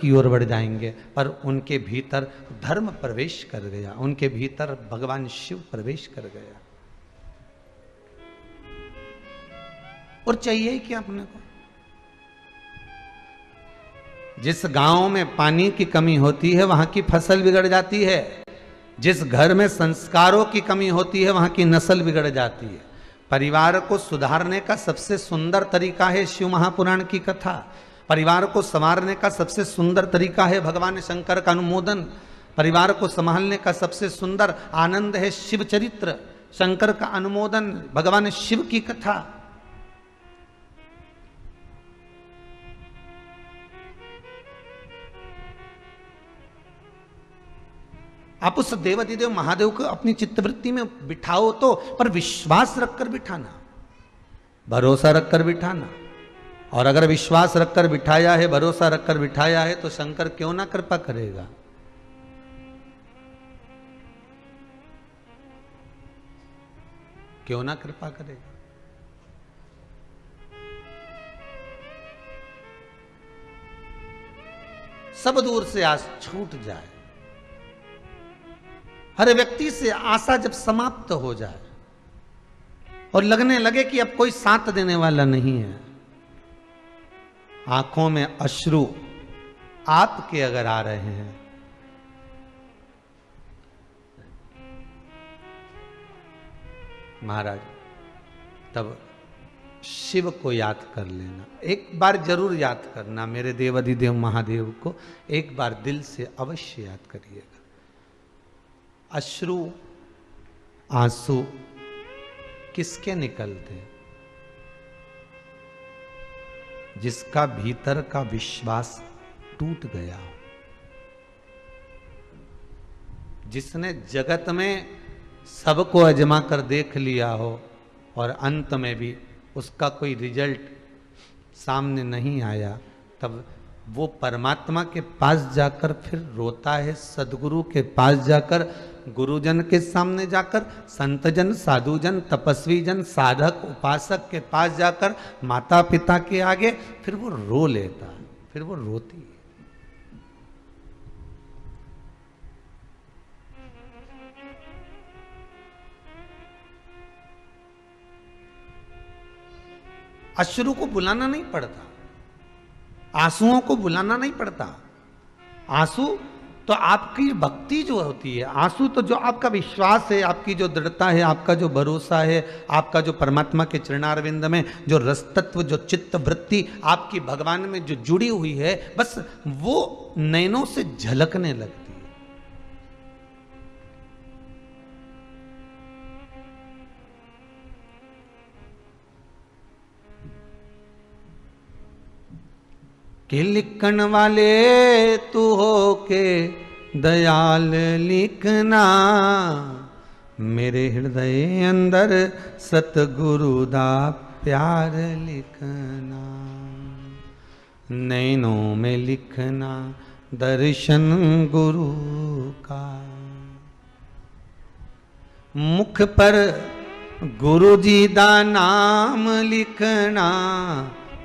की ओर बढ़ जाएंगे, पर उनके भीतर धर्म प्रवेश कर गया, उनके भीतर भगवान शिव प्रवेश कर गया। और चाहिए क्या अपने को? जिस गांव में पानी की कमी होती है वहां की फसल बिगड़ जाती है, जिस घर में संस्कारों की कमी होती है वहां की नस्ल बिगड़ जाती है। परिवार को सुधारने का सबसे सुंदर तरीका है शिव महापुराण की कथा। परिवार को संवारने का सबसे सुंदर तरीका है भगवान शंकर का अनुमोदन। परिवार को संभालने का सबसे सुंदर आनंद है शिव चरित्र, शंकर का अनुमोदन, भगवान शिव की कथा। आप उस देवाधिदेव महादेव को अपनी चित्तवृत्ति में बिठाओ तो, पर विश्वास रखकर बिठाना, भरोसा रखकर बिठाना। और अगर विश्वास रखकर बिठाया है, भरोसा रखकर बिठाया है, तो शंकर क्यों ना कृपा करेगा। क्यों ना कृपा करेगा। सब दूर से आस छूट जाए, हर व्यक्ति से आशा जब समाप्त हो जाए और लगने लगे कि अब कोई साथ देने वाला नहीं है, आंखों में अश्रु आपके अगर आ रहे हैं, महाराज, तब शिव को याद कर लेना। एक बार जरूर याद करना, मेरे देवाधिदेव महादेव को एक बार दिल से अवश्य याद करिएगा। अश्रु आंसू किसके निकलते? जिसका भीतर का विश्वास टूट गया हो, जिसने जगत में सबको आजमा कर देख लिया हो और अंत में भी उसका कोई रिजल्ट सामने नहीं आया, तब वो परमात्मा के पास जाकर फिर रोता है। सदगुरु के पास जाकर, गुरुजन के सामने जाकर, संतजन, साधुजन, तपस्वी जन, साधक, उपासक के पास जाकर, माता पिता के आगे फिर वो रो लेता है, फिर वो रोती है। अश्रु को बुलाना नहीं पड़ता, आंसुओं को बुलाना नहीं पड़ता। आंसू तो आपकी भक्ति जो होती है, आंसू तो जो आपका विश्वास है, आपकी जो दृढ़ता है, आपका जो भरोसा है, आपका जो परमात्मा के चरणारविंद में जो रस तत्व, जो चित्त वृत्ति आपकी भगवान में जो जुड़ी हुई है, बस वो नैनों से झलकने लगती है। कि लिखन वाले तू हो के दयाल लिखना, मेरे हृदय अंदर सतगुरु दा प्यार लिखना, नैनों में लिखना दर्शन गुरु का, मुख पर गुरु जी दा नाम लिखना,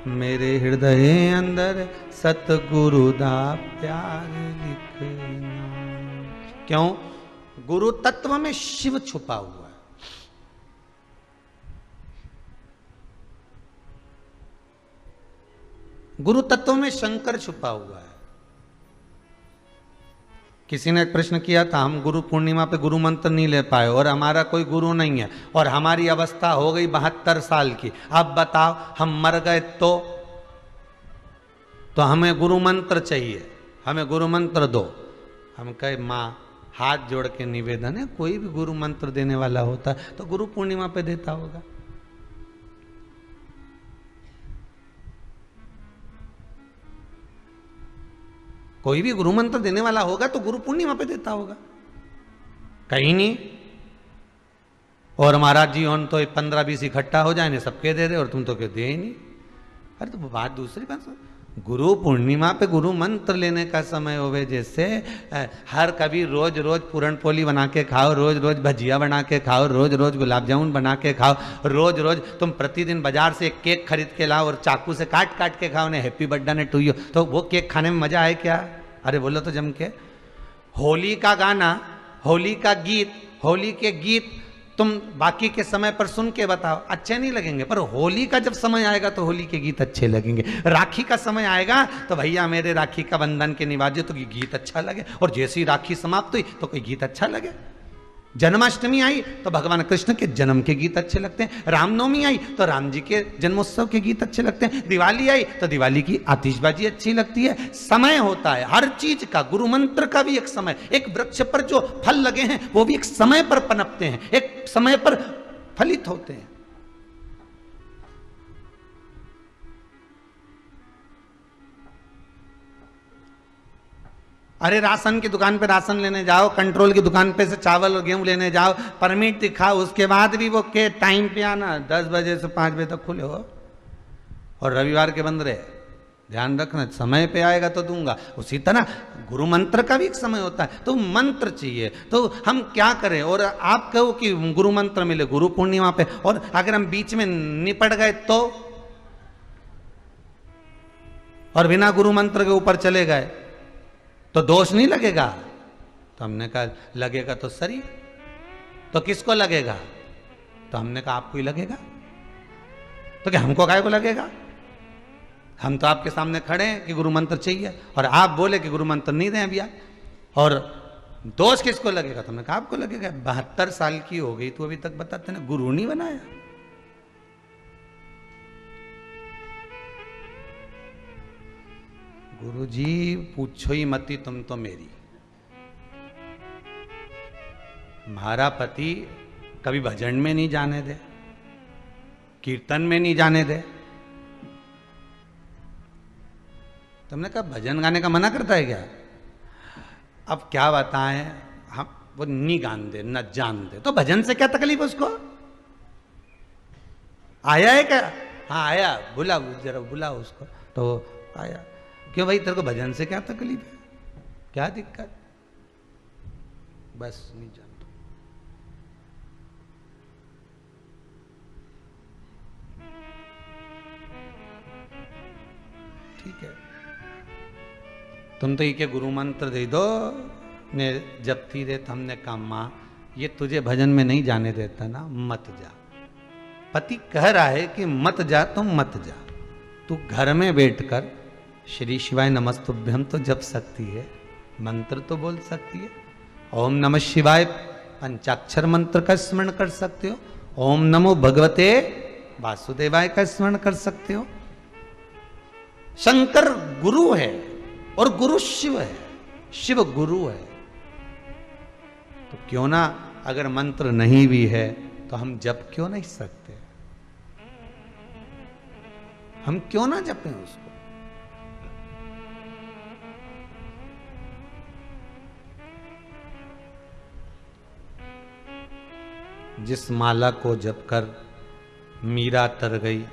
मेरे हृदय अंदर सतगुरु दा प्यार लिखना। क्यों? गुरु तत्व में शिव छुपा हुआ है। गुरु तत्व में शंकर छुपा हुआ है। किसी ने एक प्रश्न किया था, हम गुरु पूर्णिमा पे गुरु मंत्र नहीं ले पाए और हमारा कोई गुरु नहीं है और हमारी अवस्था हो गई 72 साल की, अब बताओ हम मर गए तो हमें गुरु मंत्र चाहिए, हमें गुरु मंत्र दो। हम कहे माँ हाथ जोड़ के निवेदन है, कोई भी गुरु मंत्र देने वाला होता तो गुरु पूर्णिमा पे देता होगा। कोई भी गुरु मंत्र देने वाला होगा तो गुरु पूर्णिमा पे देता होगा, कहीं नहीं। और महाराज जी उन तो 15-20 इकट्ठा हो जाए सबके दे रहे और तुम तो दे ही नहीं। अरे तो बात दूसरी बात, गुरु पूर्णिमा पे गुरु मंत्र लेने का समय होवे, जैसे हर कभी रोज रोज पूरण पोली बना के खाओ, रोज रोज भजिया बना के खाओ, रोज रोज गुलाब जामुन बना के खाओ, रोज रोज तुम प्रतिदिन बाजार से एक केक खरीद के लाओ और चाकू से काट काट के खाओ, ने हैप्पी बर्थडे ने टू यू, तो वो केक खाने में मजा आए क्या? अरे बोलो तो जम के। होली का गाना, होली का गीत, होली के गीत तुम बाकी के समय पर सुन के बताओ, अच्छे नहीं लगेंगे, पर होली का जब समय आएगा तो होली के गीत अच्छे लगेंगे। राखी का समय आएगा तो भैया मेरे राखी का बंधन के निवाजे तो गीत अच्छा लगे, और जैसी राखी समाप्त हुई तो कोई गीत अच्छा लगे। जन्माष्टमी आई तो भगवान कृष्ण के जन्म के गीत अच्छे लगते हैं, रामनवमी आई तो राम जी के जन्मोत्सव के गीत अच्छे लगते हैं, दिवाली आई तो दिवाली की आतिशबाजी अच्छी लगती है। समय होता है हर चीज का, गुरु मंत्र का भी एक समय, एक वृक्ष पर जो फल लगे हैं वो भी एक समय पर पनपते हैं, एक समय पर फलित होते हैं। अरे राशन की दुकान पे राशन लेने जाओ, कंट्रोल की दुकान पे से चावल और गेहूं लेने जाओ, परमिट दिखाओ, उसके बाद भी वो के टाइम पे आना, 10 बजे से 5 बजे तक खुले हो और रविवार के बंद रहे। ध्यान रखना, समय पे आएगा तो दूंगा। उसी तरह गुरु मंत्र का भी एक समय होता है, तो मंत्र चाहिए। तो हम क्या करें? और आप कहो कि गुरु मंत्र मिले गुरु पूर्णिमा पे, और अगर हम बीच में निपट गए तो, और बिना गुरु मंत्र के ऊपर चले गए तो दोष नहीं लगेगा? तो हमने कहा लगेगा तो सही, तो किसको लगेगा? तो हमने कहा आपको ही लगेगा। तो क्या हमको काहे को लगेगा? हम तो आपके सामने खड़े हैं कि गुरु मंत्र चाहिए, और आप बोले कि गुरु मंत्र नहीं दें भैया, और दोष किसको लगेगा? तो हमने कहा आपको लगेगा। 72 साल की हो गई तो अभी तक बताते ना गुरु नहीं बनाया। गुरु जी पूछो ही मती तुम तो मेरी। हमारा पति कभी भजन में नहीं जाने दे, कीर्तन में नहीं जाने दे। तुमने कहा भजन गाने का मना करता है क्या? अब क्या बताएं, हम वो नहीं गान दे न जान दे, तो भजन से क्या तकलीफ उसको? आया है क्या? हाँ आया, बुला जरा बुला उसको। तो आया, क्यों भाई तेरे को भजन से क्या तकलीफ है, क्या दिक्कत? बस नहीं जानता। ठीक है, तुम तो ये के गुरु मंत्र दे दो ने जपती रहे। तो हमने कहा मां ये तुझे भजन में नहीं जाने देता ना, मत जा। पति कह रहा है कि मत जा तो मत जा, तू घर में बैठकर श्री शिवाय नमस्तुभ्यम तो जप सकती है, मंत्र तो बोल सकती है। ओम नमः शिवाय पंचाक्षर मंत्र का स्मरण कर सकते हो, ओम नमो भगवते वासुदेवाय का स्मरण कर सकते हो। शंकर गुरु है और गुरु शिव है, शिव गुरु है। तो क्यों ना, अगर मंत्र नहीं भी है तो हम जप क्यों नहीं सकते? हम क्यों ना जपें उसको? जिस माला को जपकर मीरा तर गई,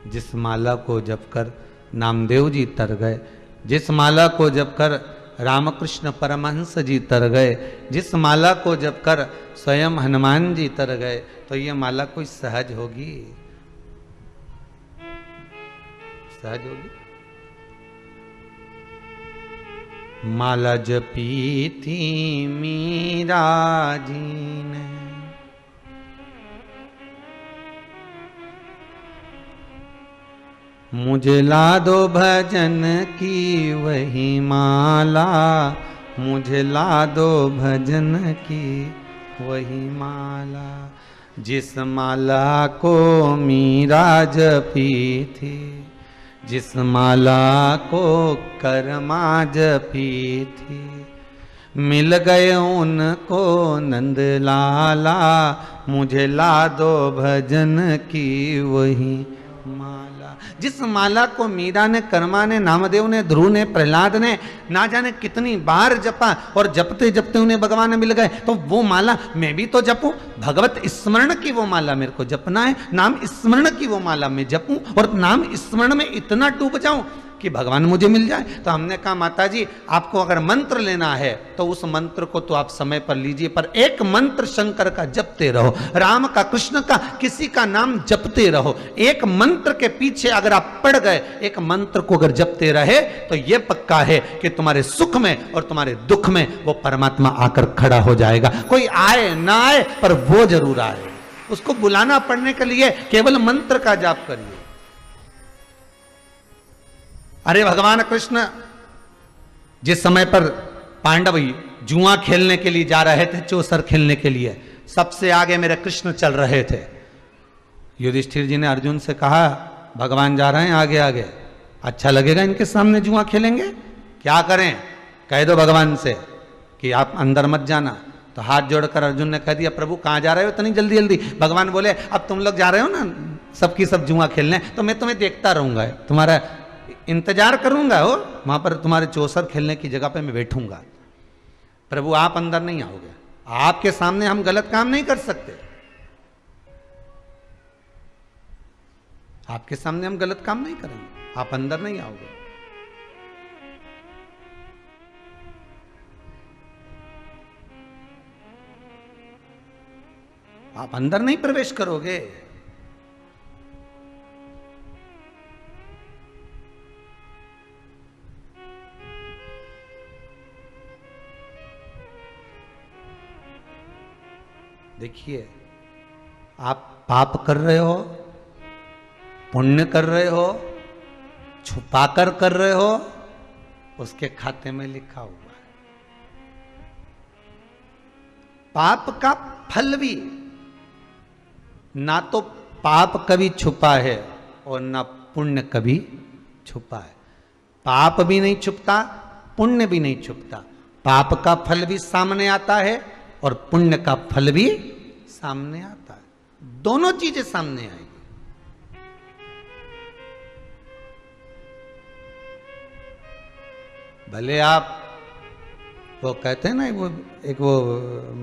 जिस माला को जपकर नामदेव जी तर गए, जिस माला को जपकर रामकृष्ण परमहंस जी तर गए, जिस माला को जपकर स्वयं हनुमान जी तर गए, तो ये माला कोई सहज होगी? सहज होगी? माला जपी थी मीरा जी ने, मुझे ला दो भजन की वही माला, मुझे ला दो भजन की वही माला। जिस माला को मीरा जपी थी, जिस माला को कर्मा जपी थी, मिल गए उनको नंद लाला, मुझे ला दो भजन की वही माला। जिस माला को मीरा ने, कर्मा ने, नामदेव ने, ध्रुव ने, प्रहलाद ने ना जाने कितनी बार जपा, और जपते जपते उन्हें भगवान मिल गए, तो वो माला मैं भी तो जपूं। भगवत स्मरण की वो माला मेरे को जपना है, नाम स्मरण की वो माला मैं जपूं, और नाम स्मरण में इतना डूब जाऊं कि भगवान मुझे मिल जाए। तो हमने कहा माता जी आपको अगर मंत्र लेना है तो उस मंत्र को तो आप समय पर लीजिए, पर एक मंत्र शंकर का जपते रहो, राम का, कृष्ण का, किसी का नाम जपते रहो। एक मंत्र के पीछे अगर आप पड़ गए, एक मंत्र को अगर जपते रहे तो यह पक्का है कि तुम्हारे सुख में और तुम्हारे दुख में वो परमात्मा आकर खड़ा हो जाएगा। कोई आए ना आए पर वो जरूर आए। उसको बुलाना पड़ने के लिए केवल मंत्र का जाप करिए। अरे भगवान कृष्ण जिस समय पर पांडव जुआ खेलने के लिए जा रहे थे, चौसर खेलने के लिए, सबसे आगे मेरे कृष्ण चल रहे थे। युधिष्ठिर जी ने अर्जुन से कहा भगवान जा रहे हैं आगे आगे, अच्छा लगेगा इनके सामने जुआ खेलेंगे, क्या करें? कह दो भगवान से कि आप अंदर मत जाना। तो हाथ जोड़कर अर्जुन ने कह दिया प्रभु कहां जा रहे हो इतनी जल्दी जल्दी? भगवान बोले अब तुम लोग जा रहे हो ना सबकी सब जुआ खेलने, तो मैं तुम्हें देखता रहूंगा, तुम्हारा इंतजार करूंगा, हो वहां पर तुम्हारे चौसर खेलने की जगह पे मैं बैठूंगा। प्रभु आप अंदर नहीं आओगे, आपके सामने हम गलत काम नहीं कर सकते, आपके सामने हम गलत काम नहीं करेंगे, आप अंदर नहीं आओगे। आप अंदर नहीं प्रवेश करोगे। देखिए आप पाप कर रहे हो, पुण्य कर रहे हो, छुपाकर कर रहे हो, उसके खाते में लिखा हुआ है। पाप का फल भी, ना तो पाप कभी छुपा है और ना पुण्य कभी छुपा है। पाप भी नहीं छुपता, पुण्य भी नहीं छुपता। पाप का फल भी सामने आता है और पुण्य का फल भी सामने आता है, दोनों चीजें सामने आएगी। भले आप वो कहते हैं ना वो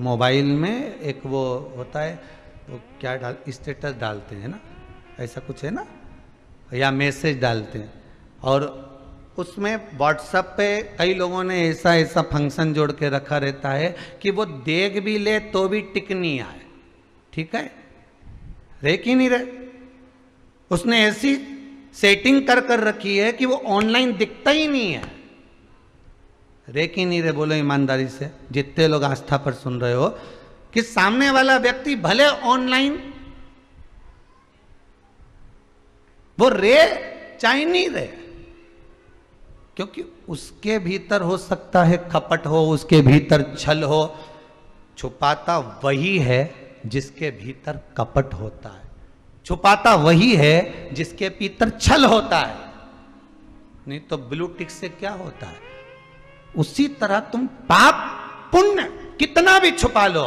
मोबाइल में एक वो होता है, वो क्या स्टेटस डालते हैं ना, ऐसा कुछ है ना, या मैसेज डालते हैं, और उसमें व्हाट्सएप पे कई लोगों ने ऐसा ऐसा फंक्शन जोड़ के रखा रहता है कि वो देख भी ले तो भी टिक नहीं आए, ठीक है, देख ही नहीं रहे। उसने ऐसी सेटिंग कर कर रखी है कि वो ऑनलाइन दिखता ही नहीं है, देख ही नहीं रहे। बोलो ईमानदारी से, जितने लोग आस्था पर सुन रहे हो, कि सामने वाला व्यक्ति भले ऑनलाइन वो रे चाहे नहीं रहे, क्योंकि उसके भीतर हो सकता है कपट हो, उसके भीतर छल हो। छुपाता वही है जिसके भीतर कपट होता है, छुपाता वही है जिसके भीतर छल होता है। नहीं तो ब्लू टिक से क्या होता है? उसी तरह तुम पाप पुण्य कितना भी छुपा लो,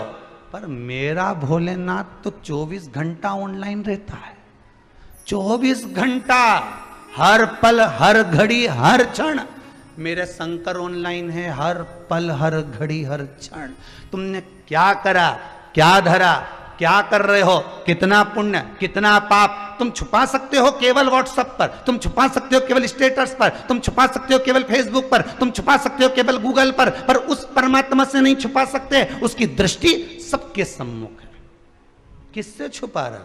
पर मेरा भोलेनाथ तो 24 घंटा ऑनलाइन रहता है, 24 घंटा, हर पल हर घड़ी हर क्षण मेरे शंकर ऑनलाइन है, हर पल हर घड़ी हर क्षण। तुमने क्या करा, क्या धरा, क्या कर रहे हो, कितना पुण्य कितना पाप तुम छुपा सकते हो केवल व्हाट्सएप पर, तुम छुपा सकते हो केवल स्टेटस पर, तुम छुपा सकते हो केवल फेसबुक पर, तुम छुपा सकते हो केवल गूगल पर उस परमात्मा से नहीं छुपा सकते। उसकी दृष्टि सबके सम्मुख है। किससे छुपा रहे हो?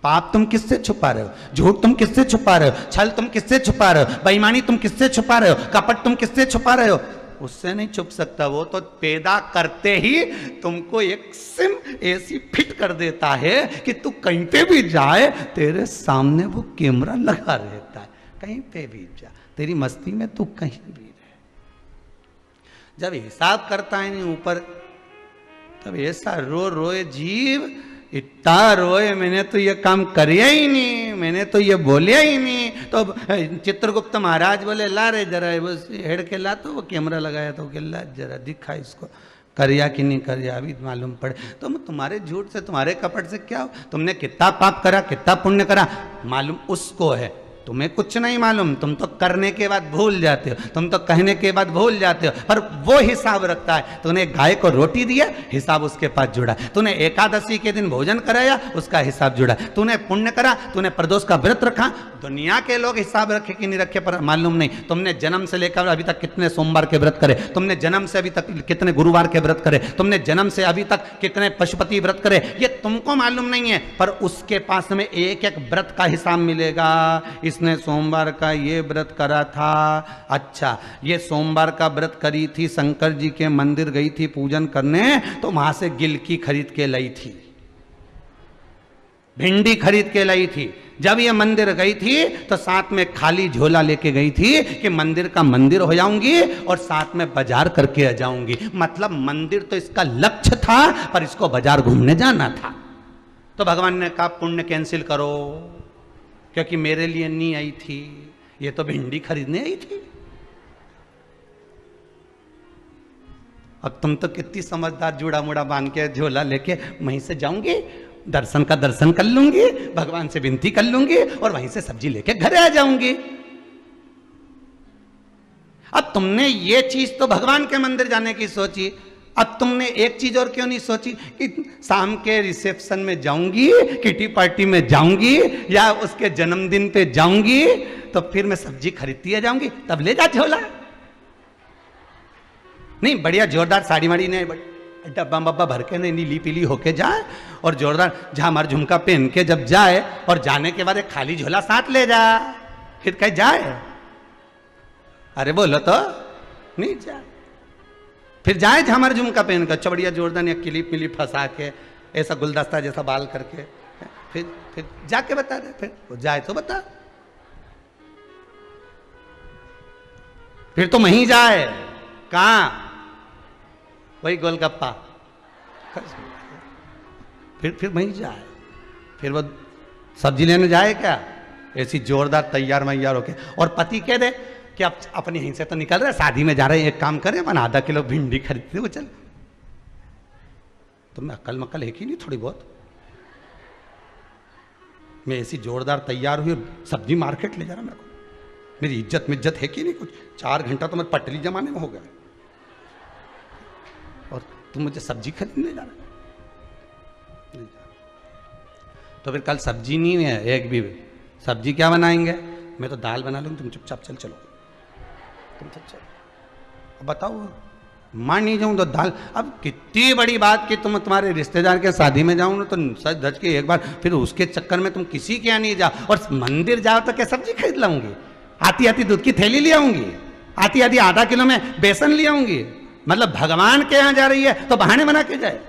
पाप तुम किससे छुपा रहे हो? झूठ तुम किससे छुपा रहे हो? छल तुम किससे छुपा रहे हो? बेईमानी तुम किससे छुपा रहे हो? कपट तुम किससे छुपा रहे हो? उससे नहीं छुप सकता। वो तो पैदा करते ही तुमको एक सिम ऐसी फिट कर देता है कि तू कहीं पे भी जाए तेरे सामने वो कैमरा लगा रहता है, कहीं पे भी जा, तेरी मस्ती में तू कहीं भी रहे। जब हिसाब करता है नहीं ऊपर, तब ऐसा रोए जीव, इतना रोए मैंने तो ये काम करिया ही नहीं, मैंने तो ये बोलिया ही नहीं। तो चित्रगुप्त महाराज बोले ला रे जरा वो हेड के ला, तो वो कैमरा लगाया तो ला जरा दिखा इसको करिया कि नहीं करिया, अभी मालूम पड़े। तो तुम्हारे झूठ से तुम्हारे कपट से क्या हो? तुमने कितना पाप करा, कितना पुण्य करा, मालूम उसको है। तुम्हें कुछ नहीं मालूम, तुम तो करने के बाद भूल जाते हो, तुम तो कहने के बाद भूल जाते हो, पर वो हिसाब रखता है। तूने गाय को रोटी दिया, हिसाब उसके पास जुड़ा। तूने एकादशी के दिन भोजन कराया, उसका हिसाब जुड़ा। तूने पुण्य करा, तूने प्रदोष का व्रत रखा। दुनिया के लोग हिसाब रखे कि नहीं रखे पर मालूम नहीं। तुमने जन्म से लेकर अभी तक कितने सोमवार के व्रत करे, तुमने जन्म से अभी तक कितने गुरुवार के व्रत करे, तुमने जन्म से अभी तक कितने पशुपति व्रत करे, ये तुमको मालूम नहीं है, पर उसके पास में एक एक व्रत का हिसाब मिलेगा। इसने सोमवार का ये व्रत करा था, अच्छा ये सोमवार का व्रत करी थी, शंकर जी के मंदिर गई थी पूजन करने, तो वहां से गिलकी खरीद के लाई थी, भिंडी खरीद के लाई थी। जब ये मंदिर गई थी तो साथ में खाली झोला लेके गई थी कि मंदिर का मंदिर हो जाऊंगी और साथ में बाजार करके आ जाऊंगी। मतलब मंदिर तो इसका लक्ष्य था, पर इसको बाजार घूमने जाना था। तो भगवान ने कहा पुण्य कैंसिल करो, क्योंकि मेरे लिए नहीं आई थी, ये तो भिंडी खरीदने आई थी। अब तुम तो कितनी समझदार, जूड़ा मुड़ा बांध के झोला लेके वहीं से जाऊंगी, दर्शन का दर्शन कर लूंगी, भगवान से विनती कर लूंगी और वहीं से सब्जी लेके घर आ जाऊंगी। अब तुमने ये चीज तो भगवान के मंदिर जाने की सोची, अब तुमने एक चीज और क्यों नहीं सोची कि शाम के रिसेप्शन में जाऊंगी, किटी पार्टी में जाऊंगी, या उसके जन्मदिन पे जाऊंगी, तो फिर मैं सब्जी खरीदती आ जाऊंगी, तब ले जा झोला। नहीं, बढ़िया जोरदार साड़ी वाड़ी ने डब्बा बब्बा भर के नहीं, नीली पीली होके जाए और जोरदार झामर झुमका पहन के जब जाए, और जाने के बाद एक खाली झोला साथ ले जा, फिर कहीं जाए। अरे बोलो तो नहीं जाए, फिर जाए झामर झुमका पहन कर, चबड़िया जोरदार या किली पिली फंसा के, ऐसा गुलदस्ता जैसा बाल करके, फिर जाके बता दे, फिर वो जाए तो बता, फिर तो वहीं जाए। कहां? वही गोलगप्पा, फिर वहीं जाए। फिर वो सब्जी लेने जाए क्या, ऐसी जोरदार तैयार मैयार होके, और पति कह दे कि अब अपने यहीं से तो निकल रहे, शादी में जा रहे हैं, एक काम करें अपन आधा किलो भिंडी खरीदते वो चल। तुम्हें अक्ल मक्ल है कि नहीं थोड़ी बहुत? मैं ऐसी जोरदार तैयार हुई, सब्जी मार्केट ले जा रहा, मेरे को मेरी इज्जत मिज्जत है कि नहीं कुछ? 4 घंटा तो मैं पटरी जमाने में हो गया और तुम मुझे सब्जी खरीदने जा रहे। तो फिर कल सब्जी नहीं है एक भी, सब्जी क्या बनाएंगे? मैं तो दाल बना लूँगी, तुम चुपचाप चल चलो, तुम तो चलो। बताओ, मान नहीं जाऊँ तो दाल। अब कितनी बड़ी बात कि तुम तुम्हारे रिश्तेदार के शादी में जाऊँ तो सच धज के एक बार, फिर उसके चक्कर में तुम किसी के यहाँ नहीं जाओ, और मंदिर जाओ तो क्या सब्जी खरीद लाऊंगी? आती आती दूध की थैली ले आऊंगी, आती आती आधा किलो में बेसन ले आऊंगी। मतलब भगवान के यहाँ जा रही है तो बहाने बना के जाए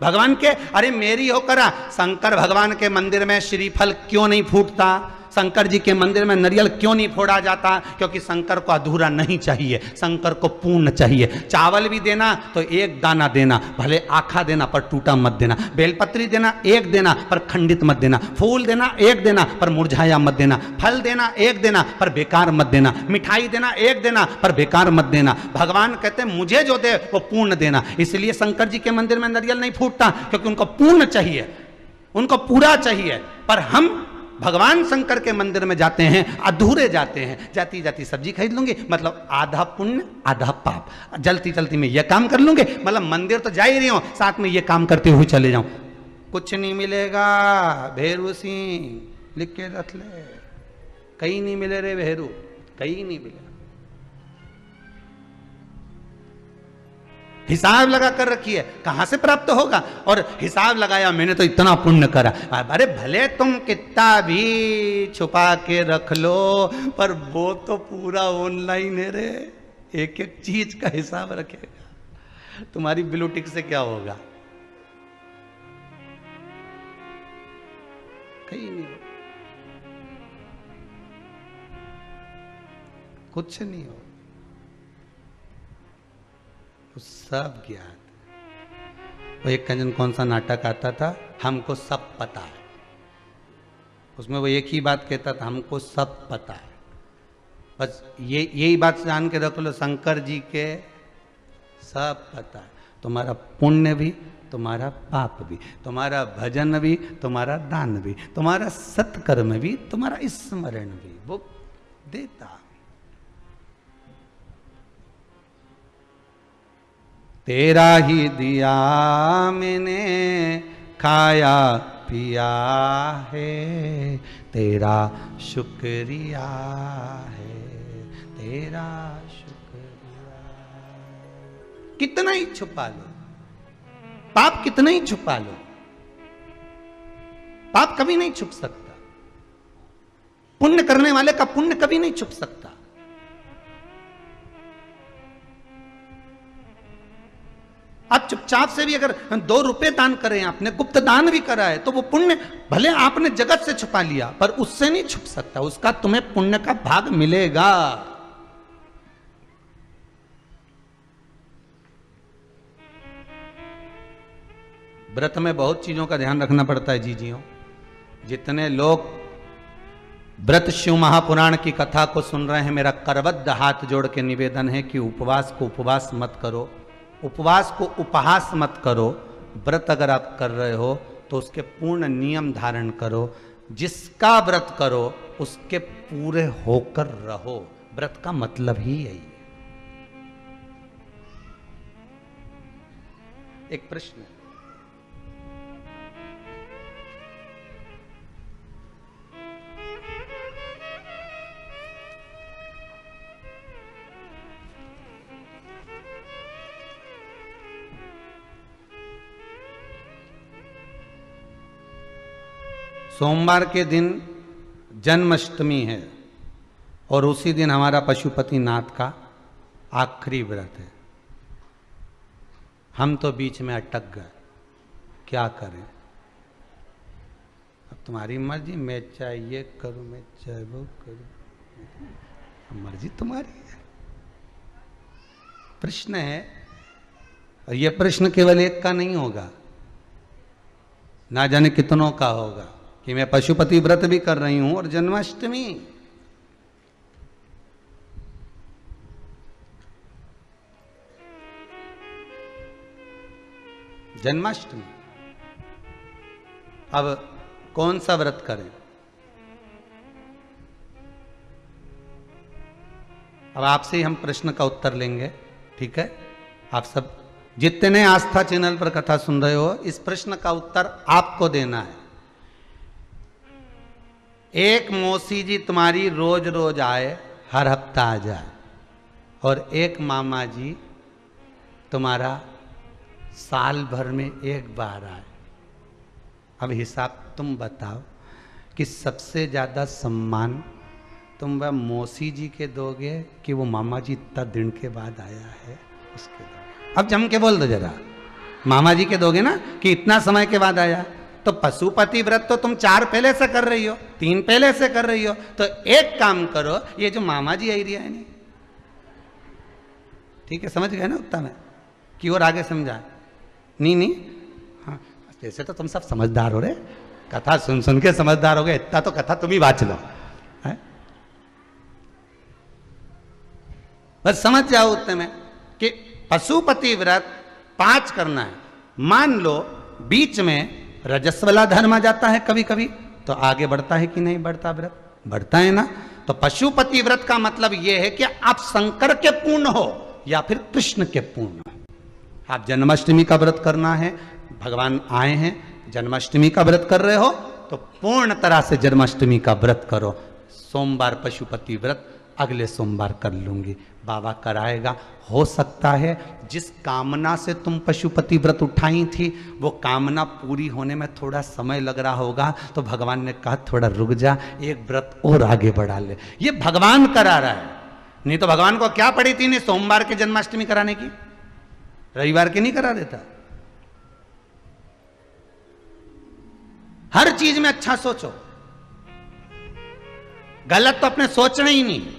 भगवान के। अरे मेरी हो करा, शंकर भगवान के मंदिर में श्रीफल क्यों नहीं फूटता? शंकर जी के मंदिर में नारियल क्यों नहीं फोड़ा जाता? क्योंकि शंकर को अधूरा नहीं चाहिए, शंकर को पूर्ण चाहिए। चावल भी देना तो एक दाना देना, भले आखा देना पर टूटा मत देना। बेलपत्री देना एक देना पर खंडित मत देना। फूल देना एक देना पर मुरझाया मत देना। फल देना एक देना पर बेकार मत देना। मिठाई देना एक देना पर बेकार मत देना। भगवान कहते हैं मुझे जो दे वो पूर्ण देना। इसलिए शंकर जी के मंदिर में नारियल नहीं फूटता, क्योंकि उनको पूर्ण चाहिए, उनको पूरा चाहिए। पर हम भगवान शंकर के मंदिर में जाते हैं, अधूरे जाते हैं। जाती जाती सब्जी खरीद लूंगी, मतलब आधा पुण्य आधा पाप। जल्दी जल्दी में यह काम कर लूंगे, मतलब मंदिर तो जा ही रही हूं, साथ में यह काम करते हुए चले जाऊं। कुछ नहीं मिलेगा भेरू सिंह, लिख के रख ले। कहीं नहीं मिले रे भेरू, कहीं नहीं मिले। हिसाब लगा कर रखी है, कहां से प्राप्त होगा? और हिसाब लगाया मैंने तो इतना पुण्य करा। अरे भले तुम कितना भी छुपा के रख लो, पर वो तो पूरा ऑनलाइन है रे, एक एक चीज का हिसाब रखेगा। तुम्हारी ब्लू टिक से क्या होगा? कहीं नहीं, कुछ नहीं हो, सब ज्ञात। वो एक कंजन कौन सा नाटक आता था, हमको सब पता है, उसमें वो एक ही बात कहता था, हमको सब पता है। बस यही बात जान के रख लो, शंकर जी के सब पता है। तुम्हारा पुण्य भी, तुम्हारा पाप भी, तुम्हारा भजन भी, तुम्हारा दान भी, तुम्हारा सत्कर्म भी, तुम्हारा स्मरण भी वो देता। तेरा ही दिया मैंने खाया पिया है, तेरा शुक्रिया है, तेरा शुक्रिया। कितना ही छुपा लो, पाप कितना ही छुपा लो, पाप कभी नहीं छुप सकता। पुण्य करने वाले का पुण्य कभी नहीं छुप सकता। आप चुपचाप से भी अगर 2 रुपए दान करें, आपने गुप्त दान भी करा है, तो वो पुण्य भले आपने जगत से छुपा लिया पर उससे नहीं छुप सकता, उसका तुम्हें पुण्य का भाग मिलेगा। व्रत में बहुत चीजों का ध्यान रखना पड़ता है जीजियों। जितने लोग व्रत शिव महापुराण की कथा को सुन रहे हैं, मेरा करबद्ध हाथ जोड़ के निवेदन है कि उपवास को उपवास मत करो, उपवास को उपहास मत करो। व्रत अगर आप कर रहे हो तो उसके पूर्ण नियम धारण करो। जिसका व्रत करो उसके पूरे होकर रहो। व्रत का मतलब ही यही है। एक प्रश्न है, सोमवार के दिन जन्माष्टमी है और उसी दिन हमारा पशुपति नाथ का आखिरी व्रत है। हम तो बीच में अटक गए, क्या करें? अब तुम्हारी मर्जी, मैं चाहे ये करूं, मैं चाहे वो करूं, मर्जी तुम्हारी है। प्रश्न है, और यह प्रश्न केवल एक का नहीं होगा, ना जाने कितनों का होगा कि मैं पशुपति व्रत भी कर रही हूं और जन्माष्टमी। जन्माष्टमी, अब कौन सा व्रत करें? अब आपसे ही हम प्रश्न का उत्तर लेंगे, ठीक है? आप सब जितने आस्था चैनल पर कथा सुन रहे हो, इस प्रश्न का उत्तर आपको देना है। एक मौसी जी तुम्हारी रोज रोज आए, हर हफ्ता आ जाए, और एक मामा जी तुम्हारा साल भर में एक बार आए। अब हिसाब तुम बताओ कि सबसे ज्यादा सम्मान तुम वह मौसी जी के दोगे कि वो मामा जी इतना दिन के बाद आया है उसके दोगे? अब जम के बोल दो जरा, मामा जी के दोगे ना कि इतना समय के बाद आया। तो पशुपति व्रत तो तुम 4 पहले से कर रही हो, 3 पहले से कर रही हो, तो एक काम करो, ये जो मामा जी आई रिया है नहीं, ठीक है, समझ गए ना उत्तर में कि और आगे समझा? नहीं, हाँ, जैसे तो तुम सब समझदार हो रहे, कथा सुन सुन के समझदार हो गए, इतना तो कथा तुम ही बाँच लो है? बस समझ जाओ उत्तर में कि पशुपति व्रत 5 करना है। मान लो बीच में रजस्वला धर्म आ जाता है कभी कभी, तो आगे बढ़ता है कि नहीं बढ़ता? व्रत बढ़ता है ना। तो पशुपति व्रत का मतलब यह है कि आप शंकर के पूर्ण हो या फिर कृष्ण के पूर्ण हो। आप जन्माष्टमी का व्रत करना है, भगवान आए हैं, जन्माष्टमी का व्रत कर रहे हो तो पूर्ण तरह से जन्माष्टमी का व्रत करो। सोमवार पशुपति व्रत अगले सोमवार कर लूंगी, बाबा कराएगा। हो सकता है जिस कामना से तुम पशुपति व्रत उठाई थी वो कामना पूरी होने में थोड़ा समय लग रहा होगा, तो भगवान ने कहा थोड़ा रुक जा, एक व्रत और आगे बढ़ा ले। ये भगवान करा रहा है, नहीं तो भगवान को क्या पड़ी थी ने सोमवार के जन्माष्टमी कराने की? रविवार की नहीं करा देता। हर चीज में अच्छा सोचो, गलत तो अपने सोचना ही नहीं।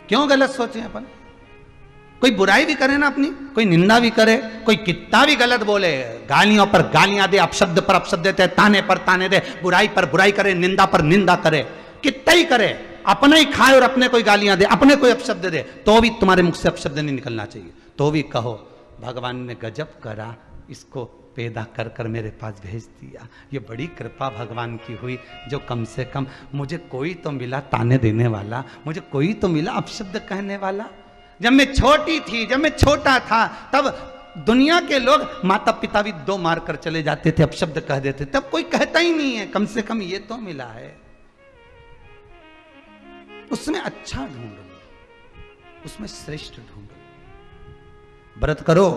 क्यों गलत सोचे अपन? कोई बुराई भी करे ना अपनी, कोई निंदा भी करे, कोई कितना भी गलत बोले, गालियों पर गालियां दे, अपशब्द पर अपशब्द देते, ताने पर ताने दे, बुराई पर बुराई करे, निंदा पर निंदा करे, कितना ही करे, अपने ही खाए और अपने कोई गालियां दे, अपने कोई अपशब्द दे, तो भी तुम्हारे मुख से अपशब्द नहीं निकलना चाहिए, तो भी कहो भगवान ने गजब करा, इसको पैदा कर कर मेरे पास भेज दिया। ये बड़ी कृपा भगवान की हुई, जो कम से कम मुझे कोई तो मिला ताने देने वाला, मुझे कोई तो मिला अपशब्द कहने वाला। जब मैं छोटी थी, जब मैं छोटा था, तब दुनिया के लोग माता पिता भी दो मार कर चले जाते थे, अपशब्द कह देते, तब कोई कहता ही नहीं है, कम से कम ये तो मिला है। उसमें अच्छा ढूंढो, उसमें श्रेष्ठ ढूंढो। व्रत करो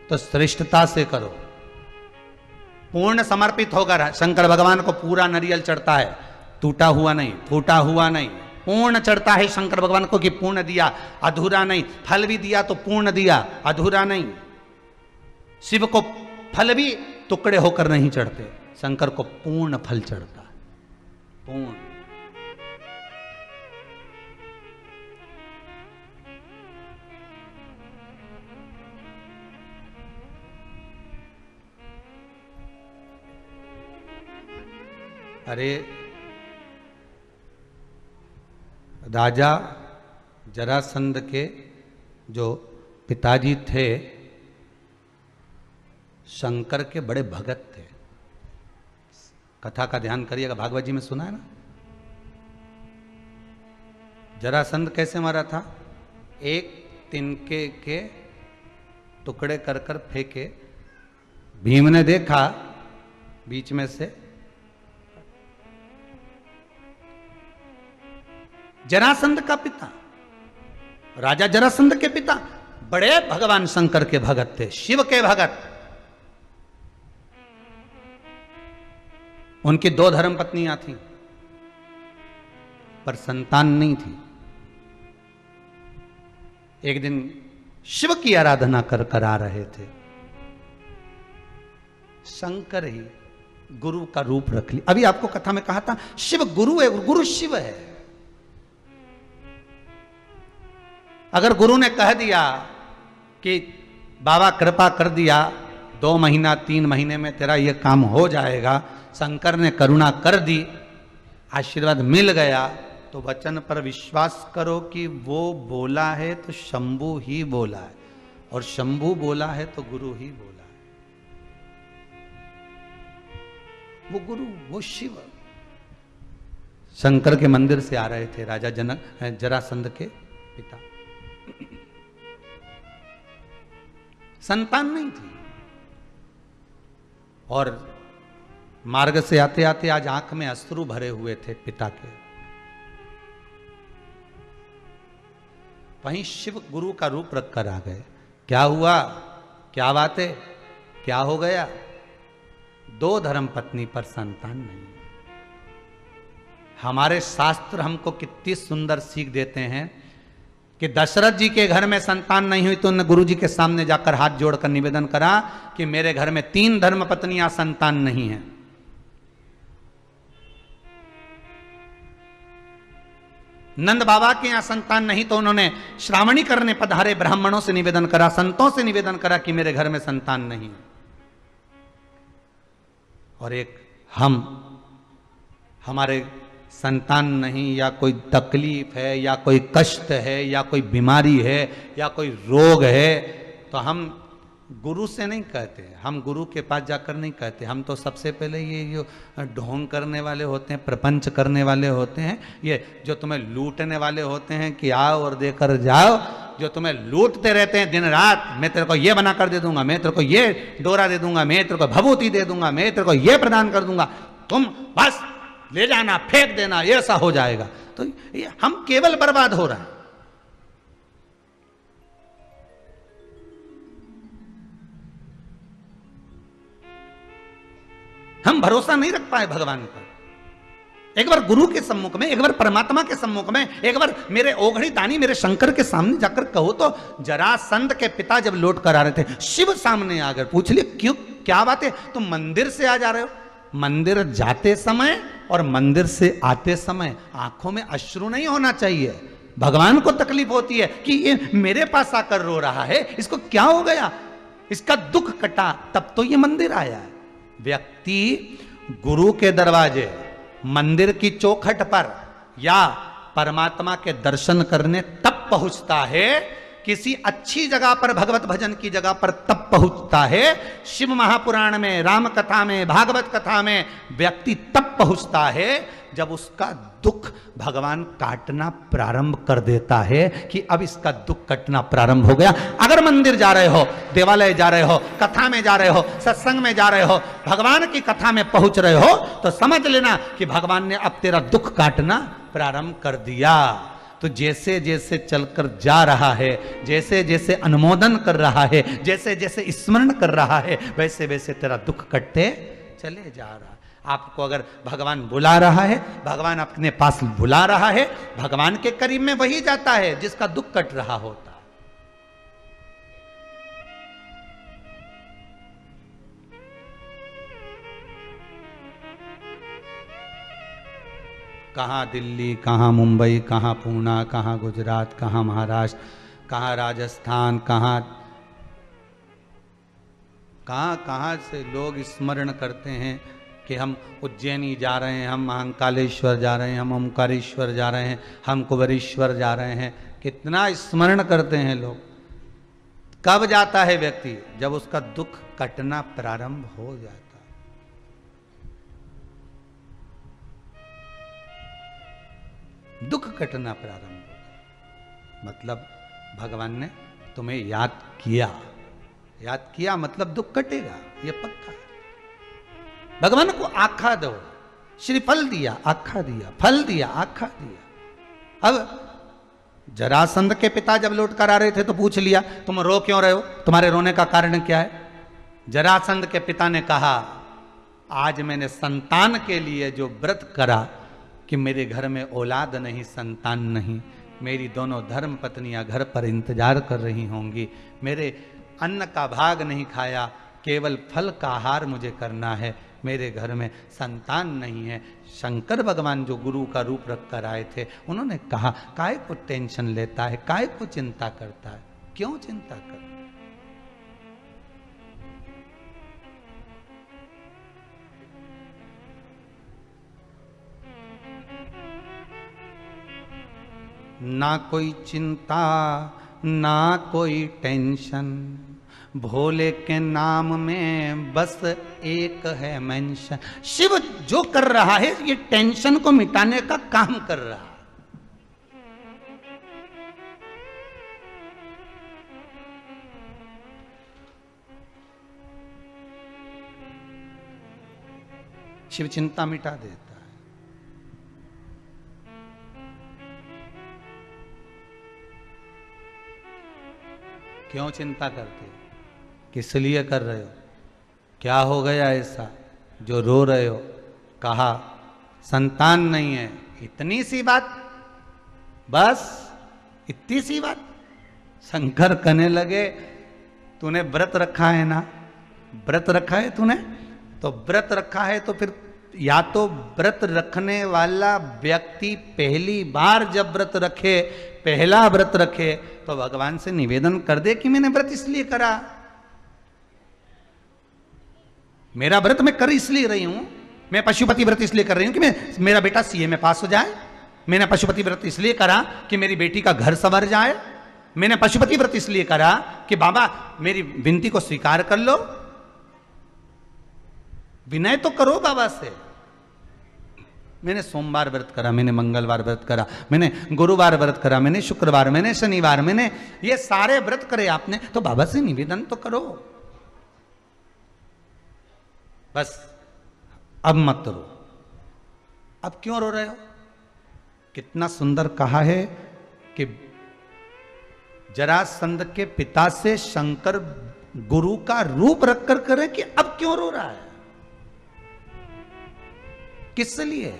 तो श्रेष्ठता से करो, पूर्ण समर्पित होकर। शंकर भगवान को पूरा नारियल चढ़ता है, टूटा हुआ नहीं, फूटा हुआ नहीं, पूर्ण चढ़ता है शंकर भगवान को, कि पूर्ण दिया अधूरा नहीं। फल भी दिया तो पूर्ण दिया, अधूरा नहीं। शिव को फल भी टुकड़े होकर नहीं चढ़ते, शंकर को पूर्ण फल चढ़ता है, पूर्ण। अरे राजा जरासंध के जो पिताजी थे, शंकर के बड़े भगत थे। कथा का ध्यान करिएगा, भागवत जी में सुना है ना। जरासंध कैसे मारा था? एक तिनके के टुकड़े कर कर फेंके, भीम ने देखा बीच में से, जरासंध का पिता, राजा जरासंध के पिता बड़े भगवान शंकर के भगत थे, शिव के भगत। उनकी 2 धर्म पत्नियां थीं, पर संतान नहीं थी। एक दिन शिव की आराधना कर कर आ रहे थे, शंकर ही गुरु का रूप रख लिया। अभी आपको कथा में कहा था, शिव गुरु है, गुरु शिव है। अगर गुरु ने कह दिया कि बाबा कृपा कर दिया, 2 महीना 3 महीने में तेरा ये काम हो जाएगा, शंकर ने करुणा कर दी, आशीर्वाद मिल गया, तो वचन पर विश्वास करो कि वो बोला है तो शंभु ही बोला है, और शंभु बोला है तो गुरु ही बोला है। वो गुरु, वो शिव शंकर के मंदिर से आ रहे थे, राजा जनक जरासंध के पिता। संतान नहीं थी, और मार्ग से आते आते आज आंख में अश्रु भरे हुए थे पिता के। वहीं शिव गुरु का रूप रख कर आ गए। क्या हुआ, क्या बात है, क्या हो गया? 2 धर्म पत्नी पर संतान नहीं। हमारे शास्त्र हमको कितनी सुंदर सीख देते हैं कि दशरथ जी के घर में संतान नहीं हुई तो उन्होंने गुरु जी के सामने जाकर हाथ जोड़कर निवेदन करा कि मेरे घर में 3 धर्म पत्नियां संतान नहीं है। नंद बाबा के यहां संतान नहीं तो उन्होंने श्रावणी करने पधारे ब्राह्मणों से निवेदन करा, संतों से निवेदन करा कि मेरे घर में संतान नहीं है। और एक हमारे संतान नहीं, या कोई तकलीफ है, या कोई कष्ट है, या कोई बीमारी है, या कोई रोग है, तो हम गुरु से नहीं कहते, हम गुरु के पास जाकर नहीं कहते। हम तो सबसे पहले ये जो ढोंग करने वाले होते हैं, प्रपंच करने वाले होते हैं, ये जो तुम्हें लूटने वाले होते हैं कि आओ और देकर जाओ, जो तुम्हें लूटते रहते हैं दिन रात, मैं तेरे को ये बना कर दे दूंगा, मैं तेरे को ये डोरा दे दूंगा, मैं तेरे को भभूति दे दूंगा, मैं तेरे को ये प्रदान कर दूंगा, तुम बस ले जाना, फेंक देना, ऐसा हो जाएगा। तो ये हम केवल बर्बाद हो रहे हैं। हम भरोसा नहीं रख पाए भगवान पर। एक बार गुरु के सम्मुख में, एक बार परमात्मा के सम्मुख में, एक बार मेरे ओघड़ी दानी मेरे शंकर के सामने जाकर कहो तो जरासंध के पिता जब लौट कर आ रहे थे, शिव सामने आकर पूछ लिए, क्यों, क्या बात है, तुम मंदिर से आ जा रहे हो? मंदिर जाते समय और मंदिर से आते समय आंखों में अश्रु नहीं होना चाहिए। भगवान को तकलीफ होती है कि ये मेरे पास आकर रो रहा है, इसको क्या हो गया, इसका दुख कटा, तब तो ये मंदिर आया है। व्यक्ति गुरु के दरवाजे, मंदिर की चौखट पर या परमात्मा के दर्शन करने तब पहुंचता है, किसी अच्छी जगह पर भगवत भजन की जगह पर तब पहुंचता है, शिव महापुराण में, राम कथा में, भागवत कथा में व्यक्ति तब पहुंचता है जब उसका दुख भगवान काटना प्रारंभ कर देता है कि अब इसका दुख कटना प्रारंभ हो गया। अगर मंदिर जा रहे हो, देवालय जा रहे हो, कथा में जा रहे हो, सत्संग में जा रहे हो, भगवान की कथा में पहुंच रहे हो, तो समझ लेना कि भगवान ने अब तेरा दुख काटना प्रारंभ कर दिया। तो जैसे जैसे चलकर जा रहा है, जैसे जैसे अनुमोदन कर रहा है, जैसे जैसे स्मरण कर रहा है, वैसे वैसे तेरा दुख कटते चले जा रहा है। आपको अगर भगवान बुला रहा है, भगवान अपने पास बुला रहा है, भगवान के करीब में वही जाता है जिसका दुख कट रहा होता है। कहाँ दिल्ली, कहाँ मुंबई, कहाँ पूना, कहाँ गुजरात, कहाँ महाराष्ट्र, कहाँ राजस्थान, कहाँ कहाँ से लोग स्मरण करते हैं कि हम उज्जैनी जा रहे हैं, हम महाकालेश्वर जा रहे हैं, हम ओंकारेश्वर जा रहे हैं, हम कुबेरेश्वर जा रहे हैं। कितना स्मरण करते हैं लोग। कब जाता है व्यक्ति? जब उसका दुख कटना प्रारंभ हो जाता है। दुख कटना प्रारंभ हो गया मतलब भगवान ने तुम्हें याद किया। याद किया मतलब दुख कटेगा, ये पक्का है। भगवान को आखा दो, श्रीफल दिया, आखा दिया, फल दिया, आखा दिया। अब जरासंध के पिता जब लौट कर आ रहे थे तो पूछ लिया, तुम रो क्यों रहे हो, तुम्हारे रोने का कारण क्या है? जरासंध के पिता ने कहा, आज मैंने संतान के लिए जो व्रत करा कि मेरे घर में औलाद नहीं, संतान नहीं, मेरी दोनों धर्म पत्नियां घर पर इंतजार कर रही होंगी, मेरे अन्न का भाग नहीं खाया, केवल फल का आहार मुझे करना है, मेरे घर में संतान नहीं है। शंकर भगवान जो गुरु का रूप रख कर आए थे, उन्होंने कहा, काहे को टेंशन लेता है, काहे को चिंता करता है, क्यों चिंता कर? ना कोई चिंता, ना कोई टेंशन, भोले के नाम में बस एक है मेंशन। शिव जो कर रहा है ये टेंशन को मिटाने का काम कर रहा है। शिव चिंता मिटा देता है। क्यों चिंता करते हो? किस लिए कर रहे हो? क्या हो गया ऐसा जो रो रहे हो? कहा संतान नहीं है, इतनी सी बात, बस इतनी सी बात। शंकर कहने लगे, तूने व्रत रखा है ना, व्रत रखा है तूने, तो व्रत रखा है तो फिर या तो व्रत रखने वाला व्यक्ति पहली बार जब व्रत रखे, पहला व्रत रखे, तो भगवान से निवेदन कर दे कि मैंने व्रत इसलिए करा, मेरा व्रत मैं कर इसलिए रही हूं, मैं पशुपति व्रत इसलिए कर रही हूं कि मेरा बेटा सीए में पास हो जाए, मैंने पशुपति व्रत इसलिए करा कि मेरी बेटी का घर संवर जाए, मैंने पशुपति व्रत इसलिए करा कि बाबा मेरी विनती को स्वीकार कर लो। विनय तो करो बाबा से। मैंने सोमवार व्रत करा, मैंने मंगलवार व्रत करा, मैंने गुरुवार व्रत करा, मैंने शुक्रवार, मैंने शनिवार, मैंने ये सारे व्रत करे आपने, तो बाबा से निवेदन तो करो। बस अब मत रो। अब क्यों रो रहे हो? कितना सुंदर कहा है कि जरासंध के पिता से शंकर गुरु का रूप रखकर करे कि अब क्यों रो रहा है, किस लिए?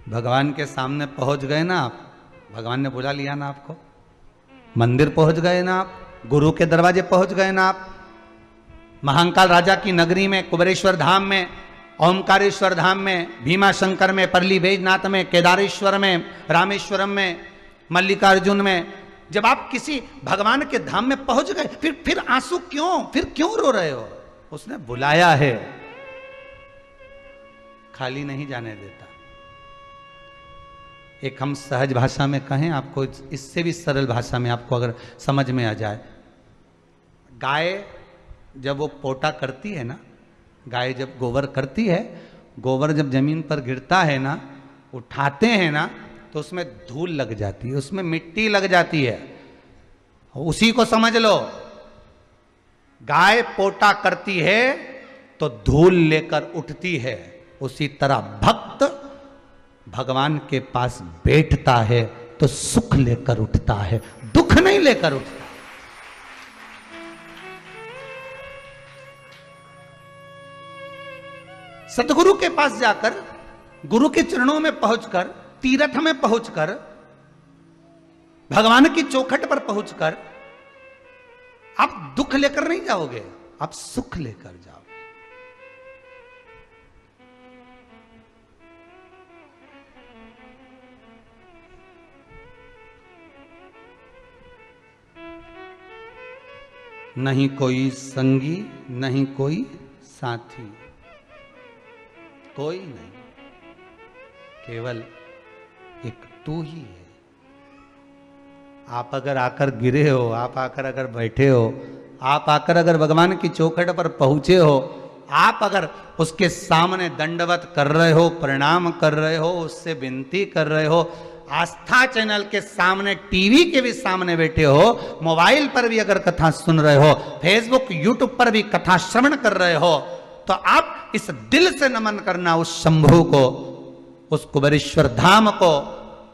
भगवान के सामने पहुंच गए ना आप, भगवान ने बुला लिया ना आपको, मंदिर पहुंच गए ना आप, गुरु के दरवाजे पहुंच गए ना आप, महाकाल राजा की नगरी में, कुबेरेश्वर धाम में, ओमकारेश्वर धाम में, भीमा शंकर में, परली बैजनाथ में, केदारेश्वर में, रामेश्वरम में, मल्लिकार्जुन में, जब आप किसी भगवान के धाम में पहुंच गए, फिर आंसू क्यों, फिर क्यों रो रहे हो? उसने बुलाया है। खाली नहीं जाने देता। एक हम सहज भाषा में कहें, आपको इससे भी सरल भाषा में आपको अगर समझ में आ जाए, गाय जब वो पोटा करती है ना, गाय जब गोबर करती है, गोबर जब जमीन पर गिरता है ना, उठाते हैं ना, तो उसमें धूल लग जाती है, उसमें मिट्टी लग जाती है। उसी को समझ लो, गाय पोटा करती है तो धूल लेकर उठती है, उसी तरह भक्त भगवान के पास बैठता है तो सुख लेकर उठता है, दुख नहीं लेकर उठता। सतगुरु के पास जाकर, गुरु के चरणों में पहुंचकर, तीर्थ में पहुंचकर, भगवान की चौखट पर पहुंचकर आप दुख लेकर नहीं जाओगे, आप सुख लेकर जाओगे। नहीं कोई संगी, नहीं कोई साथी, कोई नहीं, केवल एक तू ही है। आप अगर आकर गिरे हो, आप आकर अगर बैठे हो, आप आकर अगर भगवान की चौखट पर पहुंचे हो, आप अगर उसके सामने दंडवत कर रहे हो, प्रणाम कर रहे हो, उससे विनती कर रहे हो, आस्था चैनल के सामने, टीवी के भी सामने बैठे हो, मोबाइल पर भी अगर कथा सुन रहे हो, फेसबुक यूट्यूब पर भी कथा श्रवण कर रहे हो, तो आप इस दिल से नमन करना उस शंभु को, उस कुबेरेश्वर धाम को,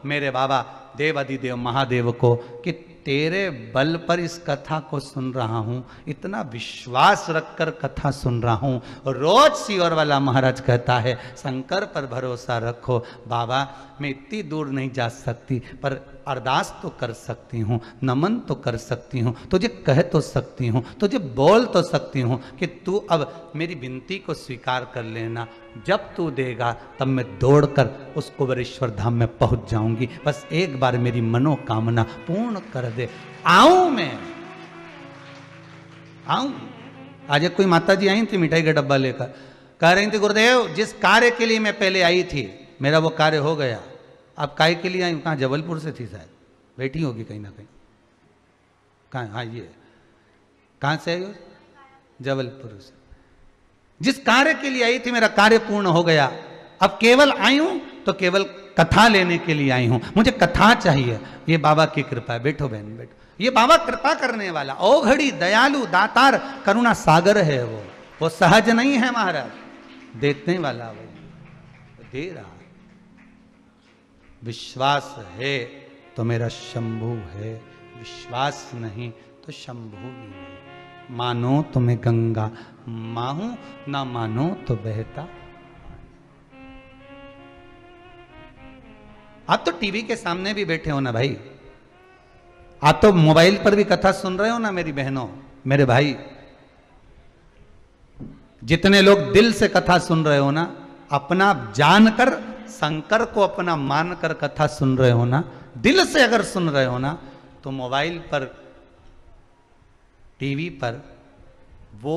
मेरे बाबा देवाधिदेव महादेव को, कि तेरे बल पर इस कथा को सुन रहा हूं, इतना विश्वास रखकर कथा सुन रहा हूं। रोज सीवर वाला महाराज कहता है, शंकर पर भरोसा रखो। बाबा मैं इतनी दूर नहीं जा सकती, पर अरदास तो कर सकती हूँ, नमन तो कर सकती हूँ, तुझे कह तो सकती हूँ, तुझे बोल तो सकती हूँ कि तू अब मेरी विनती को स्वीकार कर लेना। जब तू देगा तब मैं दौड़कर उस कुबेरेश्वर धाम में पहुंच जाऊंगी। बस एक बार मेरी मनोकामना पूर्ण कर दे, आऊं मैं, आऊं। आज कोई माता जी आई थी मिठाई का डब्बा लेकर, कह रही थी गुरुदेव जिस कार्य के लिए मैं पहले आई थी मेरा वो कार्य हो गया, अब काय के लिए आई? कहाँ? जबलपुर से थी शायद, बैठी होगी कहीं ना कहीं। कहाँ? हाँ ये कहाँ से आई हो? जबलपुर से। जिस कार्य के लिए आई थी मेरा कार्य पूर्ण हो गया, अब केवल आई हूं तो केवल कथा लेने के लिए आई हूं, मुझे कथा चाहिए। ये बाबा की कृपा है। बैठो बहन बैठो, ये बाबा कृपा करने वाला, ओघड़ी दयालु दातार करुणा सागर है। वो सहज नहीं है महाराज, देने वाला वो दे रहा। विश्वास है तो मेरा शंभु है, विश्वास नहीं तो शंभु भी नहीं। मानो तो मैं गंगा माहूं, ना मानो तो बहता। आप तो टीवी के सामने भी बैठे हो ना भाई, आप तो मोबाइल पर भी कथा सुन रहे हो ना मेरी बहनों, मेरे भाई। जितने लोग दिल से कथा सुन रहे हो ना, अपना जानकर, शंकर को अपना मानकर कथा सुन रहे हो ना, दिल से अगर सुन रहे हो ना, तो मोबाइल पर, टीवी पर वो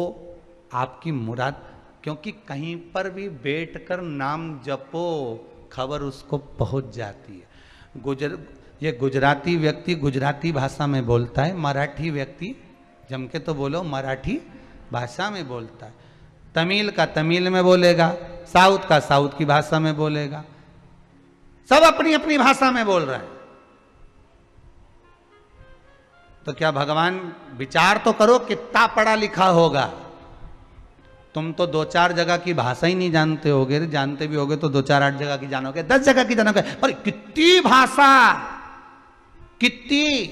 आपकी मुराद, क्योंकि कहीं पर भी बैठकर नाम जपो, खबर उसको पहुंच जाती है। ये गुजराती व्यक्ति गुजराती भाषा में बोलता है, मराठी व्यक्ति, जम के तो बोलो, मराठी भाषा में बोलता है, तमिल का तमिल में बोलेगा, साउथ का साउथ की भाषा में बोलेगा, सब अपनी अपनी भाषा में बोल रहे हैं। तो क्या भगवान, विचार तो करो कितना पढ़ा लिखा होगा। तुम तो 2-4 जगह की भाषा ही नहीं जानते होगे, जानते भी होगे तो 2-4-8 जगह की जानोगे, 10 जगह की जानोगे, पर कितनी भाषा, कितनी।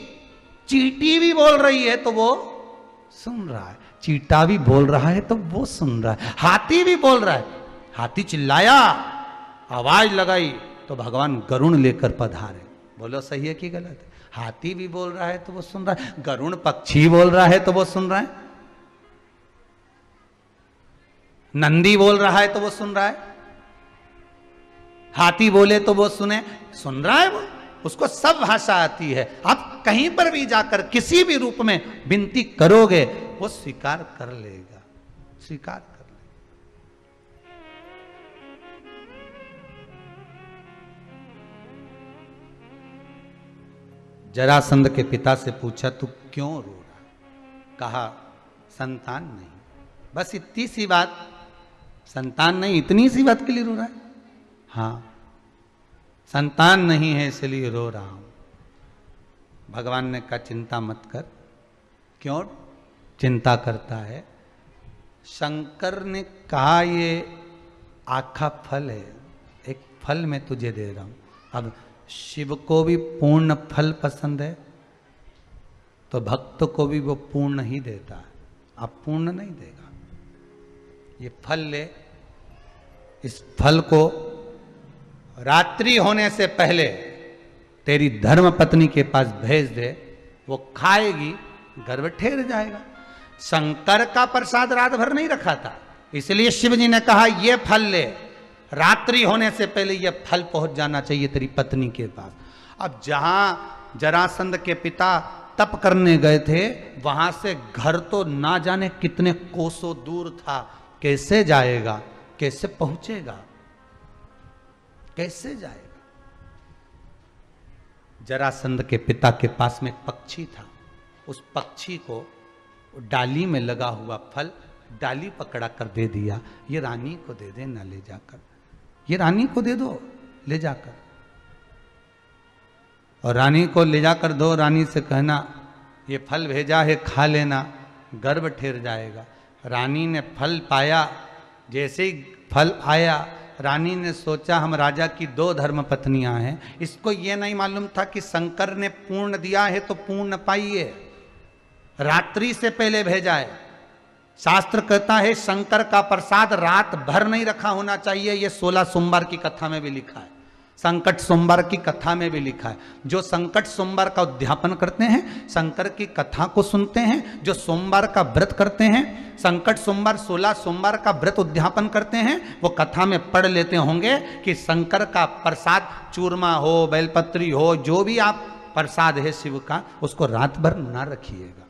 चींटी भी बोल रही है तो वो सुन रहा है, चींटा भी बोल रहा है तो वो सुन रहा है, हाथी भी बोल रहा है, हाथी चिल्लाया, आवाज लगाई तो भगवान गरुण लेकर पधारे। बोलो सही है कि गलत है? हाथी भी बोल रहा है तो वो सुन रहा है, गरुण पक्षी बोल रहा है तो वो सुन रहा है, नंदी बोल रहा है तो वो सुन रहा है, हाथी बोले तो वो सुन रहा है, वो उसको सब भाषा आती है। आप कहीं पर भी जाकर किसी भी रूप में विनती करोगे वो स्वीकार कर लेगा, स्वीकार कर लेगा। जरासंध के पिता से पूछा तू क्यों रो रहा? कहा संतान नहीं। बस इतनी सी बात, संतान नहीं, इतनी सी बात के लिए रो रहा है? हाँ, संतान नहीं है इसलिए रो रहा हूं। भगवान ने कहा चिंता मत कर। क्यों चिंता करता है? शंकर ने कहा ये आखा फल है, एक फल मैं तुझे दे रहा हूं। अब शिव को भी पूर्ण फल पसंद है तो भक्त को भी वो पूर्ण ही देता है, अब पूर्ण नहीं देगा। ये फल ले, इस फल को रात्रि होने से पहले तेरी धर्म पत्नी के पास भेज दे, वो खाएगी, गर्भ ठेर जाएगा। शंकर का प्रसाद रात भर नहीं रखा था, इसलिए शिव जी ने कहा ये फल ले, रात्रि होने से पहले ये फल पहुंच जाना चाहिए तेरी पत्नी के पास। अब जहां जरासंध के पिता तप करने गए थे वहां से घर तो ना जाने कितने कोसों दूर था, कैसे जाएगा, कैसे पहुंचेगा, कैसे जाएगा? जरासंध के पिता के पास में एक पक्षी था, उस पक्षी को डाली में लगा हुआ फल डाली पकड़ा कर दे दिया, ये रानी को दे देना ले जाकर, ये रानी को दे दो ले जाकर। और रानी को ले जाकर दो, रानी से कहना ये फल भेजा है खा लेना, गर्भ ठेर जाएगा। रानी ने फल पाया, जैसे ही फल आया रानी ने सोचा हम राजा की 2 धर्म पत्नियां हैं, इसको ये नहीं मालूम था कि शंकर ने पूर्ण दिया है तो पूर्ण पाइए, रात्रि से पहले भेजा है। शास्त्र कहता है शंकर का प्रसाद रात भर नहीं रखा होना चाहिए, ये 16 सोमवार की कथा में भी लिखा है, संकट सोमवार की कथा में भी लिखा है। जो संकट सोमवार का उद्यापन करते हैं, शंकर की कथा को सुनते हैं, जो सोमवार का व्रत करते हैं, संकट सोमवार 16 सोमवार का व्रत उद्यापन करते हैं, वो कथा में पढ़ लेते होंगे कि शंकर का प्रसाद चूरमा हो, बेलपत्री हो, जो भी आप प्रसाद है शिव का, उसको रात भर ना रखिएगा।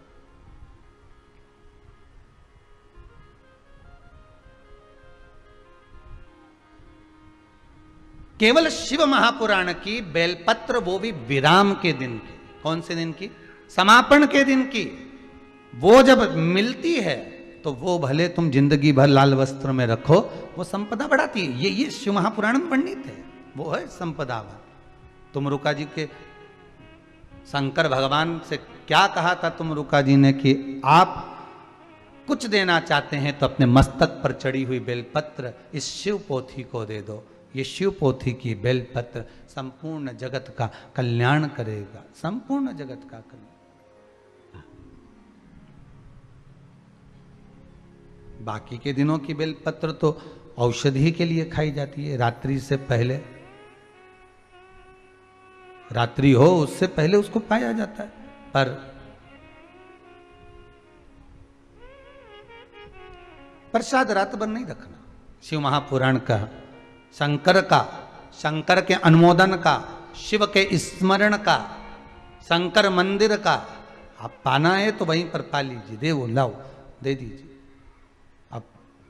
केवल शिव महापुराण की बेलपत्र, वो भी विराम के दिन की। कौन से दिन की? समापन के दिन की। वो जब मिलती है तो वो भले तुम जिंदगी भर लाल वस्त्र में रखो, वो संपदा बढ़ाती है। ये शिव महापुराण में वर्णित है, वो है संपदावान। तुम रुका जी के शंकर भगवान से क्या कहा था तुम रुका जी ने कि आप कुछ देना चाहते हैं तो अपने मस्तक पर चढ़ी हुई बेलपत्र इस शिव पोथी को दे दो। ये शिव पोथी की बेलपत्र संपूर्ण जगत का कल्याण करेगा, संपूर्ण जगत का कल्याण। बाकी के दिनों की बेलपत्र तो औषधि के लिए खाई जाती है, रात्रि से पहले, रात्रि हो उससे पहले उसको पाया जाता है। पर प्रसाद रात भर नहीं रखना। शिव महापुराण का, शंकर का, शंकर के अनुमोदन का, शिव के स्मरण का, शंकर मंदिर का आप पाना है तो वहीं पर पा लीजिए, दे वो लाओ दे दीजिए। अब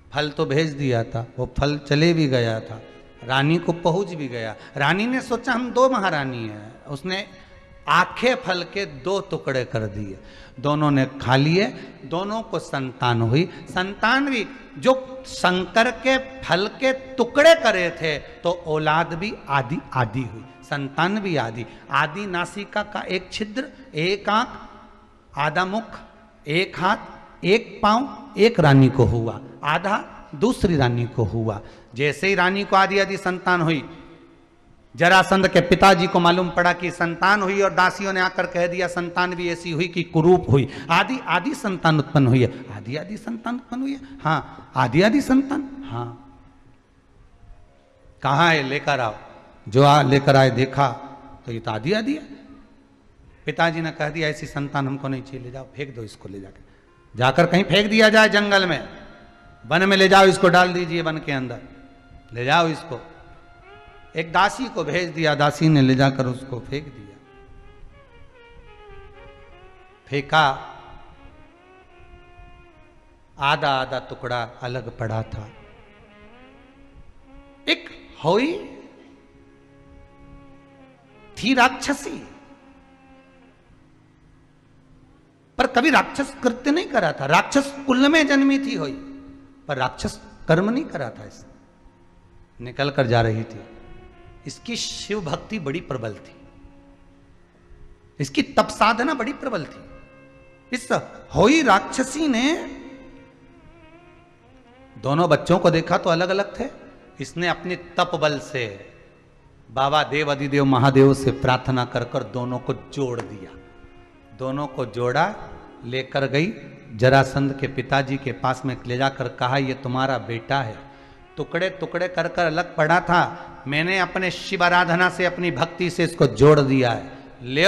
फल तो भेज दिया था, वो फल चले भी गया था, रानी को पहुंच भी गया। रानी ने सोचा हम 2 महारानी हैं, उसने आखे फल के 2 टुकड़े कर दिए, दोनों ने खा लिए, दोनों को संतान हुई। संतान भी जो शंकर के फल के टुकड़े करे थे तो औलाद भी आदि आदि हुई, संतान भी आदि आदि। नासिका का एक छिद्र, एक आंख, आधा मुख, एक हाथ, एक पांव, एक रानी को हुआ, आधा दूसरी रानी को हुआ। जैसे ही रानी को आदि आदि संतान हुई, जरासंध के पिताजी को मालूम पड़ा कि संतान हुई और दासियों ने आकर कह दिया संतान भी ऐसी हुई कि कुरूप हुई। आदि आदि संतान उत्पन्न हुई है, आदि आदि संतान उत्पन्न हुई है, हाँ आदि आदि संतान, हाँ कहाँ है लेकर आओ। जो लेकर आए देखा तो ये तो आदि आदि है। पिताजी ने कह दिया ऐसी संतान हमको नहीं चाहिए, ले जाओ फेंक दो इसको, ले जाकर कहीं फेंक दिया जाए, जंगल में, वन में ले जाओ इसको, डाल दीजिए वन के अंदर, ले जाओ इसको। एक दासी को भेज दिया, दासी ने ले जाकर उसको फेंक दिया। फेंका, आधा आधा टुकड़ा अलग पड़ा था। एक हुई थी राक्षसी, पर कभी राक्षस कृत्य नहीं करा था। राक्षस कुल में जन्मी थी हुई, पर राक्षस कर्म नहीं करा था। इस निकल कर जा रही थी। इसकी शिव भक्ति बड़ी प्रबल थी, इसकी तप साधना बड़ी प्रबल थी। इस होई राक्षसी ने दोनों बच्चों को देखा तो अलग अलग थे। इसने अपने तप बल से बाबा देव अधिदेव महादेव से प्रार्थना कर कर दोनों को जोड़ दिया। दोनों को जोड़ा, लेकर गई जरासंध के पिताजी के पास में ले जाकर कहा, ये तुम्हारा बेटा है, टुकड़े टुकड़े कर कर अलग पड़ा था, मैंने अपने शिव आराधना से अपनी भक्ति से इसको जोड़ दिया है, ले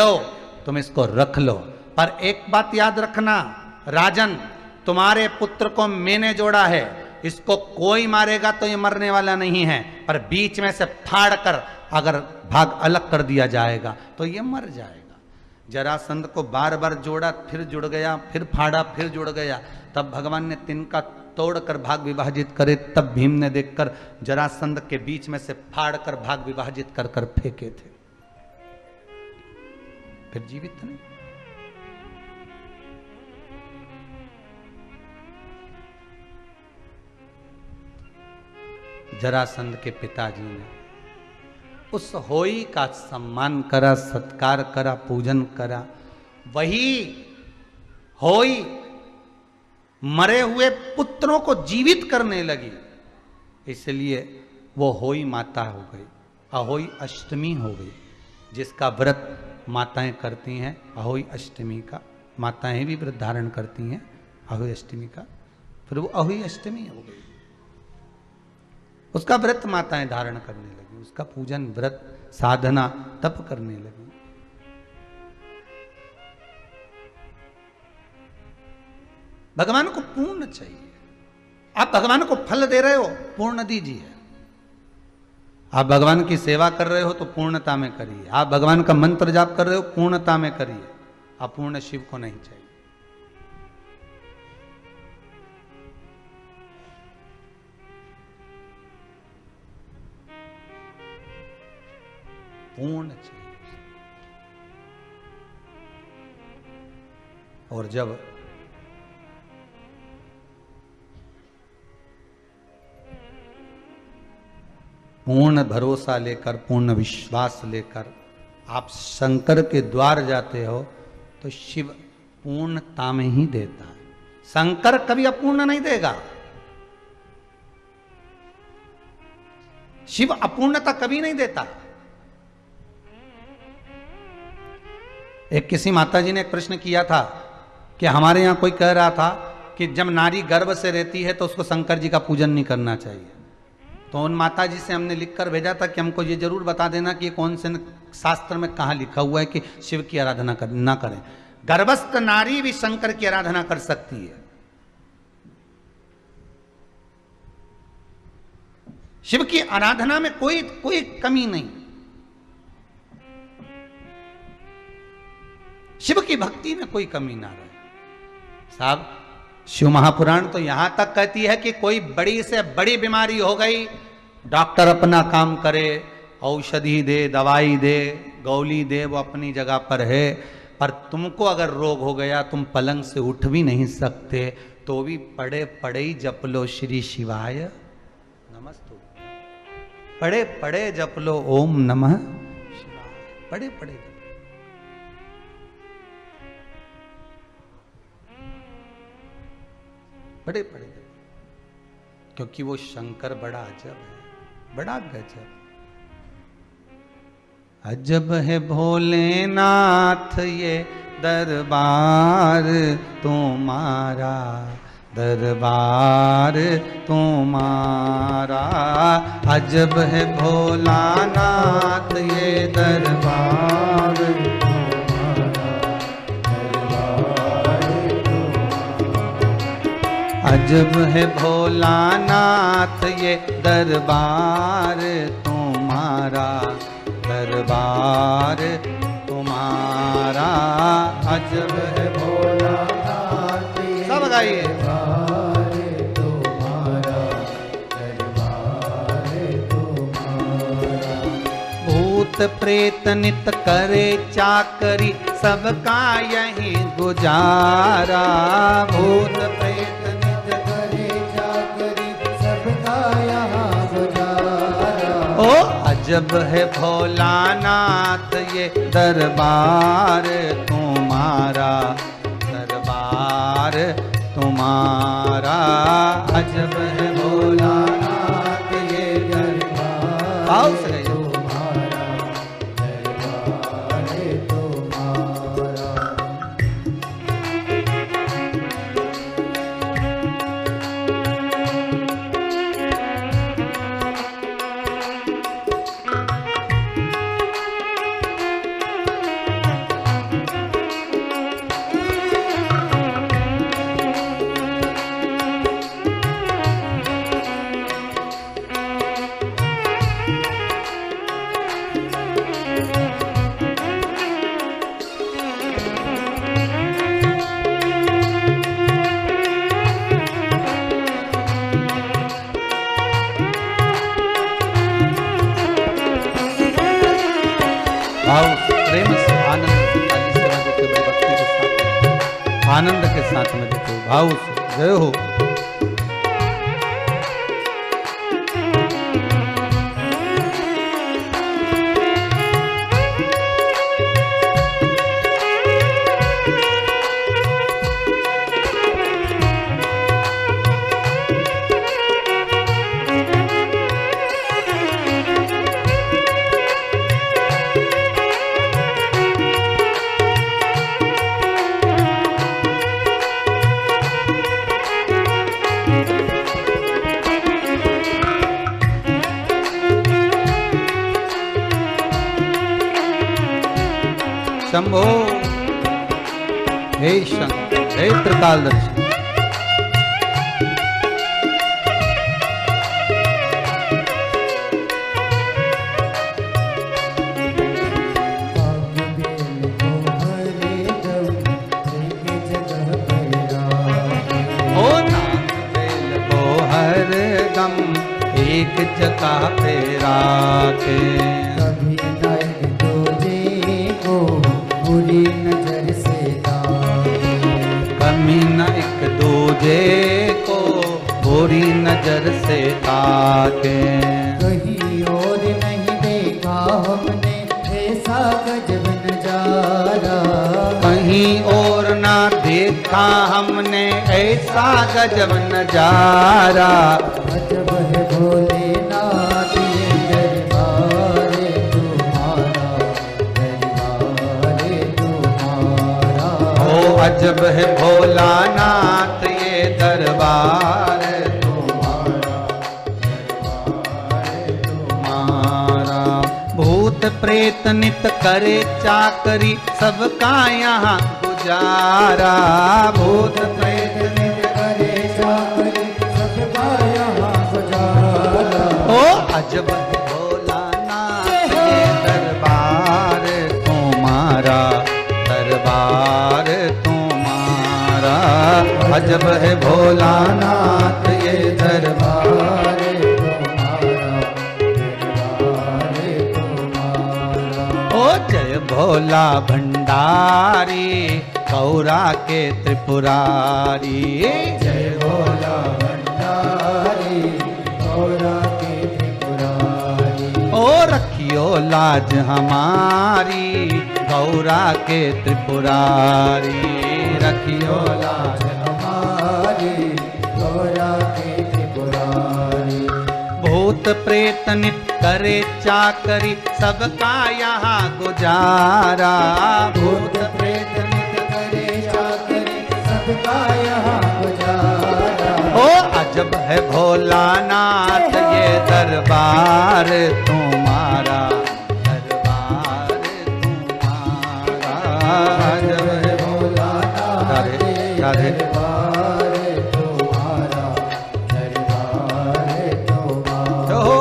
तुम इसको रख लो। पर एक बात याद रखना राजन, तुम्हारे पुत्र को मैंने जोड़ा है, इसको कोई मारेगा तो ये मरने वाला नहीं है, पर बीच में से फाड़ कर अगर भाग अलग कर दिया जाएगा तो ये मर जाएगा। जरासंध को बार बार जोड़ा, फिर जुड़ गया, फिर फाड़ा, फिर जुड़ गया। तब भगवान ने तिनका तोड़कर भाग विभाजित करे। तब भीम ने देखकर जरासंध के बीच में से फाड़ कर भाग विभाजित कर कर फेंके थे, फिर जीवित नहीं। जरासंध के पिताजी ने उस होई का सम्मान करा, सत्कार करा, पूजन करा। वही होई मरे हुए पुत्रों को जीवित करने लगी, इसलिए वो होई माता हो गई, अहोई अष्टमी हो गई, जिसका व्रत माताएं करती हैं। अहोई अष्टमी का माताएं भी व्रत धारण करती हैं, अहोई अष्टमी का, फिर वो अहोई अष्टमी हो गई। उसका व्रत माताएं धारण करने लगी, उसका पूजन, व्रत, साधना, तप करने लगी। भगवान को पूर्ण चाहिए। आप भगवान को फल दे रहे हो, पूर्ण दीजिए। आप भगवान की सेवा कर रहे हो तो पूर्णता में करिए। आप भगवान का मंत्र जाप कर रहे हो, पूर्णता में करिए। अपूर्ण शिव को नहीं चाहिए। पूर्ण चाहिए। और जब पूर्ण भरोसा लेकर, पूर्ण विश्वास लेकर आप शंकर के द्वार जाते हो तो शिव पूर्णता में ही देता है। शंकर कभी अपूर्ण नहीं देगा। शिव अपूर्णता कभी नहीं देता। एक किसी माताजी ने एक प्रश्न किया था कि हमारे यहां कोई कह रहा था कि जब नारी गर्भ से रहती है तो उसको शंकर जी का पूजन नहीं करना चाहिए। तो उन माताजी से हमने लिखकर भेजा था कि हमको ये जरूर बता देना कि कौन से शास्त्र में कहां लिखा हुआ है कि शिव की आराधना ना करें। गर्भस्थ नारी भी शंकर की आराधना कर सकती है। शिव की आराधना में कोई कमी नहीं। शिव की भक्ति में कोई कमी ना रहे। साहब, शिव महापुराण तो यहां तक कहती है कि कोई बड़ी से बड़ी बीमारी हो गई, डॉक्टर अपना काम करे, औषधि दे, दवाई दे, गोली दे, वो अपनी जगह पर है। पर तुमको अगर रोग हो गया, तुम पलंग से उठ भी नहीं सकते, तो भी पड़े पड़े ही जप लो श्री शिवाय नमस्तु। पड़े पड़े जप लो ओम नमः शिवाय। पड़े पड़े बड़े पड़े, क्योंकि वो शंकर बड़ा अजब है, बड़ा गजब। अजब है भोलेनाथ ये दरबार तुम्हारा, दरबार तुम्हारा। अजब है भोलानाथ ये दरबार, अजब है भोलानाथ ये दरबार तुम्हारा, दरबार तुम्हारा। अजब है भोलानाथ ये सब गाइए, दरबार तुम्हारा, दरबार तुम्हारा। भूत प्रेत नित करे चाकरी, सबका यही गुजारा। भूत प्रेत नित करे चाकरी, सबका यहाँ गुजारा। ओ अजब है भोलानाथ ये दरबार तुम्हारा, दरबार तुम्हारा। अजब है भोलानाथ ये दरबार, आओ सही प्रेम से आनंद से ताली सेवा देते हुए भक्ति के साथ आनंद के साथ में देते हुए भाव से जय हो। शंभो हे शंकर हे त्रिकालदर्शी। एक जगह पे राखे, कभी न दूजे को बुरी नजर से ताके, कभी न एक दूजे को बुरी नजर से ताके। कहीं और नहीं देखा हमने ऐसा गजब नजारा, कहीं और ना देखा हमने ऐसा गजब नजारा। अजब है भोलेनाथ ये दरबार तुम्हारा, दरबार तुम्हारा। ओ अजब है भोलानाथ ये दरबार तुम्हारा, दरबार तुम्हारा। भूत प्रेत नित करे चाकरी, सबका यहाँ गुजारा। भूत प्रेत नित करे चाकरी, सबका यहाँ गुजारा। ओ अजब है भोलानाथ ये दरबार तुम्हारा, दरबार तुम्हारा। अजब है भोलानाथ ये दरबार तुम्हारा, दरबार तुम्हारा। ओ जय भोला भंडारी, गौरा के त्रिपुरारी। जय भोला भंडारी, गौरा के त्रिपुरारी। ओ रखियो लाज हमारी, गौरा के त्रिपुरारी। रखियो लाज हमारी, गौरा के त्रिपुरारी। भूत प्रेत नित करे चाकरी, सबका यहाँ गुजारा। भूत प्रेत नित करे चाकरी, सबका यहाँ गुजारा। ओ अजब है भोलानाथ ये दरबार तुम्हारा, दरबार तुम्हारा। अजब है भोलानाथ ये राधे दरबार तुम्हारा, दरबार तुम्हारा। हो।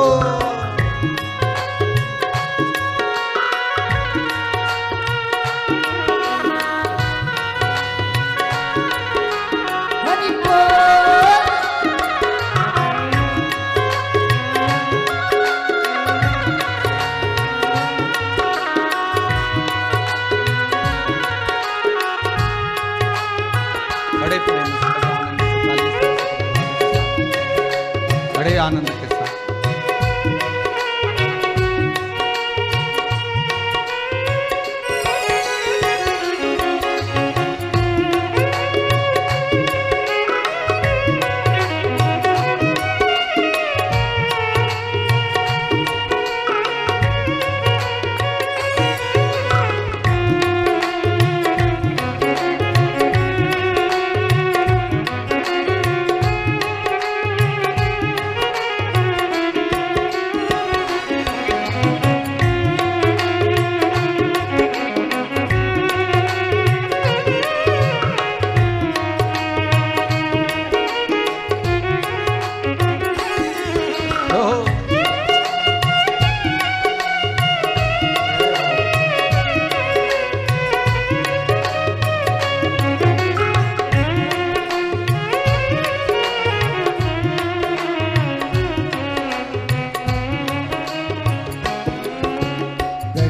हरि बोल। आनंद के साथ।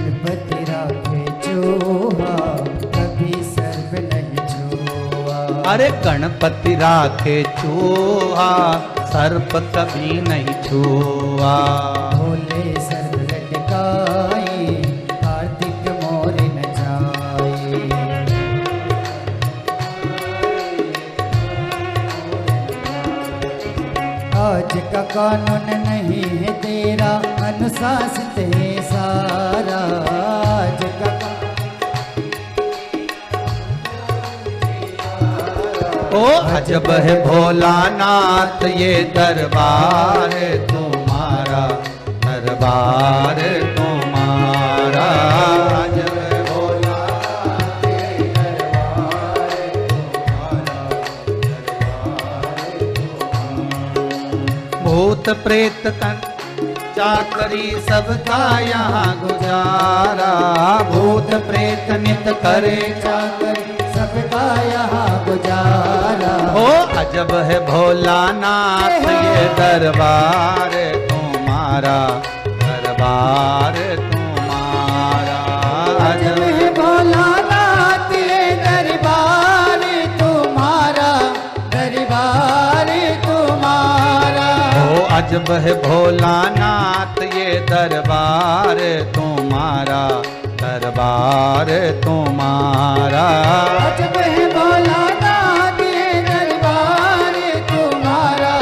गणपति राखे चोहा कभी सर्व नहीं छुआ। अरे गणपति राखे चूहा सर्प कभी नहीं छुआ। भोले सर्व लटकाए कार्तिक मोर न जाए। आज का कानून नहीं है तेरा अनुशासित है सारा। आज का ओ अजब है भोलानाथ ये दरबार तुम्हारा, दरबार तुम्हारा। अजब है भोलानाथ ये दरबार तुम्हारा। भूत प्रेत कर चाकरी सबका यहाँ गुजारा। भूत प्रेत नित करे चाकर सबका यहाँ गुजारा। ओ अजब है भोलानाथ ये दरबार तुम्हारा, दरबार तुम्हारा। अजब है भोलानाथ ये दरबार तुम्हारा, दरबार तुम्हारा। ओ अजब है भोलानाथ ये दरबार तुम्हारा, दरबार तुम्हारा। अजब है भोलानाथ ये दरबार तुम्हारा,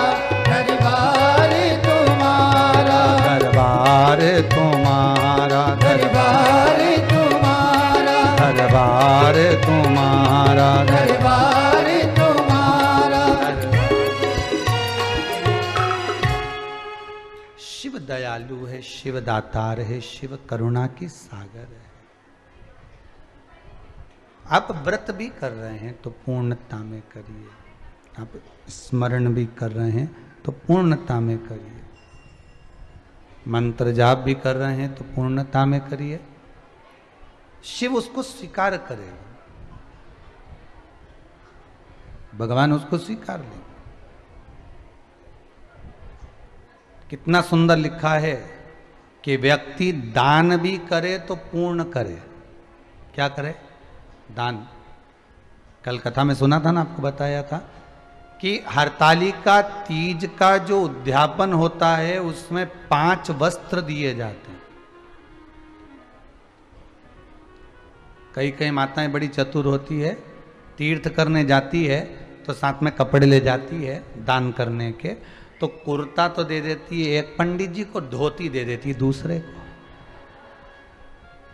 दरबार तुम्हारा। दरबार तुम्हारा, दरबार तुम्हारा, दरबार तुम्हारा। दरबार तुम्हारा। शिव दयालु है, शिव दातार है, शिव करुणा की सागर है। आप व्रत भी कर रहे हैं तो पूर्णता में करिए, आप स्मरण भी कर रहे हैं तो पूर्णता में करिए, मंत्र जाप भी कर रहे हैं तो पूर्णता में करिए। शिव उसको स्वीकार करेगा, भगवान उसको स्वीकार लेंगे। कितना सुंदर लिखा है कि व्यक्ति दान भी करे तो पूर्ण करे। क्या करे? दान। कल कथा में सुना था ना, आपको बताया था कि हरतालिका तीज का जो उद्यापन होता है उसमें 5 वस्त्र दिए जाते हैं। कई कई माताएं बड़ी चतुर होती है, तीर्थ करने जाती है तो साथ में कपड़े ले जाती है दान करने के, तो कुर्ता तो दे देती है एक पंडित जी को, धोती दे देती है दूसरे को।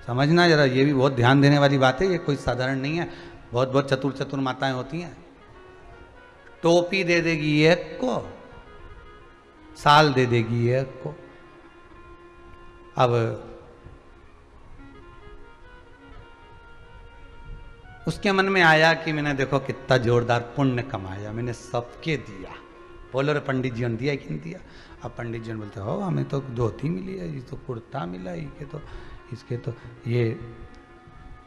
समझना जरा, ये भी बहुत ध्यान देने वाली बात है, ये कोई साधारण नहीं है। बहुत बहुत चतुर चतुर माताएं होती हैं। टोपी दे देगी एक को, साल दे देगी एक को। अब उसके मन में आया कि मैंने देखो कितना जोरदार पुण्य कमाया, मैंने सबके दिया। बोलो रे पंडित जी ने दिया कि नहीं दिया? अब पंडित जी बोलते हो हमें तो धोती मिली है, ये तो कुर्ता मिला, इसके तो ये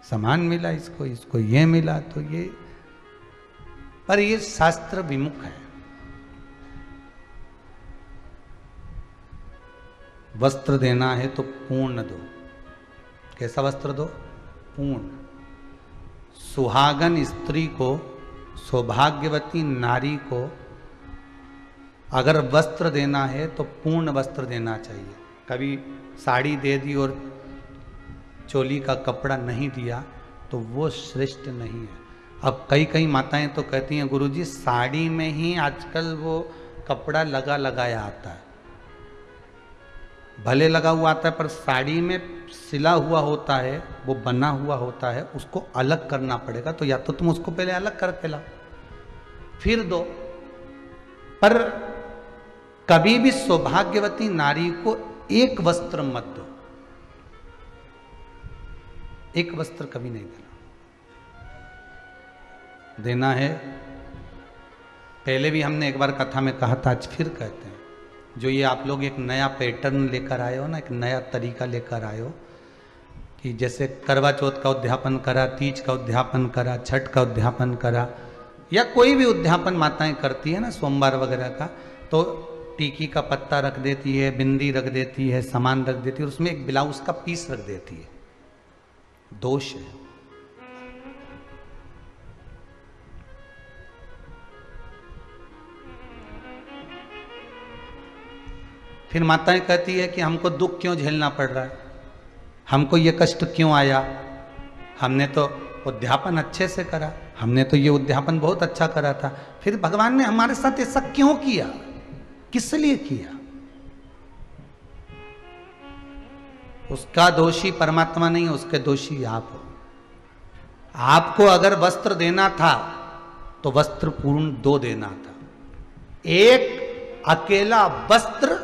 सामान मिला, इसको ये मिला, तो ये, पर ये शास्त्र विमुख है। वस्त्र देना है तो पूर्ण दो। कैसा वस्त्र दो? पूर्ण। सुहागन स्त्री को, सौभाग्यवती नारी को अगर वस्त्र देना है तो पूर्ण वस्त्र देना चाहिए। कभी साड़ी दे दी और चोली का कपड़ा नहीं दिया तो वो श्रेष्ठ नहीं है। अब कई कई माताएं तो कहती हैं गुरुजी साड़ी में ही आजकल वो कपड़ा लगाया आता है, भले लगा हुआ आता है पर साड़ी में सिला हुआ होता है, वो बना हुआ होता है, उसको अलग करना पड़ेगा। तो या तो तुम उसको पहले अलग करके लाओ फिर दो। पर कभी भी सौभाग्यवती नारी को एक वस्त्र मत दो, एक वस्त्र कभी नहीं देना है। पहले भी हमने एक बार कथा में कहा था, आज फिर कहते हैं, जो ये आप लोग एक नया पैटर्न लेकर आए हो ना, एक नया तरीका लेकर आए हो कि जैसे करवा चौथ का उद्यापन करा, तीज का उद्यापन करा, छठ का उद्यापन करा, या कोई भी उद्यापन माताएं करती है ना सोमवार वगैरह का, तो टीकी का पत्ता रख देती है, बिंदी रख देती है, सामान रख देती है, उसमें एक ब्लाउज का पीस रख देती है। दोष है। फिर माताएं कहती है कि हमको दुख क्यों झेलना पड़ रहा है, हमको ये कष्ट क्यों आया, हमने तो उद्यापन अच्छे से करा, हमने तो ये उद्यापन बहुत अच्छा करा था, फिर भगवान ने हमारे साथ ऐसा क्यों किया, किस लिए किया? उसका दोषी परमात्मा नहीं है, उसके दोषी आप हो। आपको अगर वस्त्र देना था तो वस्त्र पूर्ण 2 देना था। एक अकेला वस्त्र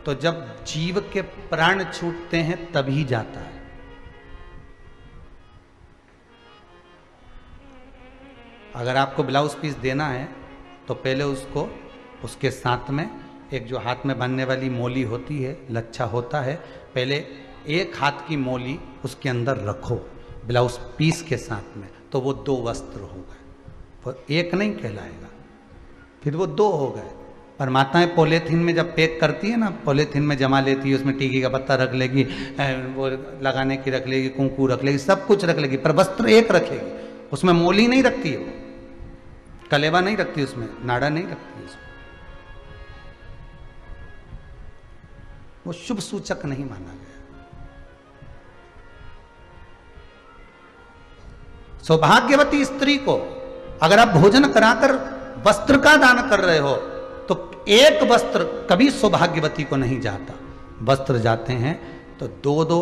तो जब जीव के प्राण छूटते हैं तभी जाता है। अगर आपको ब्लाउज पीस देना है तो पहले उसको उसके साथ में एक जो हाथ में बांधने वाली मोली होती है, लच्छा होता है, पहले एक हाथ की मोली उसके अंदर रखो ब्लाउज पीस के साथ में, तो वो 2 वस्त्र हो गए। तो एक नहीं कहलाएगा, फिर वो 2 हो गए। पर माताएं पॉलीथीन में जब पैक करती है ना, पॉलीथीन में जमा लेती है, उसमें टीकी का पत्ता रख लेगी, वो लगाने की रख लेगी, कुंकू रख लेगी, सब कुछ रख लेगी, पर वस्त्र एक रखेगी। उसमें मोली नहीं रखती है, वो कलेवा नहीं रखती, उसमें नाड़ा नहीं रखती, उसमें वो शुभ सूचक नहीं माना गया। सौभाग्यवती स्त्री को अगर आप भोजन कराकर वस्त्र का दान कर रहे हो तो एक वस्त्र कभी सौभाग्यवती को नहीं जाता। वस्त्र जाते हैं तो 2-2,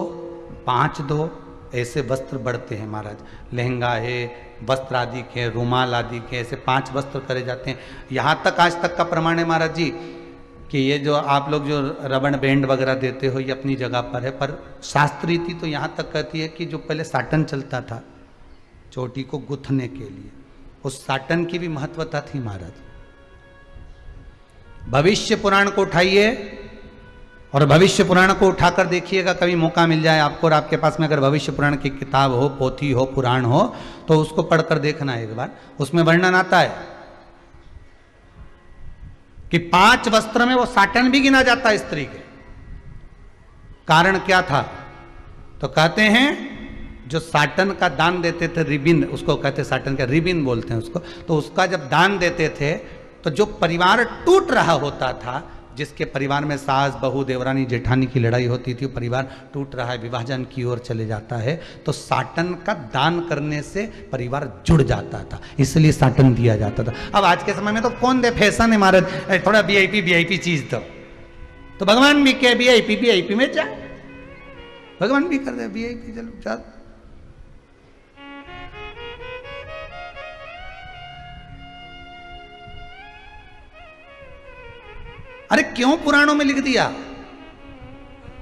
5-2 ऐसे वस्त्र बढ़ते हैं महाराज। लहंगा है, वस्त्र आदि के, रुमाल आदि के, ऐसे 5 वस्त्र करे जाते हैं। यहाँ तक आज तक का प्रमाण है महाराज जी कि ये जो आप लोग जो रबड़ बैंड वगैरह देते हो ये अपनी जगह पर है, पर शास्त्र रीति तो यहाँ तक कहती है कि जो पहले साटन चलता था चोटी को गुथने के लिए, उस साटन की भी महत्वता थी महाराज। भविष्य पुराण को उठाइए और भविष्य पुराण को उठाकर देखिएगा, कभी मौका मिल जाए आपको और आपके पास में अगर भविष्य पुराण की किताब हो, पोथी हो, पुराण हो, तो उसको पढ़कर देखना एक बार। उसमें वर्णन आता है कि 5 वस्त्र में वो साटन भी गिना जाता है स्त्री के। कारण क्या था? तो कहते हैं जो साटन का दान देते थे, रिबिन उसको कहते, साटन का रिबिन बोलते हैं उसको, तो उसका जब दान देते थे तो जो परिवार टूट रहा होता था, जिसके परिवार में सास बहू देवरानी जेठानी की लड़ाई होती थी, परिवार टूट रहा है, विभाजन की ओर चले जाता है, तो साटन का दान करने से परिवार जुड़ जाता था, इसलिए साटन दिया जाता था। अब आज के समय में तो कौन दे, फैशन है महाराज, थोड़ा वीआईपी चीज दो, तो भगवान भी क्या वीआईपी में जा, भगवान भी कर दे वीआईपी, चलो जा। अरे क्यों पुराणों में लिख दिया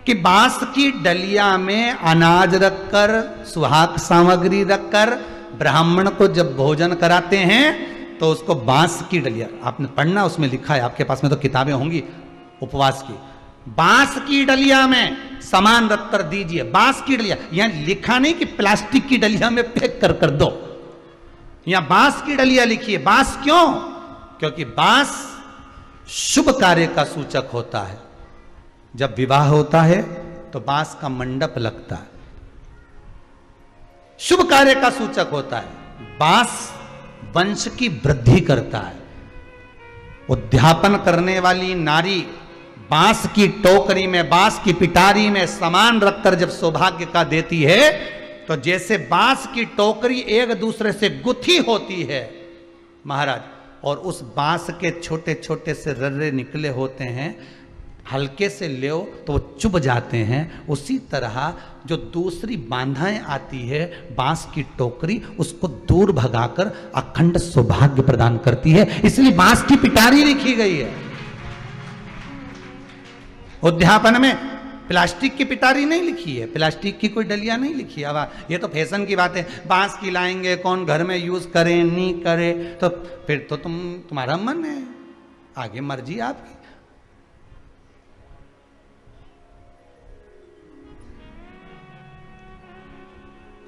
कि बांस की डलिया में अनाज रखकर, सुहाग सामग्री रखकर ब्राह्मण को जब भोजन कराते हैं तो उसको बांस की डलिया, आपने पढ़ना, उसमें लिखा है, आपके पास में तो किताबें होंगी उपवास की, बांस की डलिया में सामान रखकर दीजिए। बांस की डलिया, यहां लिखा नहीं कि प्लास्टिक की डलिया में पैक कर दो, यहां बांस की डलिया लिखिए। बांस क्यों? क्योंकि बांस शुभ कार्य का सूचक होता है। जब विवाह होता है तो बांस का मंडप लगता है, शुभ कार्य का सूचक होता है। बांस वंश की वृद्धि करता है। उद्यापन करने वाली नारी बांस की टोकरी में, बांस की पिटारी में सामान रखकर जब सौभाग्य का देती है, तो जैसे बांस की टोकरी एक दूसरे से गुथी होती है महाराज, और उस बांस के छोटे छोटे से रर्रे निकले होते हैं, हल्के से ले तो वो चुभ जाते हैं, उसी तरह जो दूसरी बांधाएं आती है बांस की टोकरी, उसको दूर भगाकर अखंड सौभाग्य प्रदान करती है। इसलिए बांस की पिटारी लिखी गई है। उद्यापन में प्लास्टिक की पिटारी नहीं लिखी है, प्लास्टिक की कोई डलिया नहीं लिखी है। अब ये तो फैशन की बात है, बांस की लाएंगे, कौन घर में यूज करे नहीं करे, तो फिर तो तुम्हारा मन है, आगे मर्जी आपकी।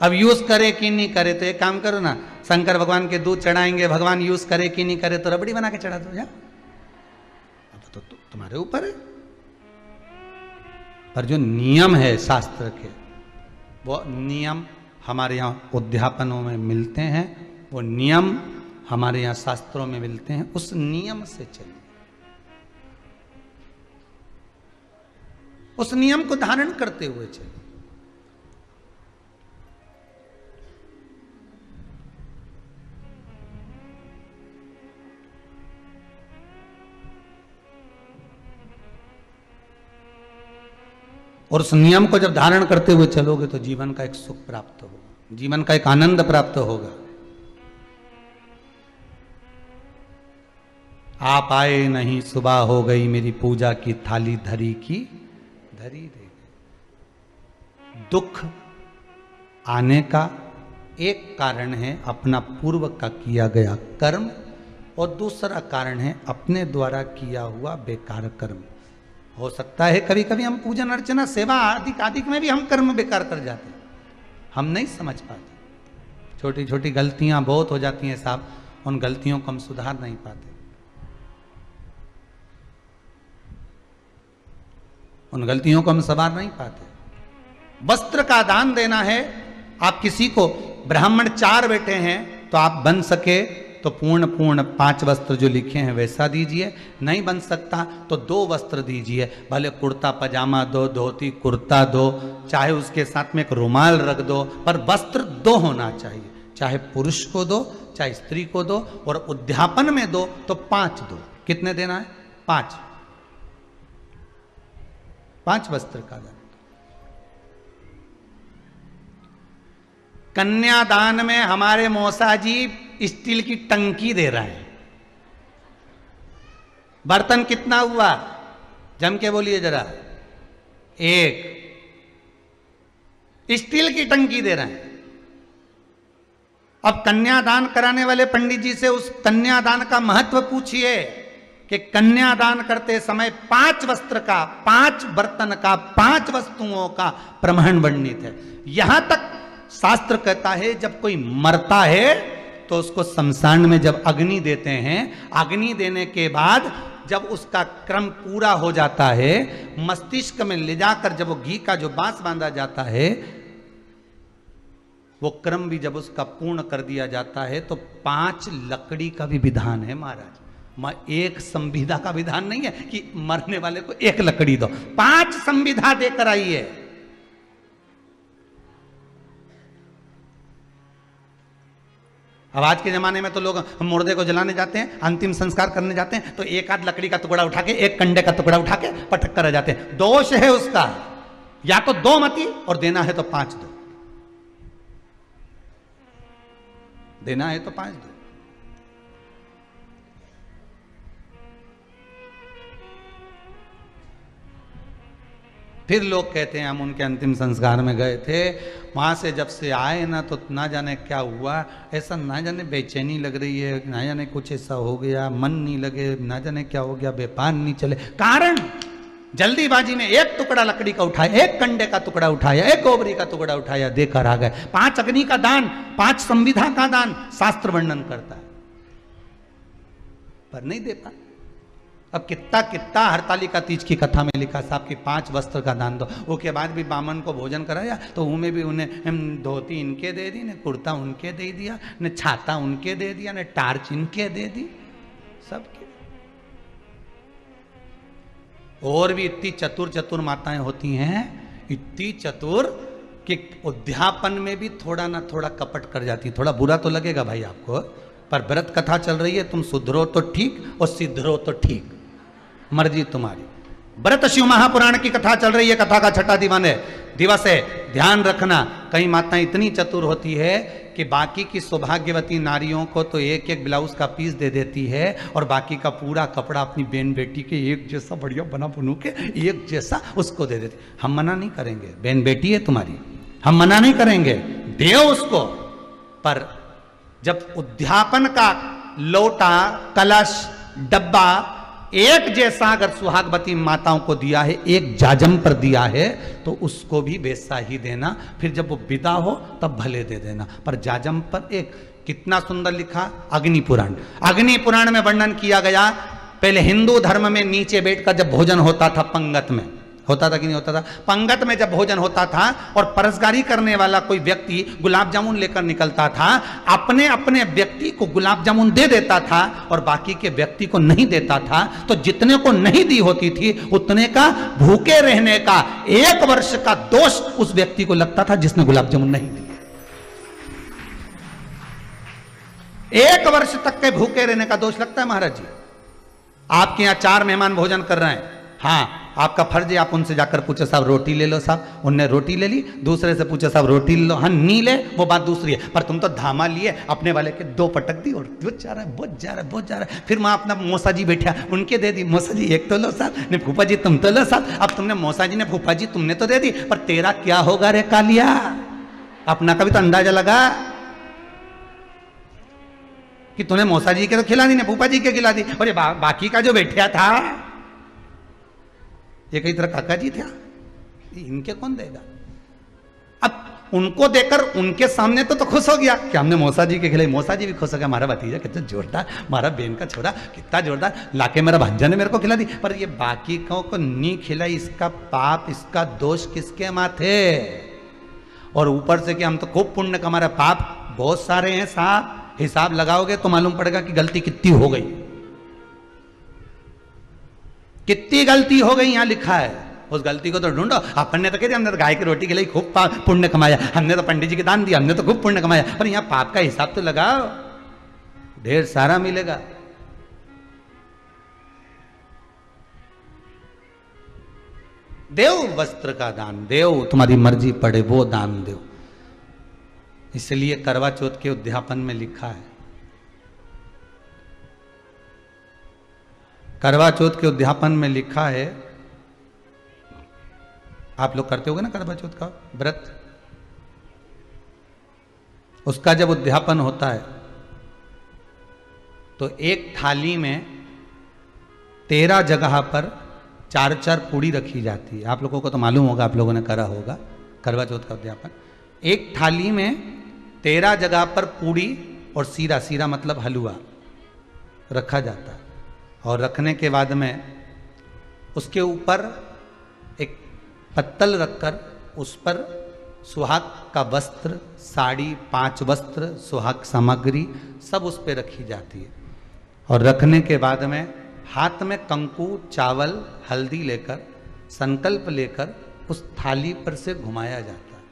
अब यूज करे कि नहीं करे तो एक काम करो ना, शंकर भगवान के दूध चढ़ाएंगे, भगवान यूज करे कि नहीं करे तो रबड़ी बना के चढ़ा दो। अब तो तुम्हारे ऊपर है। पर जो नियम है शास्त्र के, वो नियम हमारे यहाँ उद्यापनों में मिलते हैं, वो नियम हमारे यहाँ शास्त्रों में मिलते हैं। उस नियम से चलिए, उस नियम को धारण करते हुए चलिए। और उस नियम को जब धारण करते हुए चलोगे तो जीवन का एक सुख प्राप्त होगा, जीवन का एक आनंद प्राप्त होगा। आप आए नहीं, सुबह हो गई, मेरी पूजा की थाली धरी की धरी रह गई। दुख आने का एक कारण है अपना पूर्व का किया गया कर्म, और दूसरा कारण है अपने द्वारा किया हुआ बेकार कर्म। हो सकता है कभी कभी हम पूजन अर्चना सेवा आदि में भी हम कर्म बेकार कर जाते हैं, हम नहीं समझ पाते। छोटी छोटी गलतियां बहुत हो जाती हैं साहब, उन गलतियों को हम सुधार नहीं पाते, उन गलतियों को हम सुधार नहीं पाते। वस्त्र का दान देना है, आप किसी को, ब्राह्मण 4 बेटे हैं तो आप बन सके तो पूर्ण 5 वस्त्र जो लिखे हैं वैसा दीजिए, नहीं बन सकता तो 2 वस्त्र दीजिए, भले कुर्ता पजामा दो, धोती कुर्ता दो, चाहे उसके साथ में एक रुमाल रख दो, पर वस्त्र 2 होना चाहिए, चाहे पुरुष को दो चाहे स्त्री को दो, और उद्यापन में दो तो 5 दो। कितने देना है? 5 वस्त्र का दान। कन्यादान में हमारे मौसा जी स्टील की टंकी दे रहे हैं। बर्तन कितना हुआ? जम के बोलिए जरा। 1 स्टील की टंकी दे रहे हैं। अब कन्यादान कराने वाले पंडित जी से उस कन्यादान का महत्व पूछिए कि कन्यादान करते समय 5 वस्त्र का, 5 बर्तन का, 5 वस्तुओं का प्रमाण वर्णित है। यहां तक शास्त्र कहता है जब कोई मरता है तो उसको शमशान में जब अग्नि देते हैं, अग्नि देने के बाद जब उसका क्रम पूरा हो जाता है, मस्तिष्क में ले जाकर जब वो घी का जो बांस बांधा जाता है, वो क्रम भी जब उसका पूर्ण कर दिया जाता है तो 5 लकड़ी का भी विधान है महाराज। एक संविधा का विधान नहीं है कि मरने वाले को 1 लकड़ी दो, 5 संविधा देकर आई है। अब आज के जमाने में तो लोग मुर्दे को जलाने जाते हैं, अंतिम संस्कार करने जाते हैं, तो 1 आध लकड़ी का टुकड़ा उठा के, 1 कंडे का टुकड़ा उठा के पटक कर आ जाते हैं। दोष है उसका, या तो 2 मती और देना है तो 5 दो, देना है तो 5 दो। फिर लोग कहते हैं हम उनके अंतिम संस्कार में गए थे, वहाँ से जब से आए ना तो ना जाने क्या हुआ, ऐसा ना जाने बेचैनी लग रही है, ना जाने कुछ ऐसा हो गया, मन नहीं लगे, ना जाने क्या हो गया, व्यापार नहीं चले। कारण जल्दीबाजी में 1 टुकड़ा लकड़ी का उठाया, 1 कंडे का टुकड़ा उठाया, 1 गोबरी का टुकड़ा उठाया, देकर आ गए। 5 अग्नि का दान, 5 संविधा का दान शास्त्र वर्णन करता है, पर नहीं दे पा। अब कितना हरतालिका तीज की कथा में लिखा साहब कि 5 वस्त्र का दान दो, उसके बाद भी बामन को भोजन कराया तो उनमें भी उन्हें धोती इनके दे दी, ने कुर्ता उनके दे दिया, ने छाता उनके दे दिया, ने टार्च इनके दे दी, सबके। और भी इतनी चतुर चतुर माताएं होती हैं, इतनी चतुर कि उद्यापन में भी थोड़ा ना थोड़ा कपट कर जाती है। थोड़ा बुरा तो लगेगा भाई आपको, पर व्रत कथा चल रही है, तुम सुधरो तो ठीक और सिद्धरो तो ठीक, मर्जी तुम्हारी। व्रत शिव महापुराण की कथा चल रही है, कथा का छठा दिवस है। ध्यान रखना, कई माताएं इतनी चतुर होती है कि बाकी की सौभाग्यवती नारियों को तो एक एक ब्लाउज का पीस दे देती है और बाकी का पूरा कपड़ा अपनी बहन बेटी के एक जैसा बढ़िया बना बुनू के एक जैसा उसको दे देती। हम मना नहीं करेंगे, बहन बेटी है तुम्हारी, हम मना नहीं करेंगे, दो उसको। पर जब उद्यापन का लोटा, कलश, डब्बा एक जैसा अगर सुहागवती माताओं को दिया है, एक जाजम पर दिया है, तो उसको भी वैसा ही देना। फिर जब वो विदा हो तब भले दे देना, पर जाजम पर एक। कितना सुंदर लिखा अग्नि पुराण। अग्नि पुराण में वर्णन किया गया, पहले हिंदू धर्म में नीचे बैठकर जब भोजन होता था, पंगत में होता था कि नहीं होता था, पंगत में जब भोजन होता था और परसगारी करने वाला कोई व्यक्ति गुलाब जामुन लेकर निकलता था, अपने अपने व्यक्ति को गुलाब जामुन दे देता था और बाकी के व्यक्ति को नहीं देता था। तो जितने को नहीं दी होती थी उतने का भूखे रहने का 1 वर्ष का दोष उस व्यक्ति को लगता था जिसने गुलाब जामुन नहीं दी। 1 वर्ष तक के भूखे रहने का दोष लगता है महाराज जी। आपके यहां 4 मेहमान भोजन कर रहे हैं, हाँ आपका फर्ज है आप उनसे जाकर पूछो साहब रोटी ले लो साहब, उनने रोटी ले ली, दूसरे से पूछो साहब रोटी ले लो, हाँ नहीं ले, वो बात दूसरी है। पर तुम तो धामा लिए, अपने वाले के 2 पटक दी और बहुत जा रहा है, बहुत जा रहा है, बहुत जा रहा है। फिर माँ अपना मौसा जी बैठा, उनके दे दी, मौसा जी 1 तो लो साहब, ने फूफा जी तुम तो लो साहब। अब तुमने मौसा जी ने फूफा जी तुमने तो दे दी, पर तेरा क्या होगा रे कालिया, अपना का भी तो अंदाजा लगा कि तूने मौसा जी के तो खिला दी, ने फूफा जी के खिला दी, और ये बाकी का जो बैठा था ये कई तरह काका जी था, इनके कौन देगा। अब उनको देकर उनके सामने तो खुश हो गया कि हमने मौसा जी के खिलाई, मौसा जी भी खुश हो गया, हमारा भतीजा कितना जोरदार, हमारा बहन का छोरा कितना जोरदार, लाके मेरा भांजा ने मेरे को खिला दी। पर ये बाकी को नहीं खिलाई, इसका पाप, इसका दोष किसके माथे। और ऊपर से कि हम तो खूब पुण्य का, हमारा पाप बहुत सारे हैं साहब, हिसाब लगाओगे तो मालूम पड़ेगा कि गलती कितनी हो गई, कितनी गलती हो गई। यहां लिखा है, उस गलती को तो ढूंढो। अपन ने तो कह दिया हमने तो गाय की रोटी के लिए खूब पुण्य कमाया, हमने तो पंडित जी के दान दिया, हमने तो खूब पुण्य कमाया, पर यहां पाप का हिसाब तो लगाओ, ढेर सारा मिलेगा। देव वस्त्र का दान, देव तुम्हारी मर्जी पड़े वो दान दो। इसलिए करवा चौथ के उद्यापन में लिखा है, करवा चौथ के उद्यापन में लिखा है, आप लोग करते होगे ना करवा चौथ का व्रत, उसका जब उद्यापन होता है तो एक थाली में 13 जगह पर 4-4 पूड़ी रखी जाती है। आप लोगों को तो मालूम होगा, आप लोगों ने करा होगा करवा चौथ का उद्यापन। एक थाली में 13 जगह पर पूड़ी और सीरा, सीरा मतलब हलवा रखा जाता है। और रखने के बाद में उसके ऊपर एक पत्तल रखकर उस पर सुहाग का वस्त्र, साड़ी, 5 वस्त्र, सुहाग सामग्री सब उस पर रखी जाती है। और रखने के बाद में हाथ में कंकु, चावल, हल्दी लेकर, संकल्प लेकर उस थाली पर से घुमाया जाता है।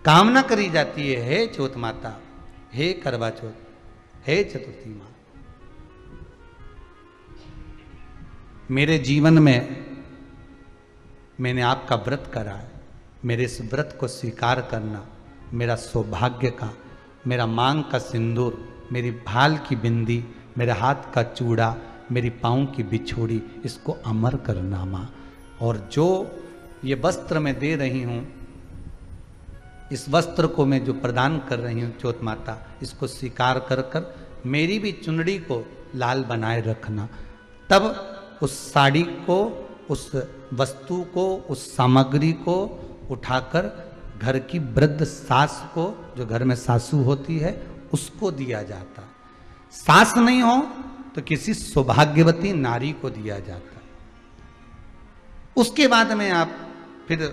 कामना करी जाती है, हे चौथ माता, हे करवा चौथ, हे चतुर्थी माँ, मेरे जीवन में मैंने आपका व्रत करा है, मेरे इस व्रत को स्वीकार करना, मेरा सौभाग्य का, मेरा मांग का सिंदूर, मेरी भाल की बिंदी, मेरे हाथ का चूड़ा, मेरी पाँव की बिछोड़ी, इसको अमर करना माँ। और जो ये वस्त्र मैं दे रही हूँ, इस वस्त्र को मैं जो प्रदान कर रही हूँ चौथ माता, इसको स्वीकार कर कर मेरी भी चुनड़ी को लाल बनाए रखना। तब उस साड़ी को, उस वस्तु को, उस सामग्री को उठाकर घर की वृद्ध सास को, जो घर में सासू होती है, उसको दिया जाता है। सास नहीं हो तो किसी सौभाग्यवती नारी को दिया जाता है। उसके बाद में आप फिर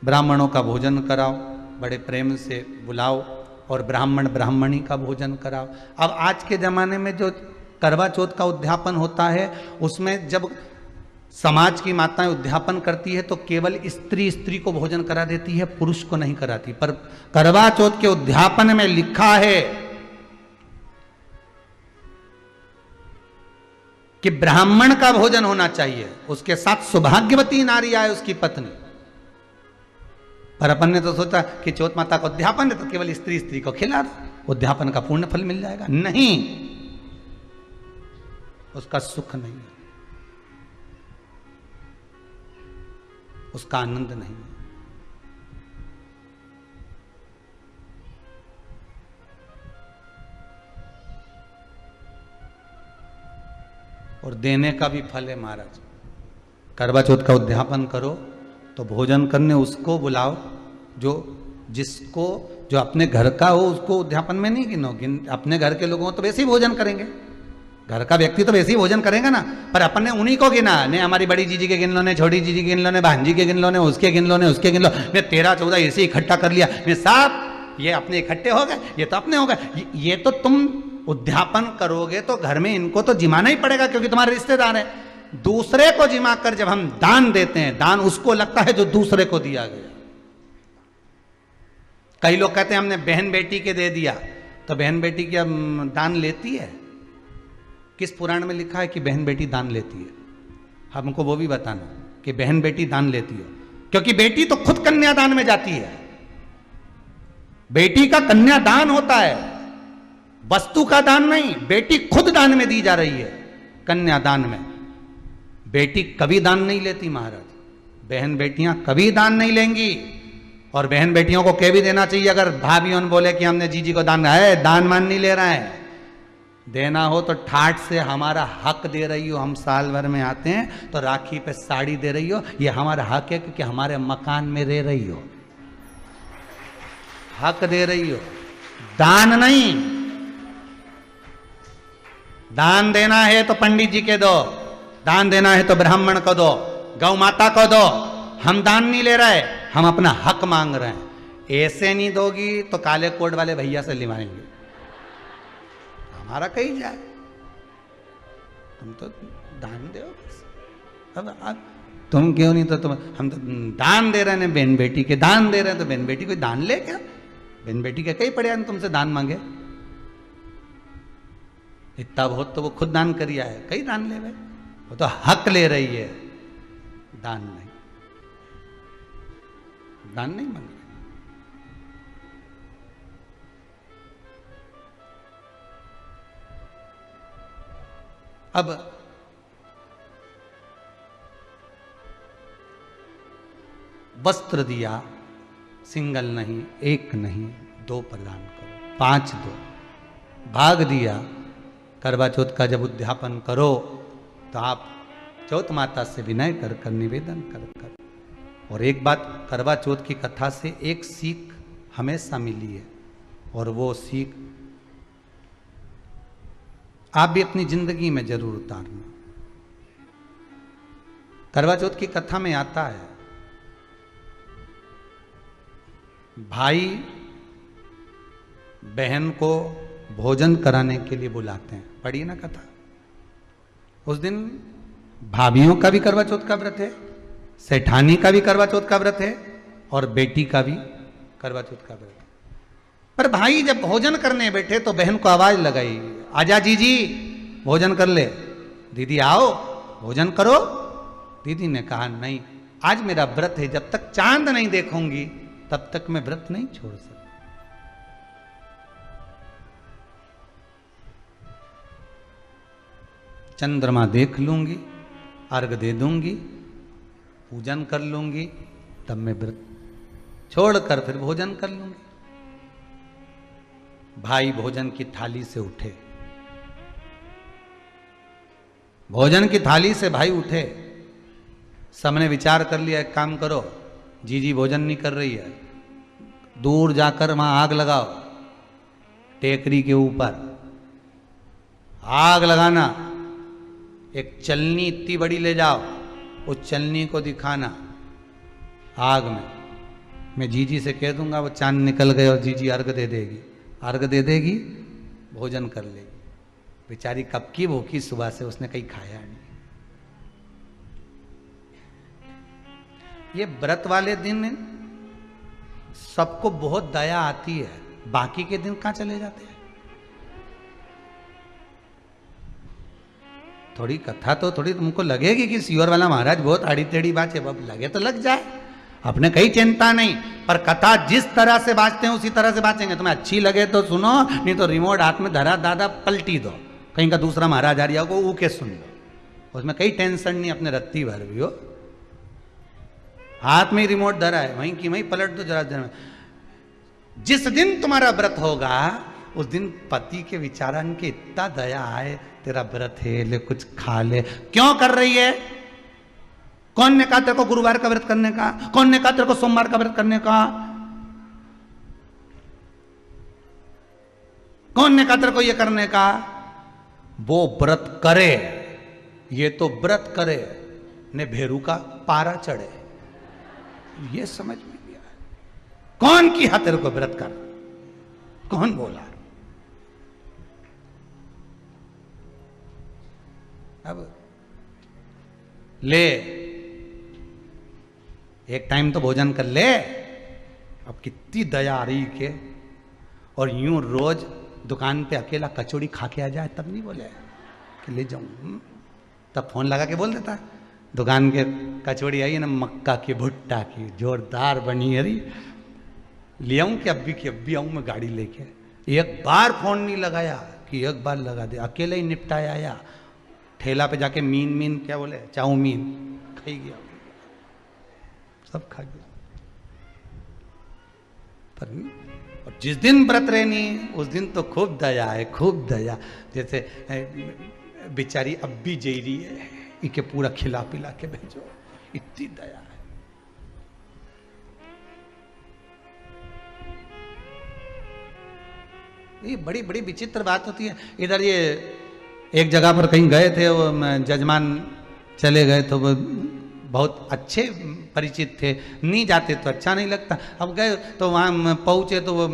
ब्राह्मणों का भोजन कराओ, बड़े प्रेम से बुलाओ और ब्राह्मण ब्राह्मणी का भोजन कराओ। अब आज के ज़माने में जो करवा चौथ का उद्यापन होता है, उसमें जब समाज की माताएं उद्यापन करती है तो केवल स्त्री स्त्री को भोजन करा देती है, पुरुष को नहीं कराती। पर करवा चौथ के उद्यापन में लिखा है कि ब्राह्मण का भोजन होना चाहिए, उसके साथ सौभाग्यवती नारी आए उसकी पत्नी। पर अपन ने तो सोचा कि चौथ माता का उद्यापन है तो केवल स्त्री स्त्री को खिला दो, उद्यापन का पूर्ण फल मिल जाएगा। नहीं, उसका सुख नहीं है, उसका आनंद नहीं है। और देने का भी फल है महाराज। करवा चौथ का उद्यापन करो तो भोजन करने उसको बुलाओ जो अपने घर का हो, उसको उद्यापन में नहीं गिनो। अपने घर के लोगों तो वैसे ही भोजन करेंगे, घर का व्यक्ति तो वैसे ही भोजन करेगा ना। पर अपन ने उन्हीं को गिना, ने हमारी बड़ी जीजी के गिन लो, ने छोटी जीजी के गिन लो, ने भांजी के गिन लो, ने उसके गिन लो, ने उसके गिन लो। मैं 13-14 ऐसे इकट्ठा कर लिया, मैं साहब ये अपने इकट्ठे हो गए, ये तो अपने हो गए। ये तो तुम उद्यापन करोगे तो घर में इनको तो जिमाना ही पड़ेगा क्योंकि तुम्हारे रिश्तेदार हैं। दूसरे को जिमा कर जब हम दान देते हैं, दान उसको लगता है जो दूसरे को दिया गया। कई लोग कहते हैं हमने बहन बेटी के दे दिया, तो बहन बेटी क्या दान लेती है? किस पुराण में लिखा है कि बहन बेटी दान लेती है? हमको वो भी बताना कि बहन बेटी दान लेती है, क्योंकि बेटी तो खुद कन्यादान में जाती है। बेटी का कन्यादान होता है, वस्तु का दान नहीं। बेटी खुद दान में दी जा रही है, कन्यादान में। बेटी कभी दान नहीं लेती महाराज, बहन बेटियां कभी दान नहीं लेंगी। और बहन बेटियों को कह भी देना चाहिए, अगर भाभियों ने बोले कि हमने जीजी को दान है, दान मान नहीं ले रहा है, देना हो तो ठाठ से हमारा हक दे रही हो। हम साल भर में आते हैं तो राखी पे साड़ी दे रही हो, ये हमारा हक है क्योंकि हमारे मकान में रह रही हो, हक दे रही हो, दान नहीं। दान देना है तो पंडित जी के दो, दान देना है तो ब्राह्मण को दो, गौ माता को दो। हम दान नहीं ले रहे, हम अपना हक मांग रहे हैं। ऐसे नहीं दोगी तो काले कोट वाले भैया से लिवाएंगे, हमारा कहीं जाए। तुम तो दान दो, अब तुम क्यों नहीं? तो तुम हम तो दान दे रहे हैं, बहन बेटी के दान दे रहे हैं, तो बहन बेटी कोई दान ले क्या? बहन बेटी के कई पड़े हैं तुमसे दान मांगे? इतना बहुत तो वो खुद दान करिया है, कई दान ले भाई। वो तो हक ले रही है, दान नहीं, दान नहीं मांग रही। अब वस्त्र दिया, सिंगल नहीं, एक नहीं, 2 प्रदान करो, 5 दो। भाग दिया, करवा चौथ का जब उद्यापन करो तो आप चौथ माता से विनय कर कर निवेदन कर कर। और एक बात, करवा चौथ की कथा से एक सीख हमेशा मिली है, और वो सीख आप भी अपनी जिंदगी में जरूर उतारना। करवा चौथ की कथा में आता है, भाई बहन को भोजन कराने के लिए बुलाते हैं। पढ़िए ना कथा। उस दिन भाभियों का भी करवा चौथ का व्रत है, सेठानी का भी करवा चौथ का व्रत है, और बेटी का भी करवा चौथ का व्रत है। पर भाई जब भोजन करने बैठे तो बहन को आवाज लगाई, आजा जीजी भोजन कर ले। दीदी आओ भोजन करो। दीदी ने कहा नहीं, आज मेरा व्रत है, जब तक चांद नहीं देखूंगी तब तक मैं व्रत नहीं छोड़ सकती। चंद्रमा देख लूंगी, अर्घ दे दूंगी, पूजन कर लूंगी, तब मैं व्रत छोड़कर फिर भोजन कर लूंगी। भाई भोजन की थाली से उठे, भोजन की थाली से भाई उठे। सबने विचार कर लिया, एक काम करो, जीजी भोजन नहीं कर रही है, दूर जाकर वहां आग लगाओ, टेकरी के ऊपर आग लगाना, एक चलनी इतनी बड़ी ले जाओ, उस चलनी को दिखाना आग में। मैं जीजी से कह दूंगा, वो चांद निकल गए और जीजी अर्घ दे देगी, अर्घ दे देगी, भोजन कर लेगी। बेचारी कब की भूखी, सुबह से उसने कहीं खाया नहीं। ये व्रत वाले दिन सबको बहुत दया आती है, बाकी के दिन कहां चले जाते हैं। थोड़ी कथा तो थोड़ी तुमको लगेगी कि सियोर वाला महाराज बहुत आड़ी टेढ़ी बात है, अब लगे तो लग जाए, अपने कहीं चिंता नहीं। पर कथा जिस तरह से बाजते हैं उसी तरह से बाजेंगे। तुम्हें अच्छी लगे तो सुनो, नहीं तो रिमोट हाथ में धरा दादा पलटी दो, कहीं का दूसरा महाराज आ रहा हो वो के सुन लो, उसमें कहीं टेंशन नहीं, अपने रत्ती भर भी हो, हाथ में ही रिमोट धरा है, वहीं की वहीं पलट दो जरा देर में। जिस दिन तुम्हारा व्रत होगा उस दिन पति के विचारन के इतना दया आए, तेरा व्रत है ले कुछ खा ले। क्यों कर रही है? कौन ने कहा तेरे को गुरुवार का व्रत करने का? कौन ने कहा तेरे को सोमवार का व्रत करने का? कौन ने कहा तेरे को ये करने का? वो व्रत करे, ये तो व्रत करे ने भेरू का पारा चढ़े, ये समझ में नहीं आया। कौन किया तेरे को व्रत कर? कौन बोला? अब ले एक टाइम तो भोजन कर ले। अब कितनी दया आ रही के, और यूं रोज दुकान पे अकेला कचौड़ी खा के आ जाए तब नहीं बोले कि ले जाऊं, तब फोन लगा के बोल देता दुकान के कचौड़ी आई है ना मक्का की भुट्टा की जोरदार बनी है, ले आऊं कि अभी आऊं मैं गाड़ी लेके। एक बार फोन नहीं लगाया कि एक बार लगा दे, अकेले ही निपटाया आया। ठेला पे जाके मीन क्या बोले, चाउमीन खाई गया, सब खा गया। पर और जिस दिन व्रत रहनी उस दिन तो खूब दया है, खूब दया। जैसे बेचारी अब भी जी रही है, इके पूरा खिला पिला के भेजो, इतनी दया है। ये बड़ी बड़ी विचित्र बात होती है। इधर ये एक जगह पर कहीं गए थे, वो जजमान चले गए तो वो बहुत अच्छे परिचित थे, नहीं जाते तो अच्छा नहीं लगता। अब गए तो वहाँ पहुँचे तो वो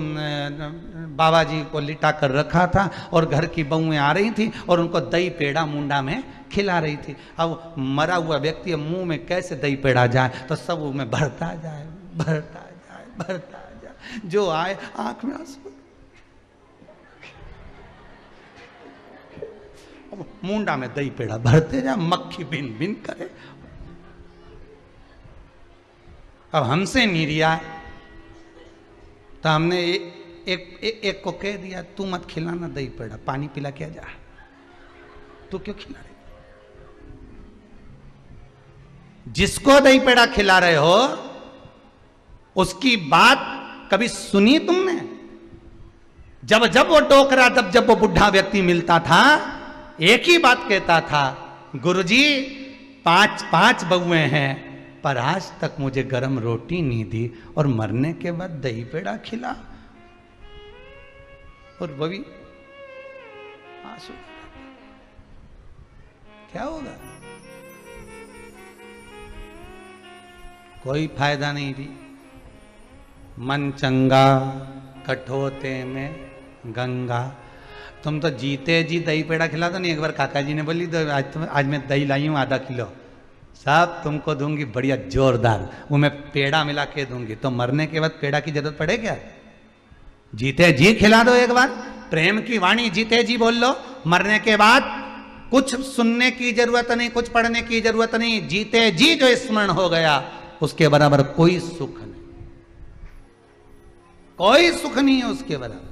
बाबा जी को लिटा कर रखा था और घर की बहुएं आ रही थी और उनको दही पेड़ा मुंडा में खिला रही थी। अब मरा हुआ व्यक्ति मुंह में कैसे दही पेड़ा जाए, तो सब में भरता जाए, भरता जाए, भरता जाए, जो आए आंख में आंसू, मुंडा में दही पेड़ा भरते जाए, मक्खी बिन बिन करे। अब हमसे नहीं रिया तो हमने एक को कह दिया तू मत खिलाना दही पेड़ा, पानी पिला के जा, तू क्यों खिला रहे? जिसको दही पेड़ा खिला रहे हो उसकी बात कभी सुनी तुमने? जब जब वो टोकरा, जब वो बुढ़ा व्यक्ति मिलता था एक ही बात कहता था, गुरुजी 5 बहुएं हैं पर आज तक मुझे गरम रोटी नहीं दी और मरने के बाद दही पेड़ा खिला। और वो भी आंसू, क्या होगा? कोई फायदा नहीं भी। मन चंगा कठोते में गंगा। तुम तो जीते जी दही पेड़ा खिला दो नहीं। एक बार काका जी ने बोली तो आज मैं दही लाई हूं आधा किलो, सब तुमको दूंगी बढ़िया जोरदार, वो मैं पेड़ा मिला के दूंगी। तो मरने के बाद पेड़ा की जरूरत पड़े क्या? जीते जी खिला दो एक बार, प्रेम की वाणी जीते जी बोल लो। मरने के बाद कुछ सुनने की जरूरत नहीं, कुछ पढ़ने की जरूरत नहीं, जीते जी जो स्मरण हो गया उसके बराबर कोई सुख नहीं, कोई सुख नहीं है उसके बराबर।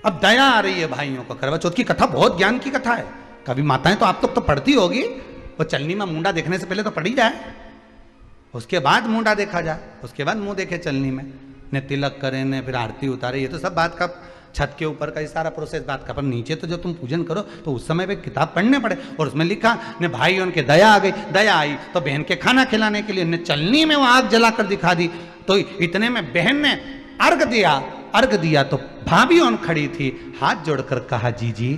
अब दया आ रही है भाइयों को। करवा चौथ की कथा बहुत ज्ञान की कथा है। कभी माताएं तो आप तो पढ़ती होगी, वो चलनी में मुंडा देखने से पहले तो पढ़ी जाए, उसके बाद मुंडा देखा जाए, उसके बाद मुंह देखे चलनी में, ने तिलक करे ने फिर आरती उतारे। ये तो सब बात का छत के ऊपर का ये सारा प्रोसेस बात का। पर नीचे तो जब तुम पूजन करो तो उस समय पे किताब पढ़ने पड़े, और उसमें लिखा ने भाई उनके दया आ गई, दया आई तो बहन के खाना खिलाने के लिए ने चलनी में वो आग जलाकर दिखा दी। तो इतने में बहन ने अर्घ दिया तो भाभी उन खड़ी थी, हाथ जोड़कर कहा जी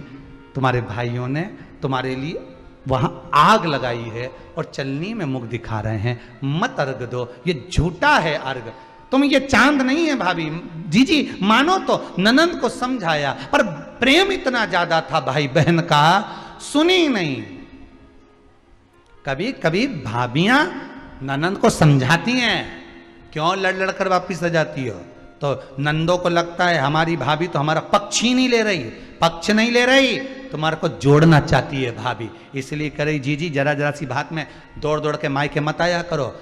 तुम्हारे भाइयों ने तुम्हारे लिए वहां आग लगाई है और चलनी में मुख दिखा रहे हैं, मत अर्घ दो, ये झूठा है अर्घ, तुम ये चांद नहीं है भाभी। जी मानो तो ननंद को समझाया, पर प्रेम इतना ज्यादा था भाई बहन का, सुनी नहीं। कभी कभी भाभियां ननंद को समझाती हैं, क्यों लड़ लड़ कर वापिस आ जाती हो। तो नंदों को लगता है हमारी भाभी तो हमारा पक्ष ही नहीं ले रही, पक्ष नहीं ले रही, तुम्हारे को जोड़ना चाहती है भाभी, इसलिए करे जी जरा जरा सी बात में दौड़ दौड़ के मायके मत आया करो।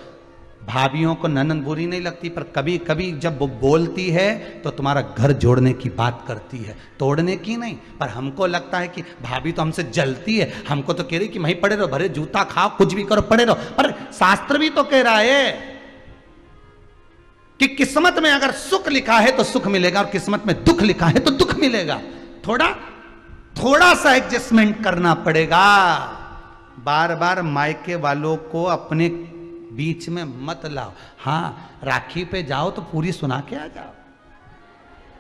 भाभियों को ननंद बुरी नहीं लगती, पर कभी कभी जब वो बोलती है तो तुम्हारा घर जोड़ने की बात करती है, तोड़ने की नहीं। पर हमको लगता है कि भाभी तो हमसे जलती है, हमको तो कह रही कि वहीं पड़े रहो, भरे जूता खाओ, कुछ भी करो, पड़े रहो। पर शास्त्र भी तो कह रहा है कि किस्मत में अगर सुख लिखा है तो सुख मिलेगा, और किस्मत में दुख लिखा है तो दुख मिलेगा। थोड़ा सा एडजस्टमेंट करना पड़ेगा। बार बार मायके वालों को अपने बीच में मत लाओ। हाँ, राखी पे जाओ तो पूरी सुना के आ जाओ,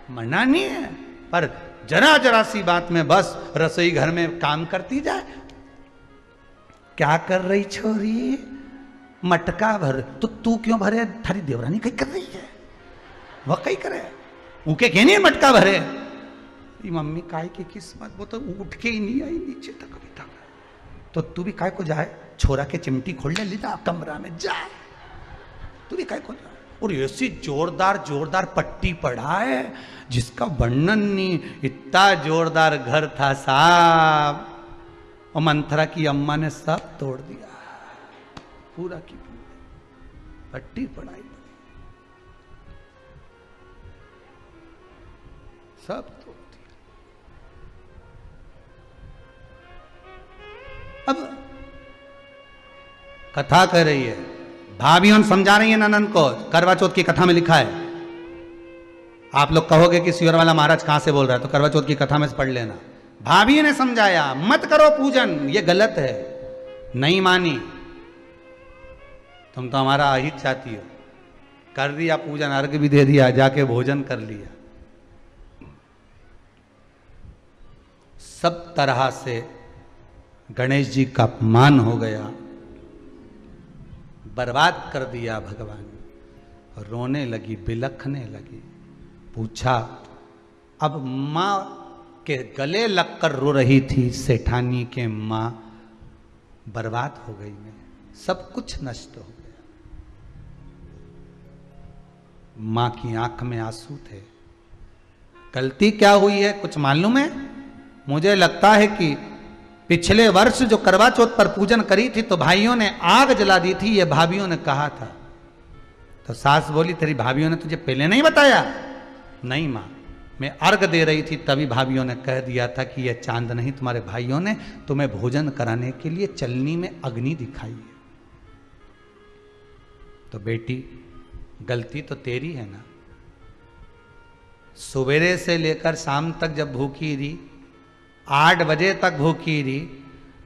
मना नहीं है, पर जरा जरा सी बात में बस रसोई घर में काम करती जाए। क्या कर रही छोरी? मटका भर। तो तू क्यों भरे? थारी देवरानी कहीं कर रही है, वह कहीं करे, उनके कहनी है मटका भरे। मम्मी काय की किस्मत, वो तो उठ के ही नहीं आई नीचे तक अभी तक। तो तू भी काय को जाए, छोरा के चिमटी खोल ले जा कमरा में जा, तू भी काय को जा। और ऐसी जोरदार जोरदार पट्टी पड़ा है जिसका वर्णन नहीं। इतना जोरदार घर था साहब, और मंथरा की अम्मा ने सब तोड़ दिया, पूरा की पूरी पट्टी पड़ाई, सब तोड़ दिया। अब कथा कर रही है, भाभियों समझा रही है ननंद को। करवा चौथ की कथा में लिखा है, आप लोग कहोगे कि सियोर वाला महाराज कहां से बोल रहा है, तो करवा चौथ की कथा में से पढ़ लेना। भाभी ने समझाया मत करो पूजन, ये गलत है। नहीं मानी, तुम तो हमारा अहित चाहती हो। कर दिया पूजन, अर्घ भी दे दिया, जाके भोजन कर लिया, सब तरह से गणेश जी का अपमान हो गया, बर्बाद कर दिया भगवान। रोने लगी, बिलखने लगी। पूछा, अब माँ के गले लगकर रो रही थी सेठानी के माँ, बर्बाद हो गई मैं, सब कुछ नष्ट हो गया। माँ की आंख में आंसू थे। गलती क्या हुई है कुछ मालूम है? मुझे लगता है कि पिछले वर्ष जो करवा चौथ पर पूजन करी थी तो भाइयों ने आग जला दी थी, ये भाभियों ने कहा था। तो सास बोली, तेरी भाभियों ने तुझे पहले नहीं बताया? नहीं माँ, मैं अर्घ दे रही थी तभी भाभियों ने कह दिया था कि यह चांद नहीं, तुम्हारे भाइयों ने तुम्हें भोजन कराने के लिए चलनी में अग्नि दिखाई है। तो बेटी, गलती तो तेरी है ना। सवेरे से लेकर शाम तक जब भूखी रही, 8 बजे तक भूखी रही,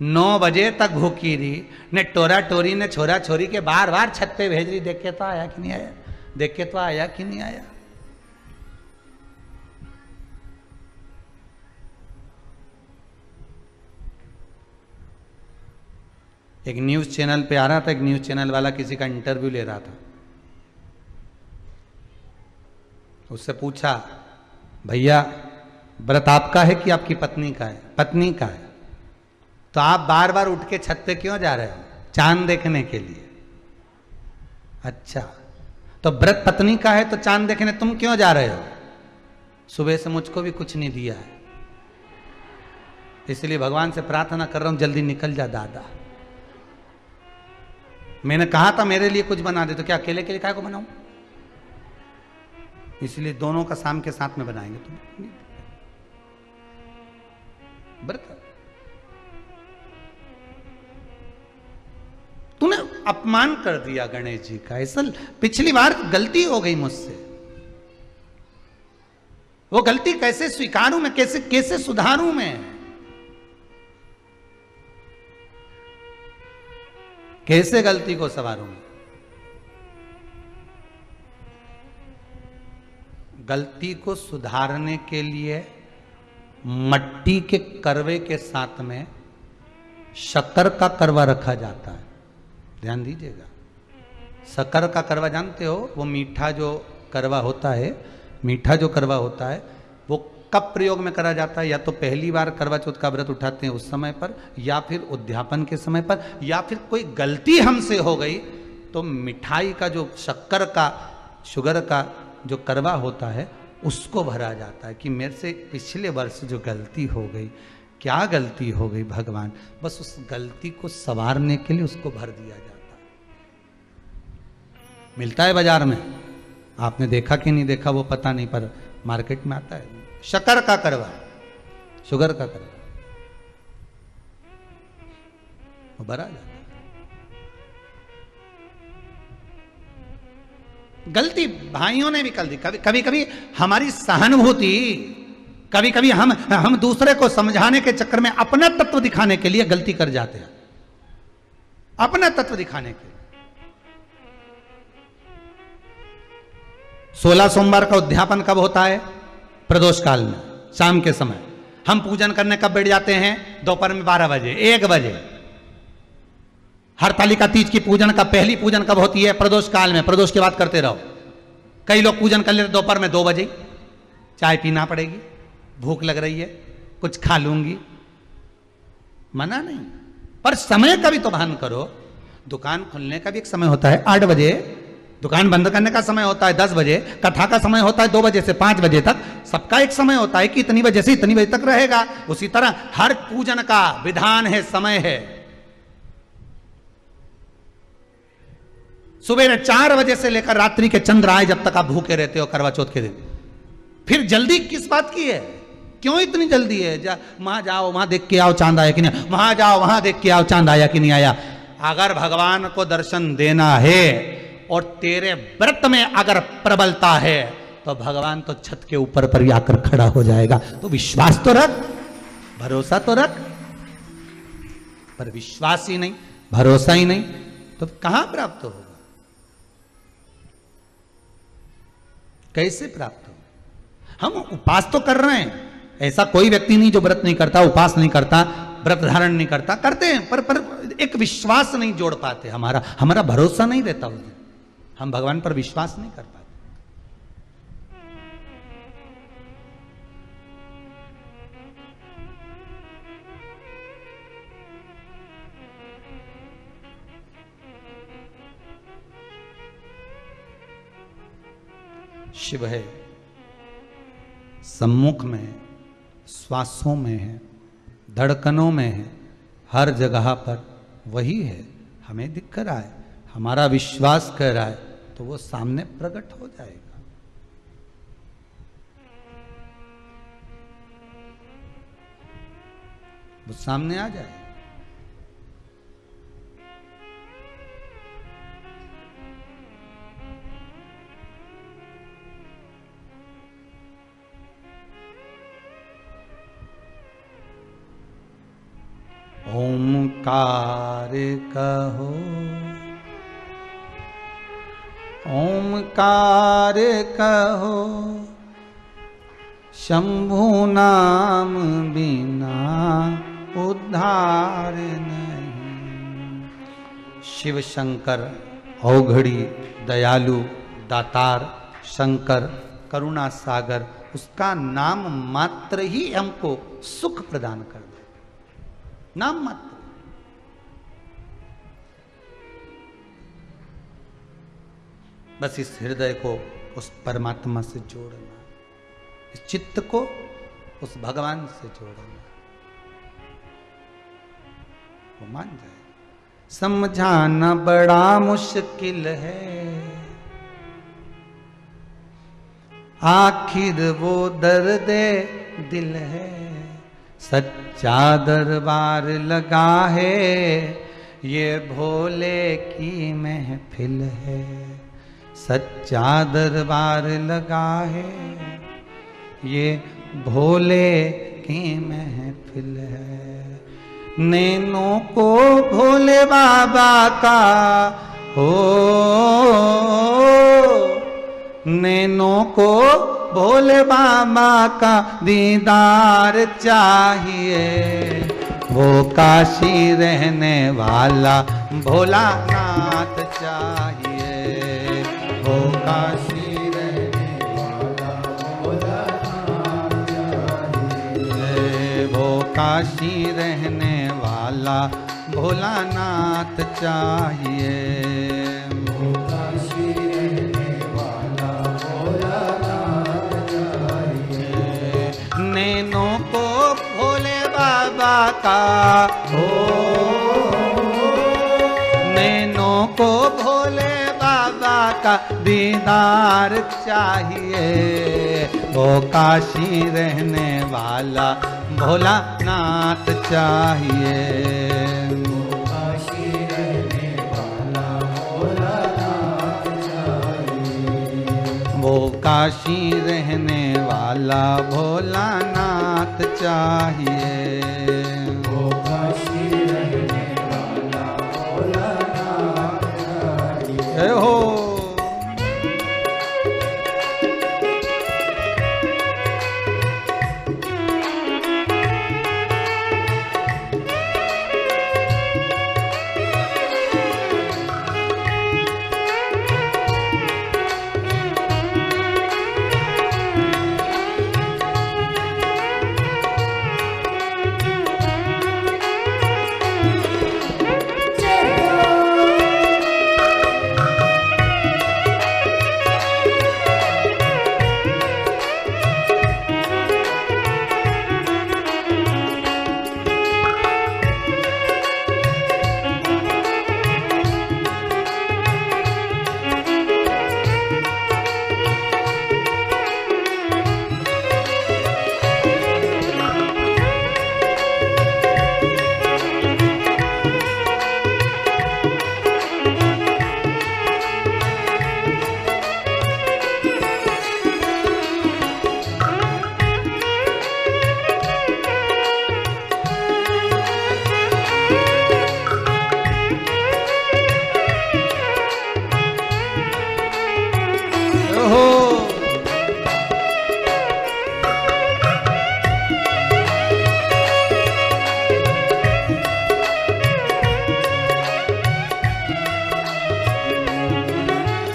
9 बजे तक भूखी रही, ने टोरा टोरी ने छोरा छोरी के बार बार छत पे भेज रही, देख के तो आया कि नहीं आया, देख के तो आया कि नहीं आया। एक न्यूज चैनल पे आ रहा था, एक न्यूज चैनल वाला किसी का इंटरव्यू ले रहा था। उससे पूछा, भैया व्रत आपका है कि आपकी पत्नी का है? पत्नी का है। तो आप बार बार उठ के छत पे क्यों जा रहे हो? चांद देखने के लिए। अच्छा, तो व्रत पत्नी का है तो चांद देखने तुम क्यों जा रहे हो? सुबह से मुझको भी कुछ नहीं दिया है, इसलिए भगवान से प्रार्थना कर रहा हूं जल्दी निकल जा दादा। मैंने कहा था मेरे लिए कुछ बना दे, तो क्या अकेले के लिए काय को बनाऊं? इसलिए दोनों का शाम के साथ में बनाएंगे। तुम व्रत, तूने अपमान कर दिया गणेश जी का। ऐसा पिछली बार गलती हो गई मुझसे, वो गलती कैसे स्वीकारूं मैं, कैसे कैसे सुधारूं मैं, कैसे गलती को संवारूं? गलती को सुधारने के लिए मट्टी के करवे के साथ में शक्कर का करवा रखा जाता है। ध्यान दीजिएगा, शक्कर का करवा जानते हो, वो मीठा जो करवा होता है, मीठा जो करवा होता है वो कब प्रयोग में करा जाता है? या तो पहली बार करवा चौथ का व्रत उठाते हैं उस समय पर, या फिर उद्यापन के समय पर, या फिर कोई गलती हमसे हो गई तो मिठाई का जो शक्कर का, शुगर का जो करवा होता है उसको भरा जाता है कि मेरे से पिछले वर्ष जो गलती हो गई, क्या गलती हो गई भगवान, बस उस गलती को संवारने के लिए उसको भर दिया जाता है। मिलता है बाजार में, आपने देखा कि नहीं देखा वो पता नहीं, पर मार्केट में आता है शक्कर का करवा, शुगर का करवा, वो भरा जाता है। गलती भाइयों ने भी कर दी, कभी कभी हमारी सहानुभूति, कभी कभी हम दूसरे को समझाने के चक्कर में अपना तत्व दिखाने के लिए गलती कर जाते हैं, अपना तत्व दिखाने के लिए। 16 सोमवार का उद्यापन कब होता है? प्रदोष काल में, शाम के समय। हम पूजन करने कब बैठ जाते हैं? दोपहर में 12 बजे, 1 बजे। हरतालिका तीज की पूजन का पहली पूजन कब होती है? प्रदोष काल में, प्रदोष की बात करते रहो। कई लोग पूजन कर लेते दोपहर में 2 बजे, चाय पीना पड़ेगी, भूख लग रही है, कुछ खा लूंगी, मना नहीं, पर समय का भी तो भान करो। दुकान खुलने का भी एक समय होता है 8 बजे, दुकान बंद करने का समय होता है 10 बजे, कथा का समय होता है 2 बजे से 5 बजे तक, सबका एक समय होता है कि इतनी बजे से इतनी बजे तक रहेगा। उसी तरह हर पूजन का विधान है, समय है। सुबह 4 बजे से लेकर रात्रि के चंद्र आए जब तक आप भूखे रहते हो करवा चौथ के दिन। फिर जल्दी किस बात की है? क्यों इतनी जल्दी है? वहां जाओ, वहां देख के आओ चांद आया कि नहीं, वहां जाओ, वहां देख के आओ चांद आया कि नहीं आया। अगर भगवान को दर्शन देना है और तेरे व्रत में अगर प्रबलता है तो भगवान तो छत के ऊपर पर आकर खड़ा हो जाएगा। तो विश्वास तो रख, भरोसा तो रख, पर विश्वास ही नहीं, भरोसा ही नहीं, तो कहां प्राप्त होगा? कैसे प्राप्त हो? हम उपास तो कर रहे हैं, ऐसा कोई व्यक्ति नहीं जो व्रत नहीं करता, उपास नहीं करता, व्रत धारण नहीं करता, करते हैं, पर एक विश्वास नहीं जोड़ पाते। हमारा भरोसा नहीं रहता उस दिन, हम भगवान पर विश्वास नहीं कर पाते। शिव है, सम्मुख में है, श्वासों में है, धड़कनों में है, हर जगह पर वही है। हमें दिख रहा है, हमारा विश्वास कर रहा है, तो वो सामने प्रकट हो जाएगा। वो सामने आ जाएगा। ओमकार कहो, ओमकार कहो, शंभु नाम बिना उद्धार नहीं। शिव शंकर औघड़ी, दयालु, दातार, शंकर, करुणा सागर, उसका नाम मात्र ही हमको सुख प्रदान कर दे, नाम मात्र। बस इस हृदय को उस परमात्मा से जोड़ना, इस चित्त को उस भगवान से जोड़ना, वो मान जाए। समझाना बड़ा मुश्किल है, आखिर वो दर्दे दिल है। सच्चा दरबार लगा है, ये भोले की महफिल है। सच्चा दरबार लगा है, ये भोले की महफिल है। नैनों को भोले बाबा का हो, नैनों को भोले बाबा का दीदार चाहिए। वो काशी रहने वाला भोलानाथ चाहिए, वो काशी रहने वाला भोलानाथ चाहिए। काशी रहने वाला भोलानाथ चाहिए। वो काशी रहने वाला भोलानाथ चाहिए। नैनों को भोले बाबा का हो, नैनों को भोले बाबा का दीदार चाहिए। वो काशी रहने वाला भोलानाथ चाहिए। वो काशी रहने वाला भोलानाथ चाहिए। वो काशी रहने वाला भोलानाथ चाहिए। वो काशी रहने वाला भोलानाथ चाहिए। जय हो।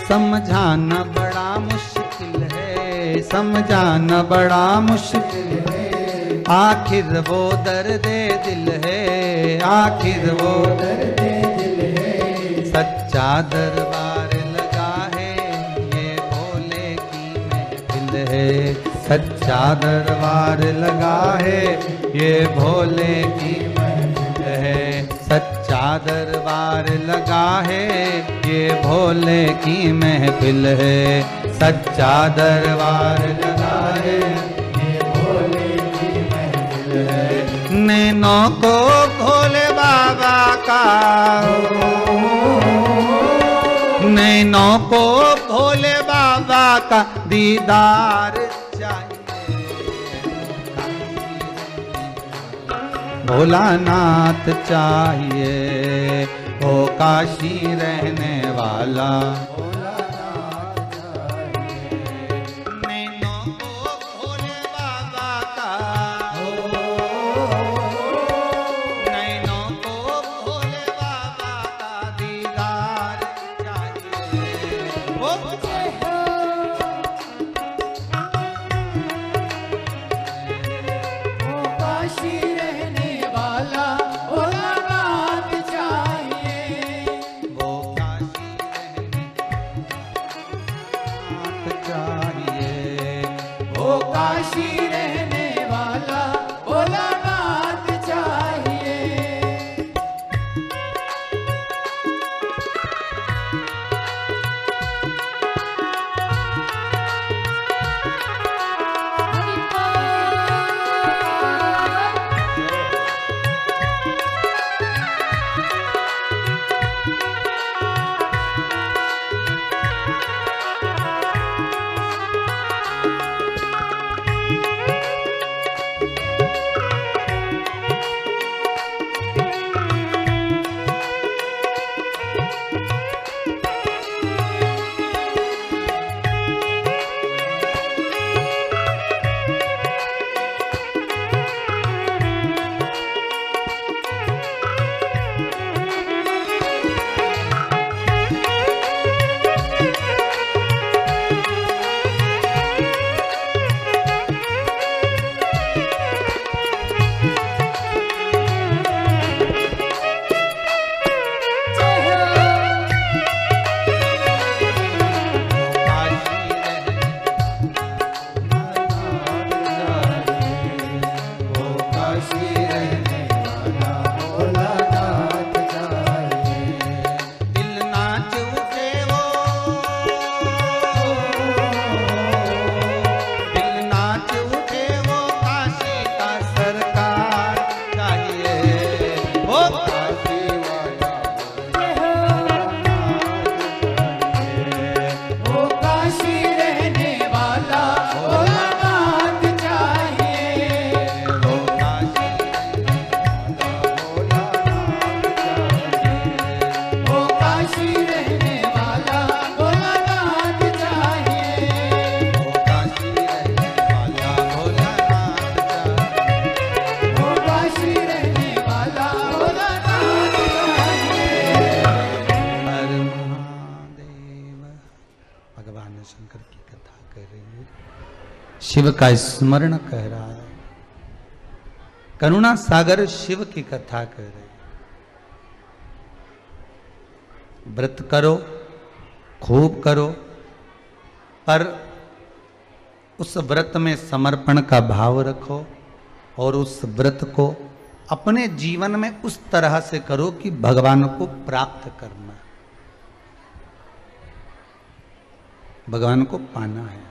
समझाना बड़ा मुश्किल है, समझाना बड़ा मुश्किल है। आखिर वो दर्द दिल है, आखिर वो दर्द दिल है। सच्चा दरबार लगा है, ये भोले की महफिल है। सच्चा दरबार लगा है, ये भोले की महफिल है। सच्चा दरबार लगा है, ये भोले की महफिल है। सच्चा दरबार लगा है, ये भोले की महफिल है। नैनों को भोले बाबा का, नैनों को भोले बाबा का दीदार चाहिए। भोलानाथ चाहिए, वो काशी रहने वाला भोलानाथ चाहिए। नैनों को भोले बाबा का, नैनों को भोले बाबा का दीदार चाहिए। वो वो काशी रहने वाला भोलानाथ चाहिए। वो काशी रहने चाहिए। वो काशी रहने वाला भोलानाथ चाहिए। भगवान शंकर की कथा कह रही है, शिव का स्मरण कह रहा है, करुणा सागर शिव की कथा कह रही है। व्रत करो, खूब करो, पर उस व्रत में समर्पण का भाव रखो और उस व्रत को अपने जीवन में उस तरह से करो कि भगवान को प्राप्त करना, भगवान को पाना है।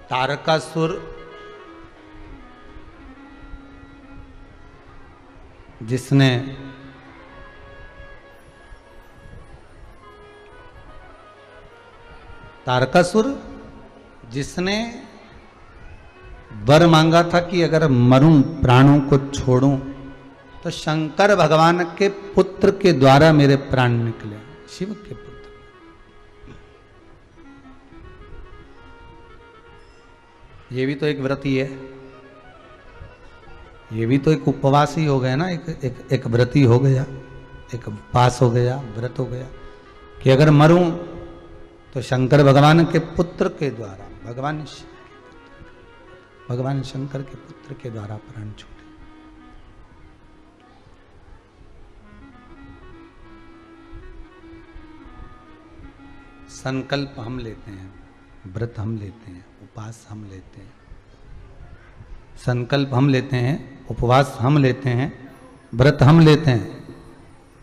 तारकासुर जिसने वर मांगा था कि अगर मरूं, प्राणों को छोड़ूं, तो शंकर भगवान के पुत्र के द्वारा मेरे प्राण निकले, शिव के पुत्र। ये भी तो एक व्रत ही है, ये भी तो एक उपवास ही हो गया ना, एक व्रत ही हो गया, एक उपवास हो गया, व्रत हो गया कि अगर मरूं तो शंकर भगवान के पुत्र के द्वारा, भगवान शंकर के पुत्र के द्वारा प्राण छूटे। संकल्प हम लेते हैं, व्रत हम लेते हैं, उपवास हम लेते हैं, संकल्प हम लेते हैं, उपवास हम लेते हैं, व्रत हम लेते हैं,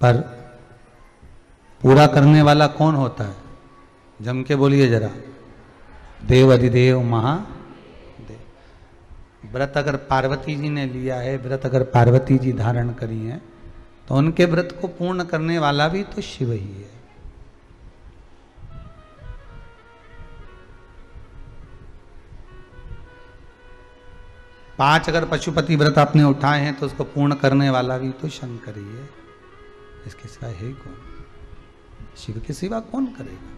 पर पूरा करने वाला कौन होता है? जम के बोलिए जरा, देव अधिदेव महादेव। व्रत अगर पार्वती जी ने लिया है, व्रत अगर पार्वती जी धारण करी है, तो उनके व्रत को पूर्ण करने वाला भी तो शिव ही है। पांच अगर पशुपति व्रत आपने उठाए हैं तो उसको पूर्ण करने वाला भी तो शंकर ही है, इसके सिवा है कौन? शिव के सिवा कौन करेगा?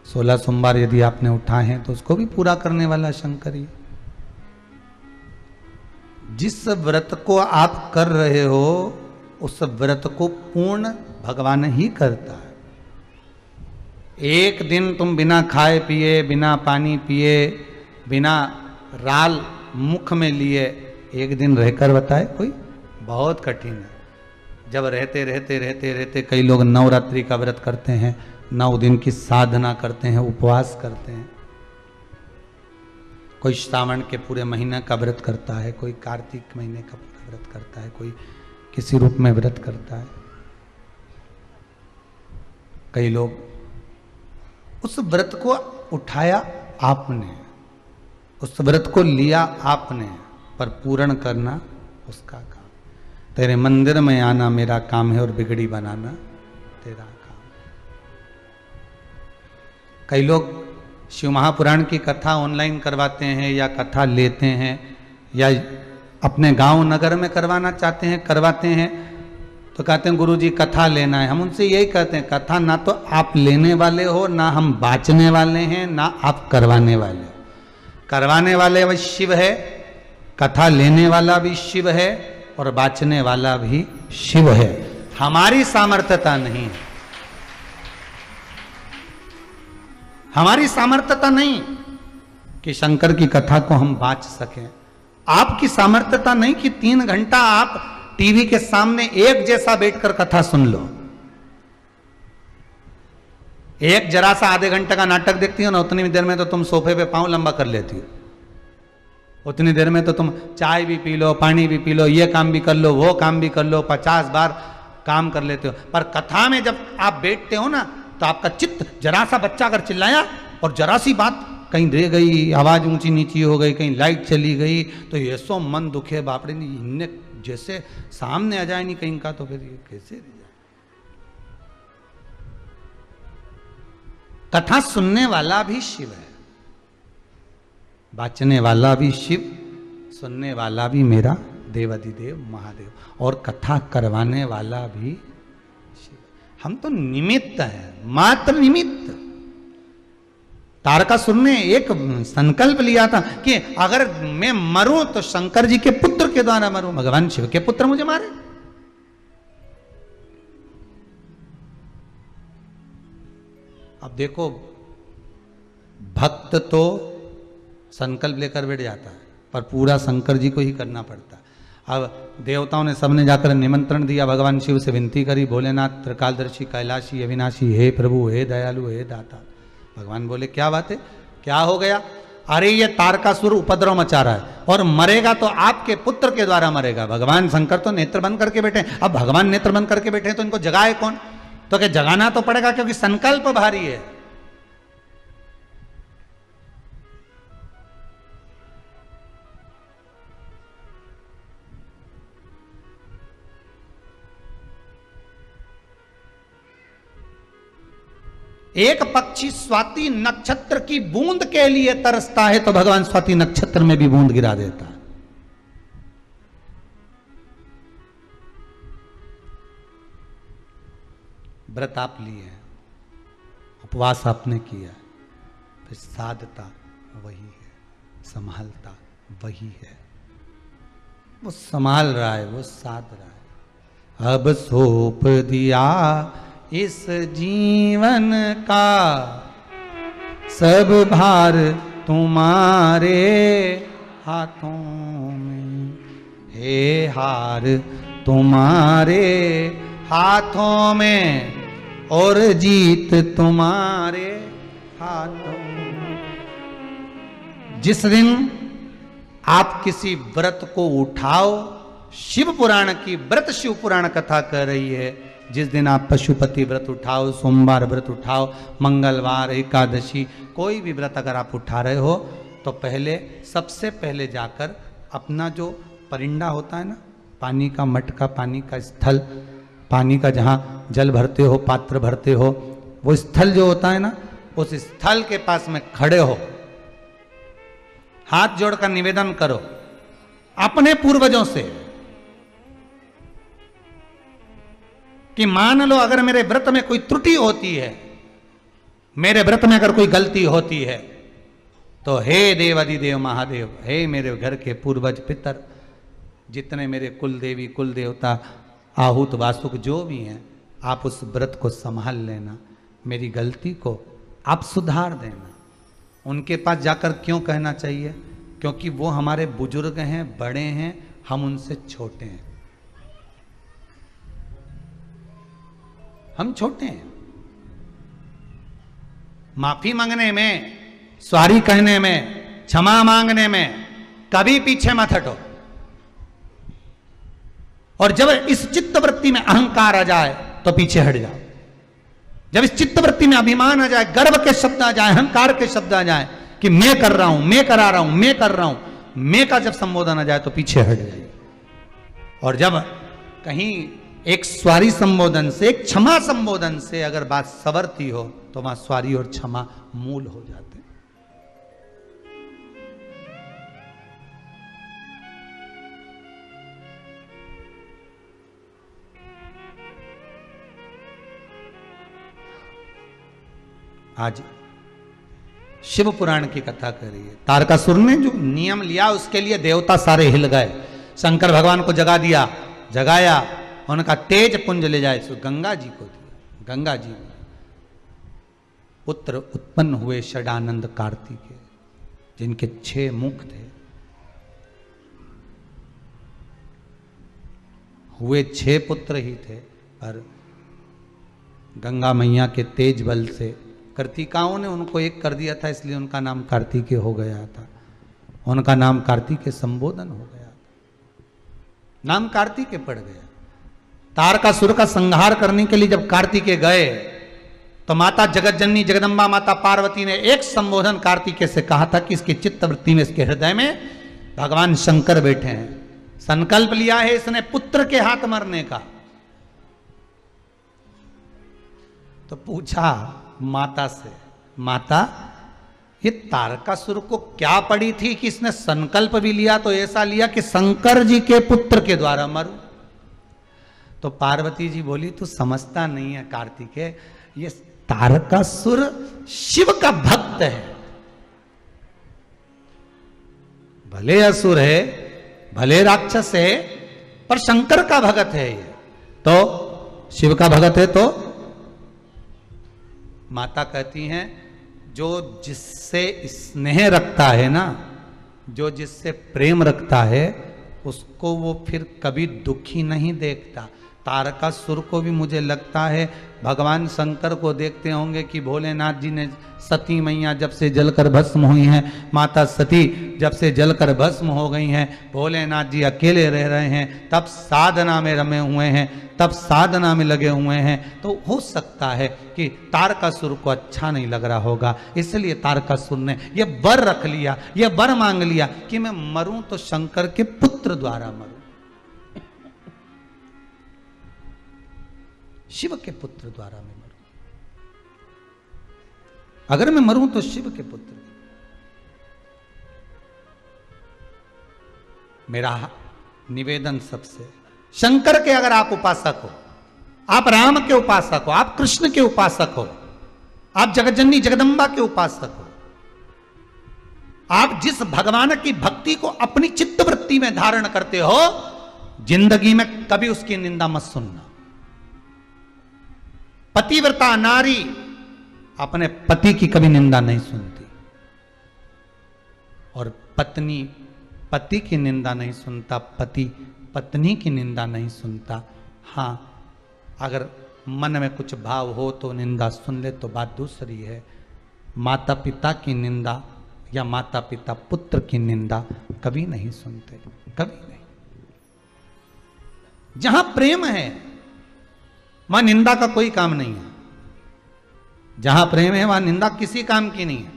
16 सोमवार यदि आपने उठाए हैं तो उसको भी पूरा करने वाला शंकर ही। जिस व्रत को आप कर रहे हो उस व्रत को पूर्ण भगवान ही करता है। एक दिन तुम बिना खाए पिए, बिना पानी पिए, बिना राल मुख में लिए एक दिन रहकर बताए कोई? बहुत कठिन है। जब रहते रहते रहते रहते कई लोग नवरात्रि का व्रत करते हैं, 9 दिन की साधना करते हैं, उपवास करते हैं, कोई श्रावण के पूरे महीने का व्रत करता है, कोई कार्तिक महीने का पूरा व्रत करता है, कोई किसी रूप में व्रत करता है। कई लोग उस व्रत को उठाया आपने, उस व्रत को लिया आपने, पर पूर्ण करना उसका काम। तेरे मंदिर में आना मेरा काम है और बिगड़ी बनाना तेरा काम। कई लोग शिव महापुराण की कथा ऑनलाइन करवाते हैं या कथा लेते हैं या अपने गांव नगर में करवाना चाहते हैं, करवाते हैं, तो कहते हैं गुरुजी कथा लेना है। हम उनसे यही कहते हैं, कथा ना तो आप लेने वाले हो, ना हम बांचने वाले हैं, ना आप करवाने वाले हो। करवाने वाले वह शिव है, कथा लेने वाला भी शिव है और बांचने वाला भी शिव है। हमारी सामर्थ्यता नहीं है, हमारी सामर्थ्यता नहीं कि शंकर की कथा को हम बांच सकें। आपकी सामर्थ्यता नहीं कि 3 घंटा आप टीवी के सामने एक जैसा बैठकर कथा सुन लो। एक जरा सा आधे घंटे का नाटक देखती हो ना, उतनी देर में तो तुम सोफे पे पांव लंबा कर लेती हो, उतनी देर में तो तुम चाय भी पी लो, पानी भी पी लो, ये काम भी कर लो, वो काम भी कर लो, 50 बार काम कर लेते हो। पर कथा में जब आप बैठते हो ना, तो आपका चित्त, जरा सा बच्चा अगर चिल्लाया और जरा सी बात कहीं रह गई, आवाज ऊंची नीची हो गई, कहीं लाइट चली गई, तो ये सो मन दुखे, बापरे इनने जैसे सामने आ जाए नहीं कहीं का, तो फिर ये कैसे रह जाए। कथा सुनने वाला भी शिव है, बांचने वाला भी शिव, सुनने वाला भी मेरा देवाधिदेव महादेव, और कथा करवाने वाला भी शिव। हम तो निमित्त हैं, मात्र निमित्त। तारकासुर ने एक संकल्प लिया था कि अगर मैं मरूं तो शंकर जी के पुत्र के द्वारा मरूं, भगवान शिव के पुत्र मुझे मारे। अब देखो, भक्त तो संकल्प लेकर बैठ जाता है, पर पूरा शंकर जी को ही करना पड़ता है। अब देवताओं ने सबने जाकर निमंत्रण दिया, भगवान शिव से विनती करी, भोलेनाथ त्रिकालदर्शी कैलाशी अविनाशी, हे प्रभु, हे दयालु, हे दाता। भगवान बोले क्या बात है, क्या हो गया? अरे ये तारकासुर उपद्रव मचा रहा है और मरेगा तो आपके पुत्र के द्वारा मरेगा। भगवान शंकर तो नेत्र बंद करके बैठे, अब भगवान नेत्र बंद करके बैठे तो इनको जगाए कौन? तो क्या जगाना तो पड़ेगा, क्योंकि संकल्प भारी है। एक पक्षी स्वाति नक्षत्र की बूंद के लिए तरसता है तो भगवान स्वाति नक्षत्र में भी बूंद गिरा देता है। व्रत आप लिए, उपवास आपने किया, फिर साधता वही है, संभालता वही है। वो संभाल रहा है, वो साध रहा है। अब सौंप दिया इस जीवन का सब भार तुम्हारे हाथों में, हे हार तुम्हारे हाथों में और जीत तुम्हारे हाथों में। जिस दिन आप किसी व्रत को उठाओ, शिव पुराण की व्रत शिव पुराण कथा कर रही है, जिस दिन आप पशुपति व्रत उठाओ, सोमवार व्रत उठाओ, मंगलवार, एकादशी, कोई भी व्रत अगर आप उठा रहे हो तो पहले, सबसे पहले जाकर अपना जो परिंडा होता है ना, पानी का मटका, पानी का स्थल, पानी का जहाँ जल भरते हो, पात्र भरते हो, वो स्थल जो होता है ना, उस स्थल के पास में खड़े हो, हाथ जोड़कर निवेदन करो अपने पूर्वजों से कि मान लो अगर मेरे व्रत में कोई त्रुटि होती है, मेरे व्रत में अगर कोई गलती होती है, तो हे देव अधिदेव महादेव, हे मेरे घर के पूर्वज पितर, जितने मेरे कुल देवी कुल देवता आहूत वासुक जो भी हैं, आप उस व्रत को संभाल लेना, मेरी गलती को आप सुधार देना। उनके पास जाकर क्यों कहना चाहिए? क्योंकि वो हमारे बुजुर्ग हैं, बड़े हैं, हम उनसे छोटे हैं, हम छोटे हैं। माफी मांगने में, सॉरी कहने में, क्षमा मांगने में कभी पीछे मत हटो। और जब इस चित्तवृत्ति में अहंकार आ जाए तो पीछे हट जाओ। जब इस चित्तवृत्ति में अभिमान आ जाए, गर्व के शब्द आ जाए, अहंकार के शब्द आ जाए कि मैं कर रहा हूं, मैं करा रहा हूं, मैं कर रहा हूं, मैं का जब संबोधन आ जाए तो पीछे हट जाइए। और जब कहीं एक स्वारी संबोधन से, एक क्षमा संबोधन से अगर बात सवरती हो तो वहां स्वारी और क्षमा मूल हो जाते। आज शिव पुराण की कथा करिए। तारकासुर ने जो नियम लिया उसके लिए देवता सारे हिल गए। शंकर भगवान को जगा दिया, जगाया, उनका तेज पुंज ले जाए सो गंगा जी को दिया। गंगा जी पुत्र उत्पन्न हुए षडानंद कार्तिकेय, जिनके 6 मुख थे। हुए 6 पुत्र ही थे, पर गंगा मैया के तेज बल से कार्तिकाओं ने उनको एक कर दिया था, इसलिए उनका नाम कार्तिकेय हो गया था। उनका नाम कार्तिकेय संबोधन हो गया था, नाम कार्तिकेय पड़ गया। तारकासुर का संहार करने के लिए जब कार्तिकेय गए तो माता जगतजननी जगदम्बा माता पार्वती ने एक संबोधन कार्तिकेय से कहा था कि इसकी चित्तवृत्ति में, इसके हृदय में भगवान शंकर बैठे हैं। संकल्प लिया है इसने पुत्र के हाथ मरने का। तो पूछा माता से, माता ये तारकासुर को क्या पड़ी थी कि इसने संकल्प भी लिया तो ऐसा लिया कि शंकर जी के पुत्र के द्वारा मरूं। तो पार्वती जी बोली तू समझता नहीं है कार्तिकेय, ये तारकासुर शिव का भक्त है। भले असुर है, भले राक्षस है, पर शंकर का भगत है ये। तो शिव का भगत है तो माता कहती हैं जो जिससे स्नेह रखता है ना, जो जिससे प्रेम रखता है, उसको वो फिर कभी दुखी नहीं देखता। तारकासुर को भी मुझे लगता है भगवान शंकर को देखते होंगे कि भोलेनाथ जी ने सती मैया जब से जलकर भस्म हुई हैं, माता सती जब से जलकर भस्म हो गई हैं, भोलेनाथ जी अकेले रह रहे हैं, तब साधना में रमे हुए हैं, तब साधना में लगे हुए हैं। तो हो सकता है कि तारकासुर को अच्छा नहीं लग रहा होगा, इसलिए तारकासुर ने यह वर रख लिया, यह वर मांग लिया कि मैं मरूं तो शंकर के पुत्र द्वारा मरूं, शिव के पुत्र द्वारा मैं मरूं। अगर मैं मरूं तो शिव के पुत्र। मेरा निवेदन सबसे, शंकर के अगर आप उपासक हो, आप राम के उपासक हो, आप कृष्ण के उपासक हो, आप जगज्जननी जगदम्बा के उपासक हो, आप जिस भगवान की भक्ति को अपनी चित्तवृत्ति में धारण करते हो, जिंदगी में कभी उसकी निंदा मत सुनना। पतिव्रता नारी अपने पति की कभी निंदा नहीं सुनती, और पत्नी पति की निंदा नहीं सुनता, पति पत्नी की निंदा नहीं सुनता। हाँ, अगर मन में कुछ भाव हो तो निंदा सुन ले तो बात दूसरी है। माता पिता की निंदा या माता पिता पुत्र की निंदा कभी नहीं सुनते, कभी नहीं। जहां प्रेम है वहां निंदा का कोई काम नहीं है। जहां प्रेम है वहां निंदा किसी काम की नहीं है।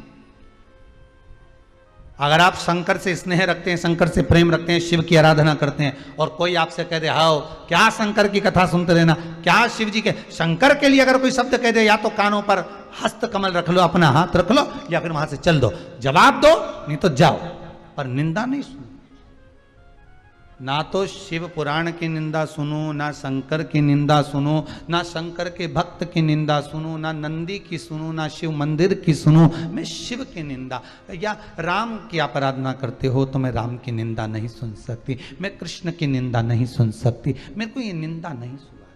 अगर आप शंकर से स्नेह रखते हैं, शंकर से प्रेम रखते हैं, शिव की आराधना करते हैं, और कोई आपसे कह दे हाओ क्या शंकर की कथा सुनते रहना, क्या शिव जी के, शंकर के लिए अगर कोई शब्द कह दे, या तो कानों पर हस्त कमल रख लो, अपना हाथ रख लो, या फिर वहां से चल दो, जवाब दो, नहीं तो जाओ, पर निंदा नहीं सुनो। ना तो शिव पुराण की निंदा सुनो, ना शंकर की निंदा सुनो, ना शंकर के भक्त की निंदा सुनो, ना नंदी की सुनो, ना शिव मंदिर की सुनो। मैं शिव की निंदा, या राम की आप आराधना करते हो तो मैं राम की निंदा नहीं सुन सकती, मैं कृष्ण की निंदा नहीं सुन सकती, मेरे को ये निंदा नहीं सुना।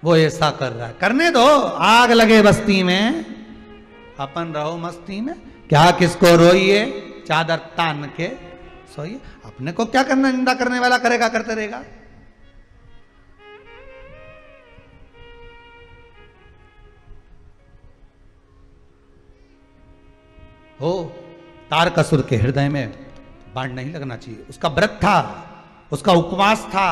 वो ऐसा कर रहा है, करने दो, आग लगे बस्ती में, अपन रहो मस्ती में, क्या किसको रोइए, चादर तान के सोइए। अपने को क्या करना, निंदा करने वाला करेगा, करते रहेगा। हो, तारकासुर के हृदय में बाण नहीं लगना चाहिए। उसका व्रत था, उसका उपवास था,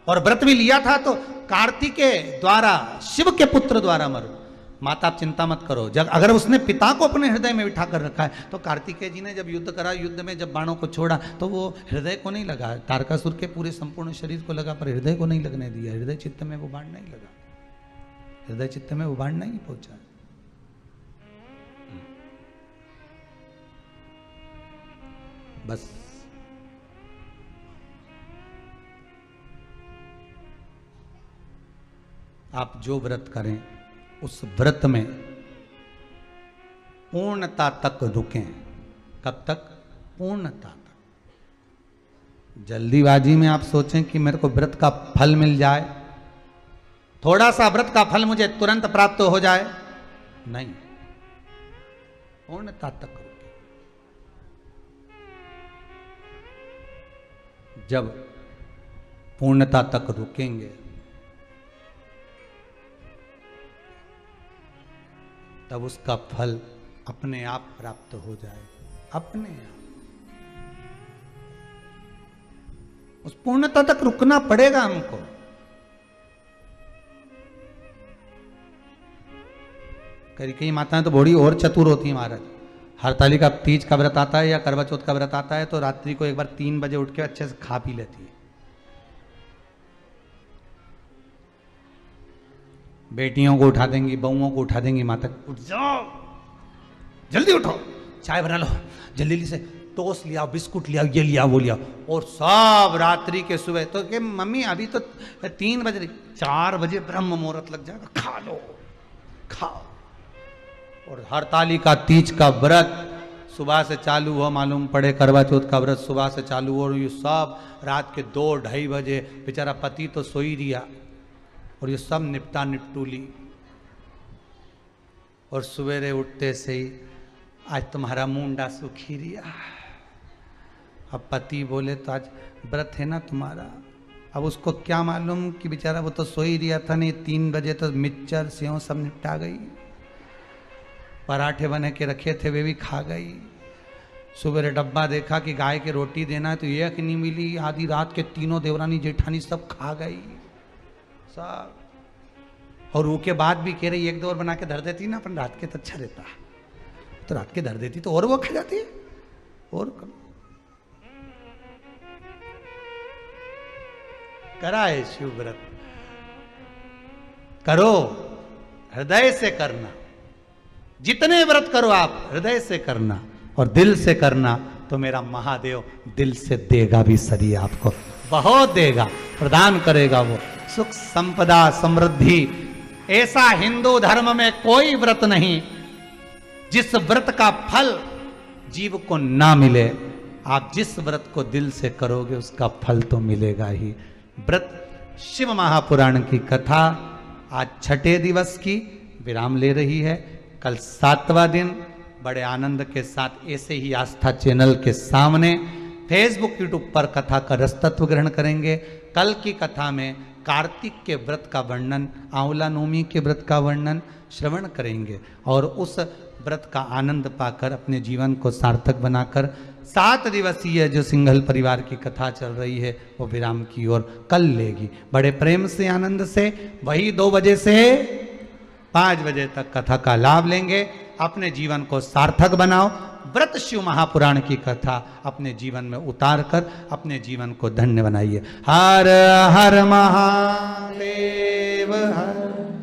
और व्रत भी लिया था तो कार्तिकेय द्वारा, शिव के पुत्र द्वारा मरो। माता आप चिंता मत करो, जब अगर उसने पिता को अपने हृदय में बिठा कर रखा है, तो कार्तिकेय जी ने जब युद्ध करा, युद्ध में जब बाणों को छोड़ा तो वो हृदय को नहीं लगा, तारकासुर के पूरे संपूर्ण शरीर को लगा, पर हृदय को नहीं लगने दिया। हृदय चित्त में वो बाण नहीं लगा, हृदय चित्त में वो बाण नहीं पहुंचा। बस आप जो व्रत करें उस व्रत में पूर्णता तक रुकें। कब तक? पूर्णता तक। जल्दीबाजी में आप सोचें कि मेरे को व्रत का फल मिल जाए, थोड़ा सा व्रत का फल मुझे तुरंत प्राप्त हो जाए, नहीं, पूर्णता तक रुकें। जब पूर्णता तक रुकेंगे तब उसका फल अपने आप प्राप्त हो जाए, अपने आप। उस पूर्णता तक रुकना पड़ेगा हमको। कई माताएं तो बड़ी और चतुर होती हैं महाराज। हरतालिका तीज का व्रत आता है या करवा चौथ का व्रत आता है तो रात्रि को एक बार 3 बजे उठ के अच्छे से खा पी लेती है। बेटियों को उठा देंगी, बहुओं को उठा देंगी, माता उठ जाओ, जल्दी उठो, चाय बना लो, जल्दी से टोस्ट लिया, बिस्कुट लिया, ये लिया, वो लिया, और सब रात्रि के सुबह तो कि मम्मी अभी तो 3 बज रही, 4 बजे ब्रह्म मुहूर्त लग जाएगा, खा लो, खाओ। और हरतालिका तीज का व्रत सुबह से चालू हुआ, मालूम पड़े करवा चौथ का व्रत सुबह से चालू हो, और ये सब रात के 2-2:30 बजे बेचारा पति तो सो ही दिया, और ये सब निपटा निपटूली। और सवेरे उठते से ही आज तुम्हारा मुंडा सुखी रिया। अब पति बोले तो आज व्रत है ना तुम्हारा। अब उसको क्या मालूम कि बेचारा वो तो सो ही रिया था, नहीं 3 बजे तो मिक्सचर सेव सब निपटा गई, पराठे बने के रखे थे वे भी खा गई। सुबह डब्बा देखा कि गाय के रोटी देना है तो एक नहीं मिली, आधी रात के तीनों देवरानी जेठानी सब खा गई सब। और वो के बाद भी कह रही 1-2 और बना के धर देती ना अपन रात के तो अच्छा रहता, तो रात के धर देती तो और वो खा जाती है। और करा है शिव व्रत, करो हृदय से करना, जितने व्रत करो आप हृदय से करना और दिल से करना, तो मेरा महादेव दिल से देगा भी सरी आपको, बहुत देगा, प्रदान करेगा वो सुख संपदा समृद्धि। ऐसा हिंदू धर्म में कोई व्रत नहीं जिस व्रत का फल जीव को ना मिले। आप जिस व्रत को दिल से करोगे उसका फल तो मिलेगा ही। व्रत शिव महापुराण की कथा आज 6ठे दिवस की विराम ले रही है। कल 7वां दिन बड़े आनंद के साथ ऐसे ही आस्था चैनल के सामने फेसबुक यूट्यूब पर कथा का रसतत्व ग्रहण करेंगे। कल की कथा में कार्तिक के व्रत का वर्णन, आंवला नवमी के व्रत का वर्णन श्रवण करेंगे और उस व्रत का आनंद पाकर अपने जीवन को सार्थक बनाकर 7 दिवसीय जो सिंघल परिवार की कथा चल रही है वो विराम की ओर कल लेगी। बड़े प्रेम से आनंद से वही 2 बजे से 5 बजे तक कथा का लाभ लेंगे। अपने जीवन को सार्थक बनाओ। व्रत शिव महापुराण की कथा अपने जीवन में उतार कर अपने जीवन को धन्य बनाइए। हर हर महादेव।